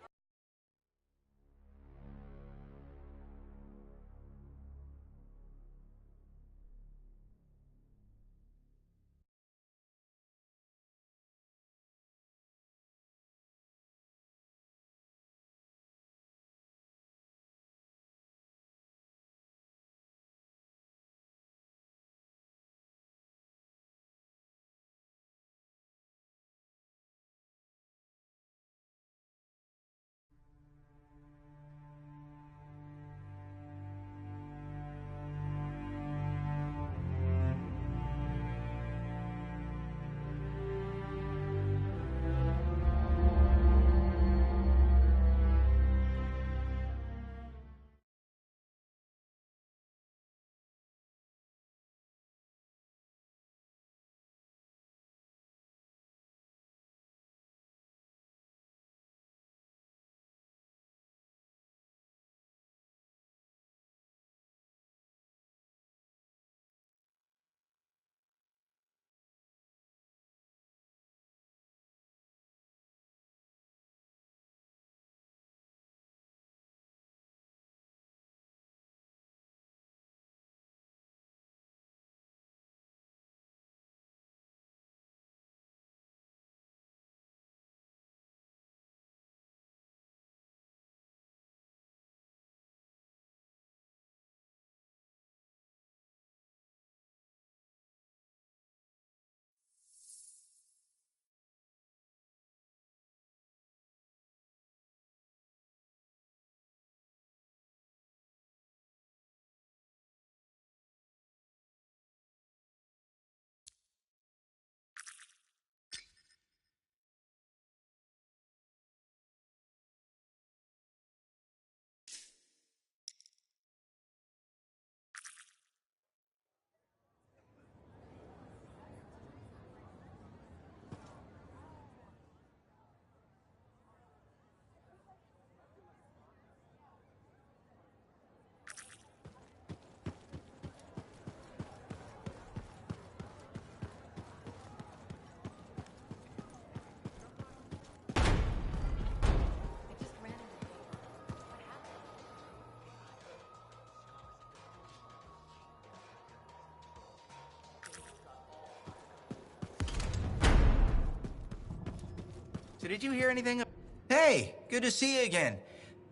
So did you hear anything? Hey, good to see you again.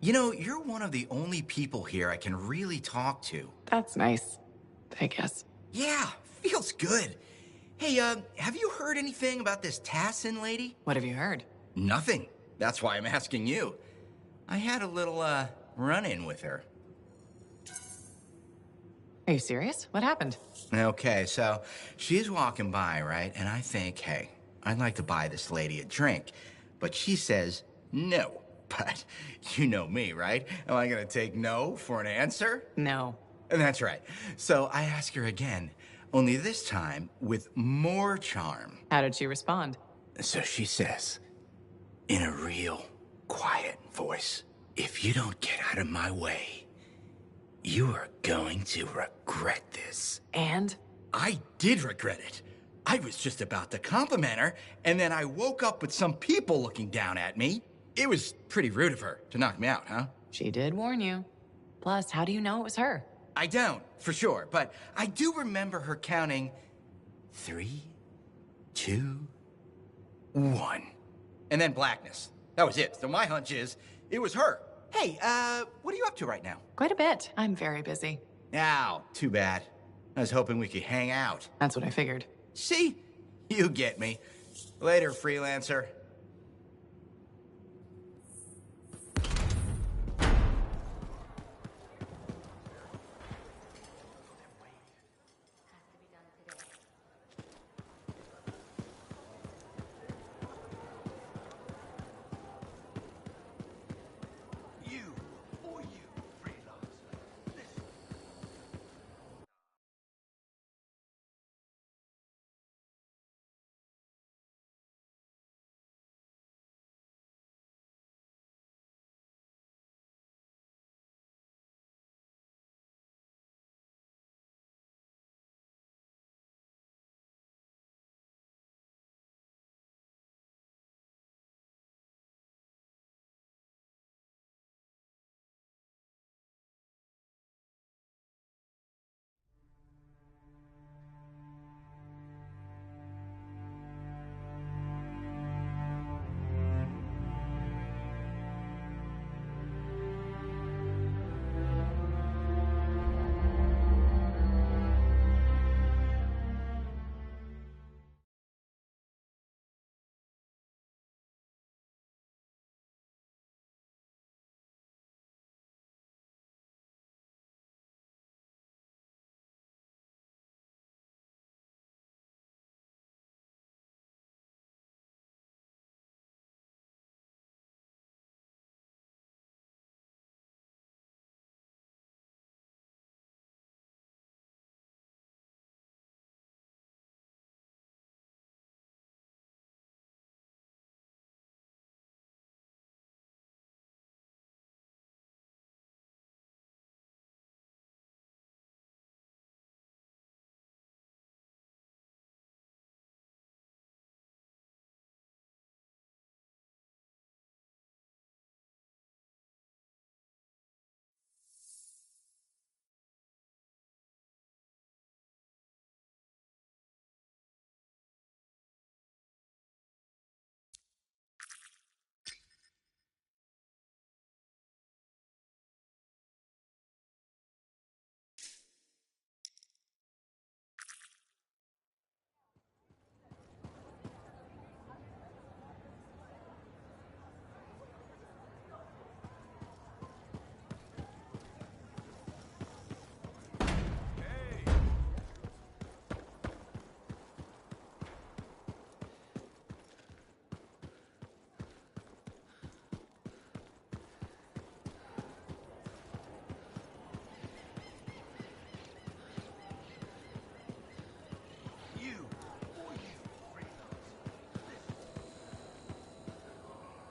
You know, you're one of the only people here I can really talk to. That's nice, I guess. Yeah, feels good. Hey, have you heard anything about this Tassin lady? What have you heard? Nothing. That's why I'm asking you. I had a little, run-in with her. Are you serious? What happened? Okay, so she's walking by, right? And I think, hey, I'd like to buy this lady a drink. But she says no. But you know me, right? Am I gonna take no for an answer? No. And that's right. So I ask her again, only this time with more charm. How did she respond? So she says, in a real quiet voice, if you don't get out of my way, you are going to regret this. And? I did regret it. I was just about to compliment her, and then I woke up with some people looking down at me. It was pretty rude of her to knock me out, huh? She did warn you. Plus, how do you know it was her? I don't, for sure, but I do remember her counting 3, 2, 1. And then blackness. That was it. So my hunch is, it was her. Hey, what are you up to right now? Quite a bit. I'm very busy. Ow, too bad. I was hoping we could hang out. That's what I figured. See? You get me. Later, freelancer.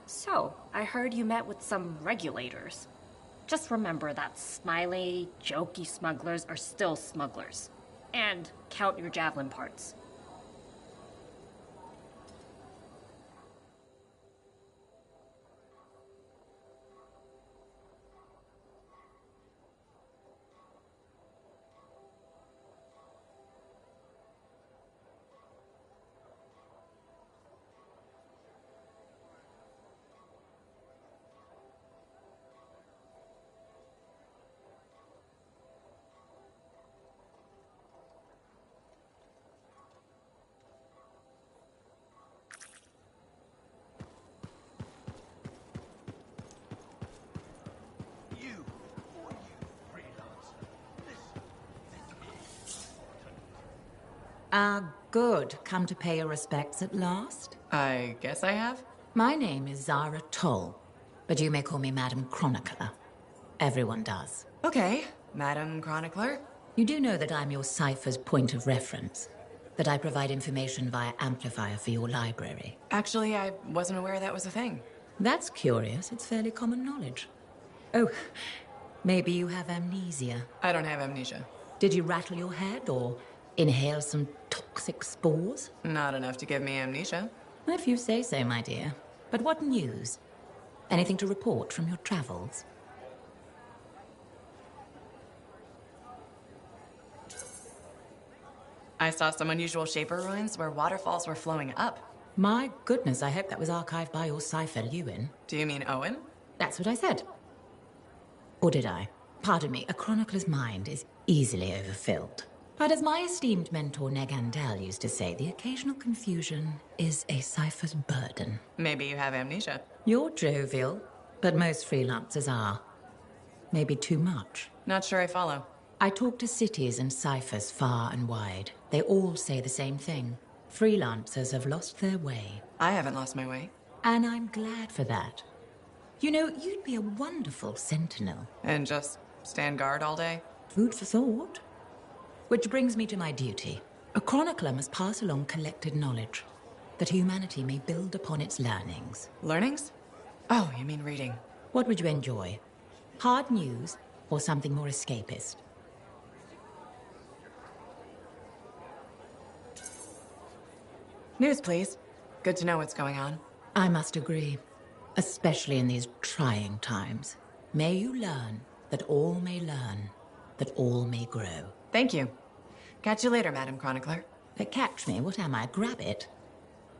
So, I heard you met with some regulators. Just remember that smiley, jokey smugglers are still smugglers. And count your javelin parts. Good. Come to pay your respects at last? I guess I have. My name is Zara Toll, but you may call me Madam Chronicler. Everyone does. Okay, Madam Chronicler. You do know that I'm your cipher's point of reference, that I provide information via amplifier for your library. Actually, I wasn't aware that was a thing. That's curious. It's fairly common knowledge. Oh, maybe you have amnesia. I don't have amnesia. Did you rattle your head or inhale some toxic spores? Not enough to give me amnesia. If you say so, my dear. But what news? Anything to report from your travels? I saw some unusual Shaper ruins where waterfalls were flowing up. My goodness, I hope that was archived by your cipher, Lewin. Do you mean Owen? That's what I said. Or did I? Pardon me, a chronicler's mind is easily overfilled. But as my esteemed mentor Negandel used to say, the occasional confusion is a cipher's burden. Maybe you have amnesia. You're jovial, but most freelancers are. Maybe too much. Not sure I follow. I talk to cities and ciphers far and wide. They all say the same thing. Freelancers have lost their way. I haven't lost my way. And I'm glad for that. You know, you'd be a wonderful sentinel. And just stand guard all day? Food for thought. Which brings me to my duty. A chronicler must pass along collected knowledge, that humanity may build upon its learnings. Learnings? Oh, you mean reading. What would you enjoy? Hard news or something more escapist? News, please. Good to know what's going on. I must agree, especially in these trying times. May you learn that all may learn, that all may grow. Thank you. Catch you later, Madam Chronicler. But catch me, what am I, grab it?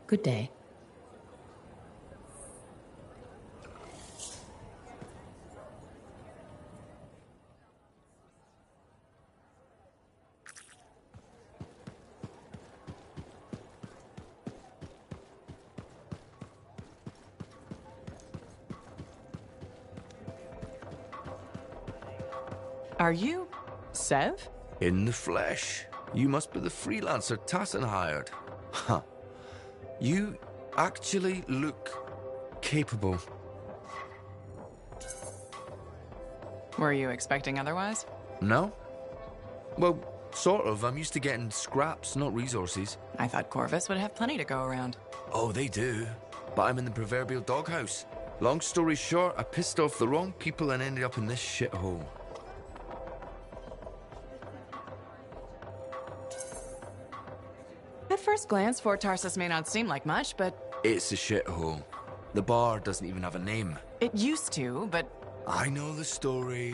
Good day. Are you Sev? In the flesh. You must be the freelancer Tassin hired. Huh. You actually look capable. Were you expecting otherwise? No? Well, sort of. I'm used to getting scraps, not resources. I thought Corvus would have plenty to go around. Oh, they do. But I'm in the proverbial doghouse. Long story short, I pissed off the wrong people and ended up in this shithole. At first glance, Fort Tarsus may not seem like much, but... It's a shithole. The bar doesn't even have a name. It used to, but... I know the story.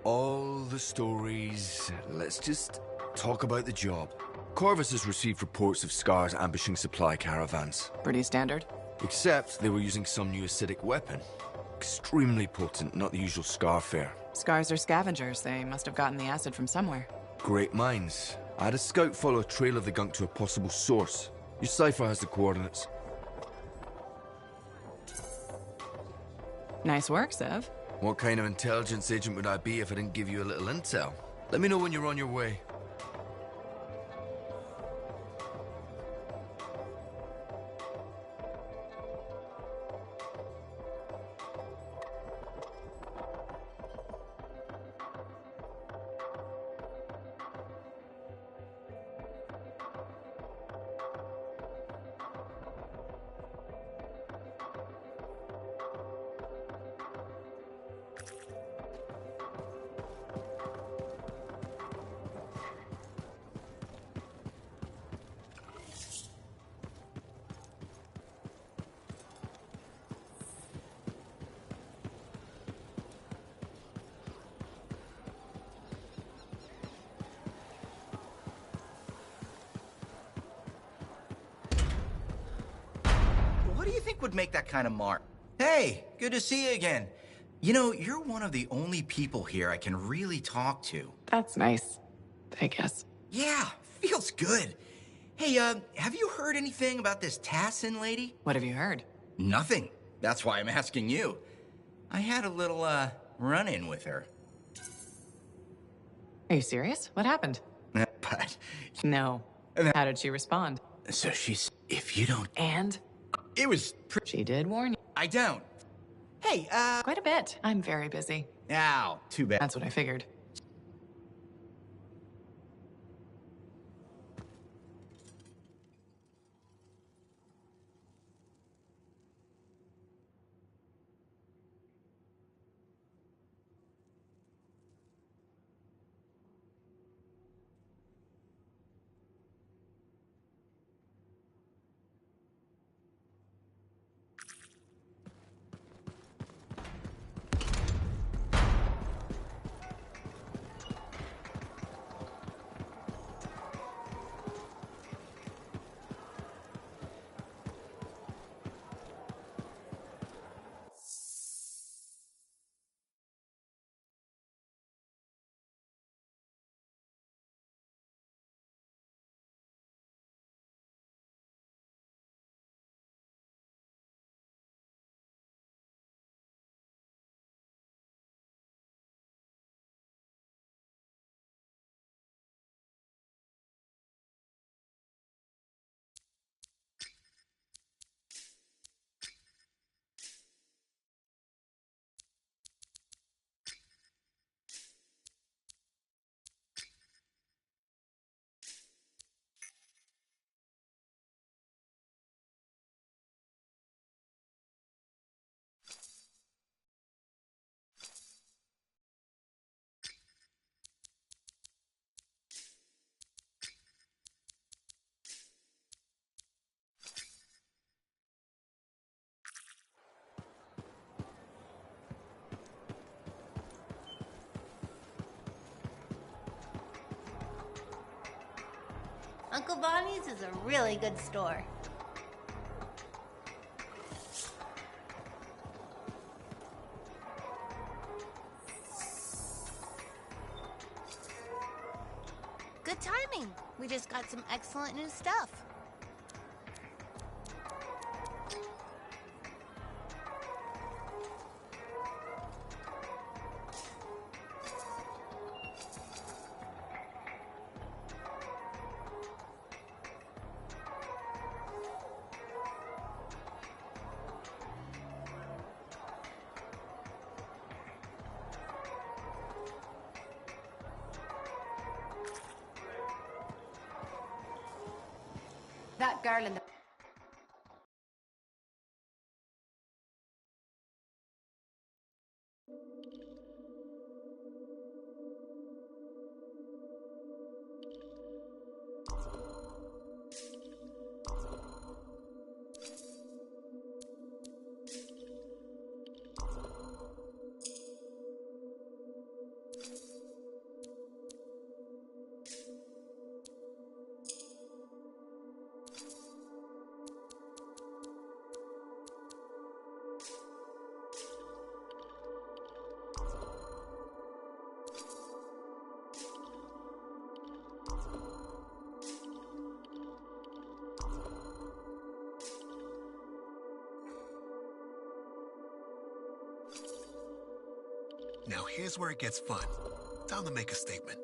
All the stories. Let's just talk about the job. Corvus has received reports of Scars ambushing supply caravans. Pretty standard. Except they were using some new acidic weapon. Extremely potent, not the usual Scar fare. Scars are scavengers. They must have gotten the acid from somewhere. Great minds. I had a scout follow a trail of the gunk to a possible source. Your cipher has the coordinates. Nice work, Sev. What kind of intelligence agent would I be if I didn't give you a little intel? Let me know when you're on your way. What do you think would make that kind of mark? Hey, good to see you again. You know, you're one of the only people here I can really talk to. That's nice, I guess. Yeah, feels good. Hey, have you heard anything about this Tassin lady? What have you heard? Nothing. That's why I'm asking you. I had a little, run-in with her. Are you serious? What happened? But... No. And then, How did she respond? so she's, if you don't... And? It was She did warn you. I don't. Hey, Quite a bit. I'm very busy. Ow, too bad. That's what I figured. Uncle Bonnie's is a really good store. Good timing. We just got some excellent new stuff. That garland. Now here's where it gets fun. Time to make a statement.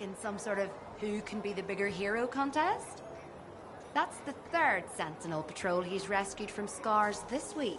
in some sort of who can be the bigger hero contest? That's the third Sentinel patrol he's rescued from scars this week.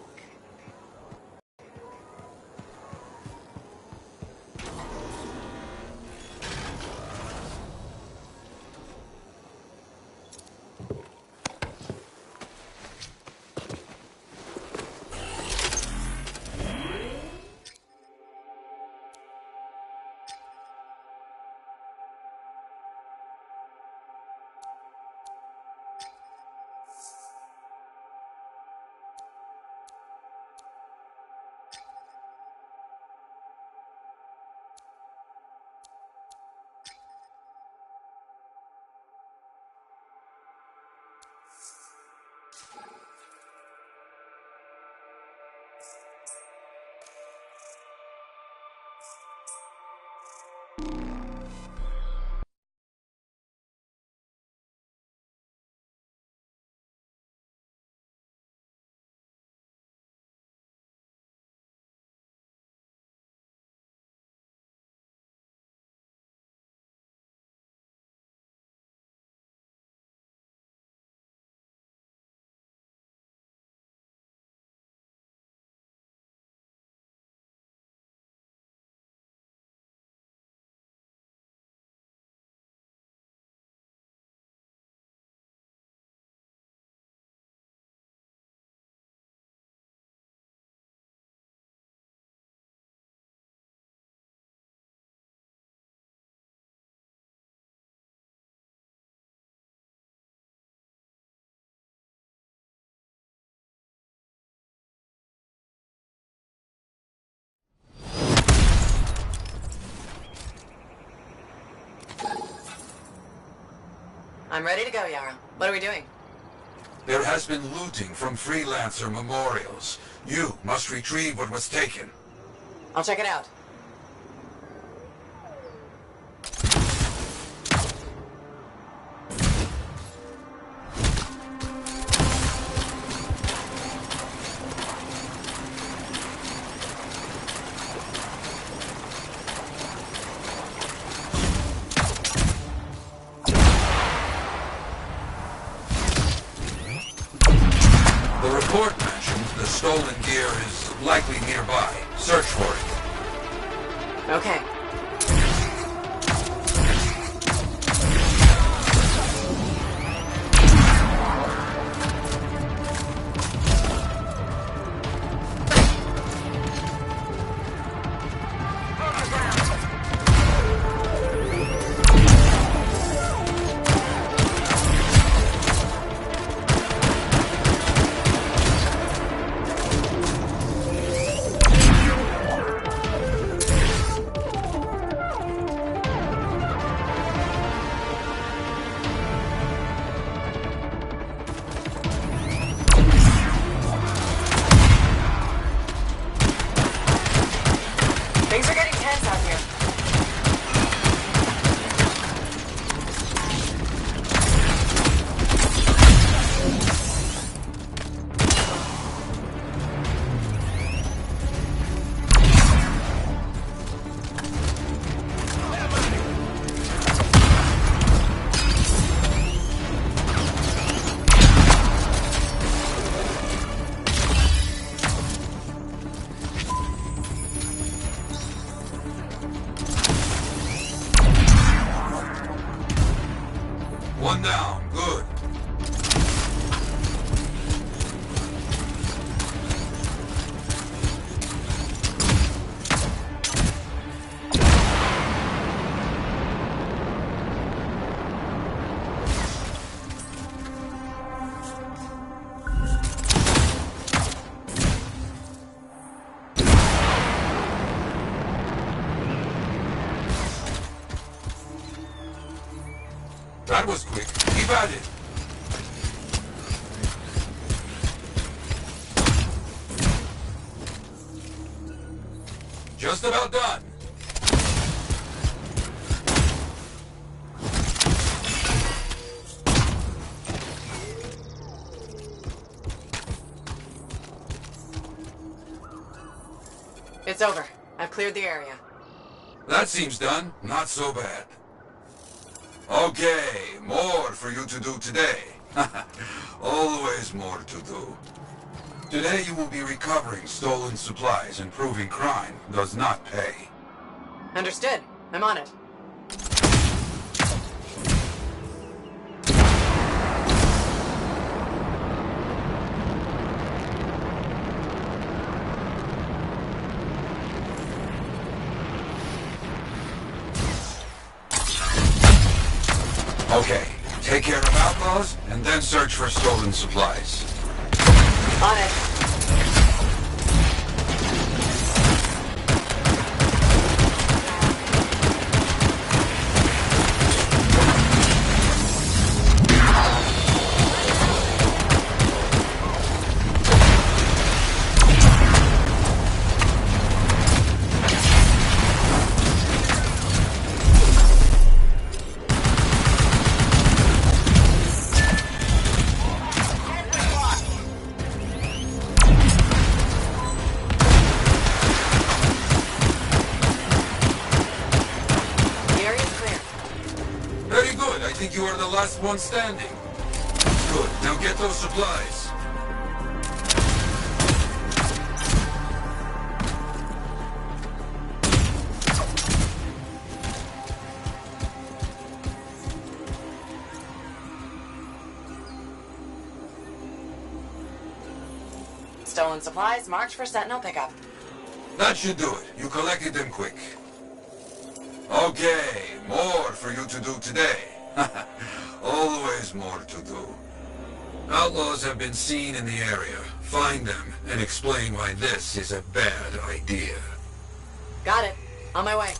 I'm ready to go, Yara. What are we doing? There has been looting from freelancer memorials. You must retrieve what was taken. I'll check it out. The report mentioned the stolen gear is likely nearby. Search for it. Okay. Things are getting tense out here. One down. Good. That was quick. Keep at it. Just about done. It's over. I've cleared the area. That seems done. Not so bad. Okay, more for you to do today. Always more to do. Today you will be recovering stolen supplies and proving crime does not pay. Understood. I'm on it. Okay, take care of outlaws, and then search for stolen supplies. On it. You are the last one standing. Good. Now get those supplies. Stolen supplies marked for Sentinel pickup. That should do it. You collected them quick. Okay, more for you to do today. Always more to do. Outlaws have been seen in the area. Find them and explain why this is a bad idea. Got it. On my way.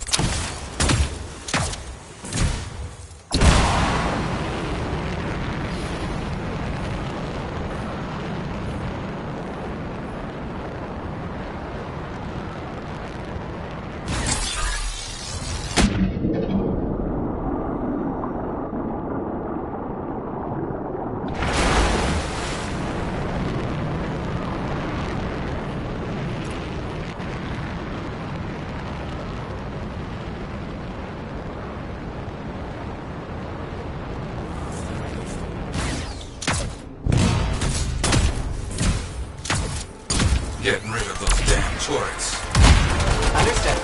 Getting rid of those damn turrets. Understood.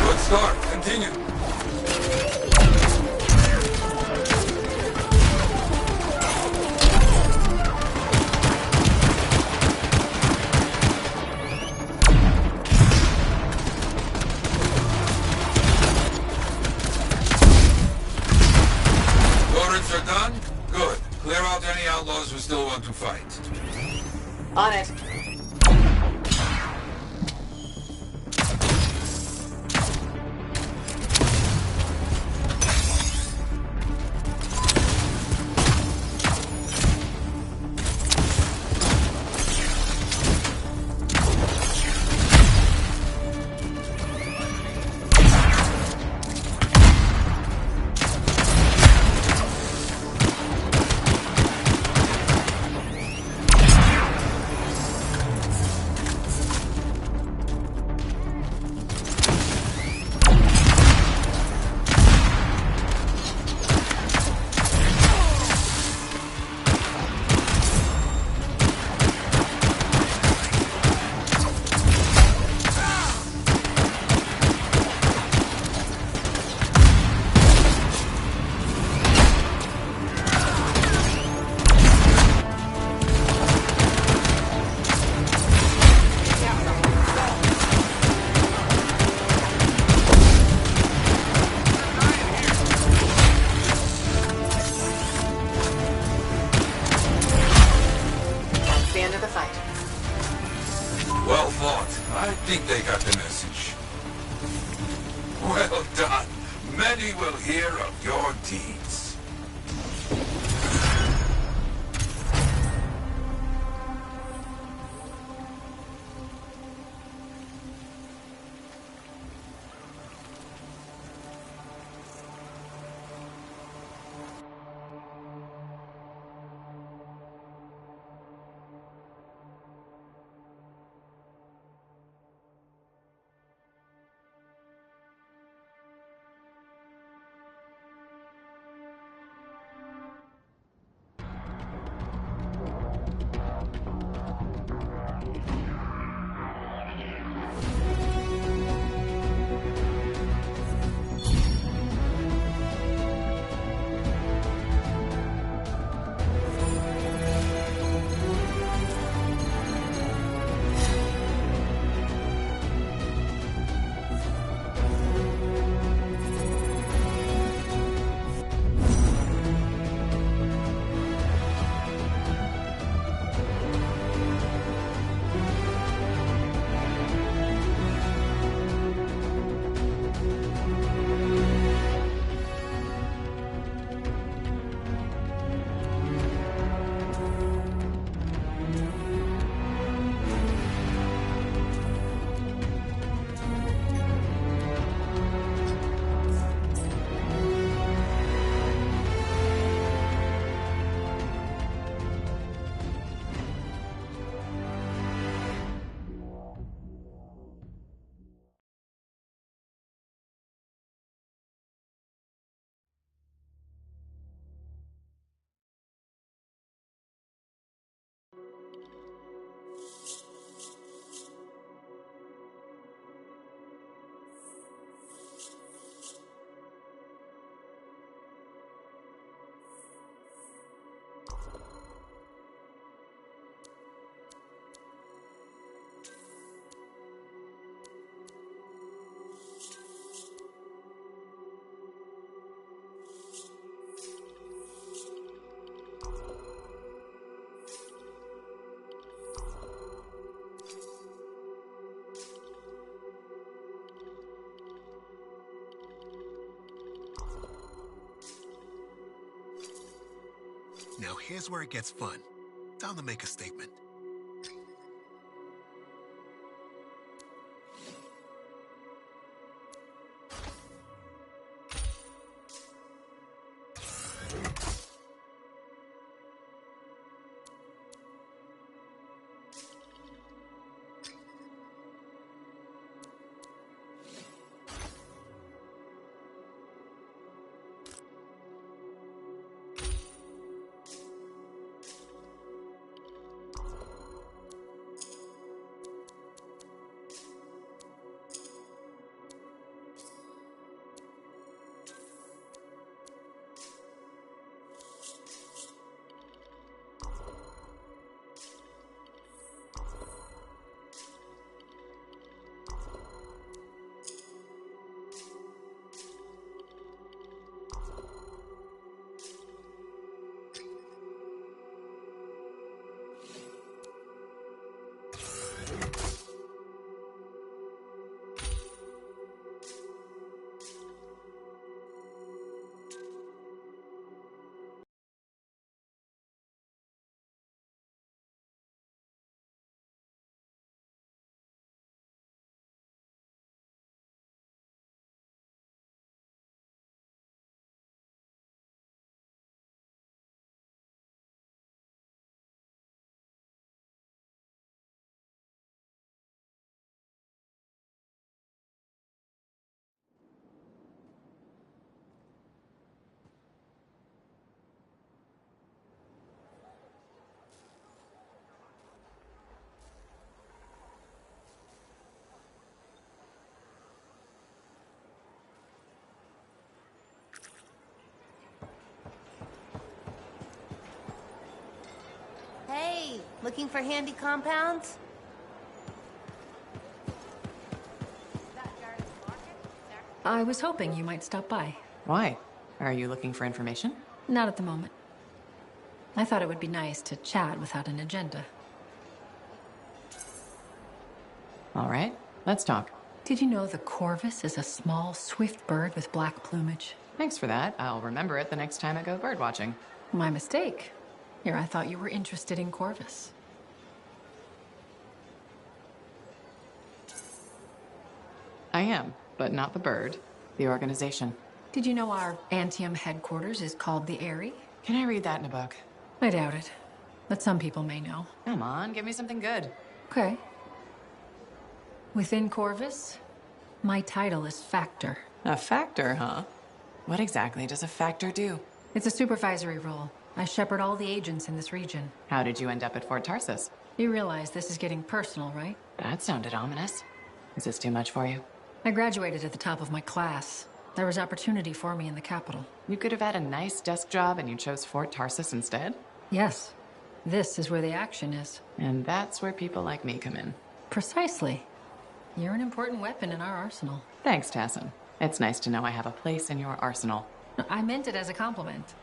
Good start. Continue. Turrets are done? Good. Clear out any outlaws who still want to fight. On it. Well fought. I think they got the message. Well done. Many will hear of your deeds. Now here's where it gets fun. Time to make a statement. Hey, looking for handy compounds? I was hoping you might stop by. Why? Are you looking for information? Not at the moment. I thought it would be nice to chat without an agenda. All right, let's talk. Did you know the corvus is a small, swift bird with black plumage? Thanks for that. I'll remember it the next time I go birdwatching. My mistake. Here, I thought you were interested in corvus. I am, but not the bird. The organization. Did you know our Anthem headquarters is called the Eyrie? Can I read that in a book? I doubt it. But some people may know. Come on, give me something good. Okay. Within Corvus, my title is Factor. A factor, huh? What exactly does a factor do? It's a supervisory role. I shepherd all the agents in this region. How did you end up at Fort Tarsus? You realize this is getting personal, right? That sounded ominous. Is this too much for you? I graduated at the top of my class. There was opportunity for me in the capital. You could have had a nice desk job and you chose Fort Tarsus instead? Yes. This is where the action is. And that's where people like me come in. Precisely. You're an important weapon in our arsenal. Thanks, Tassin. It's nice to know I have a place in your arsenal. I meant it as a compliment.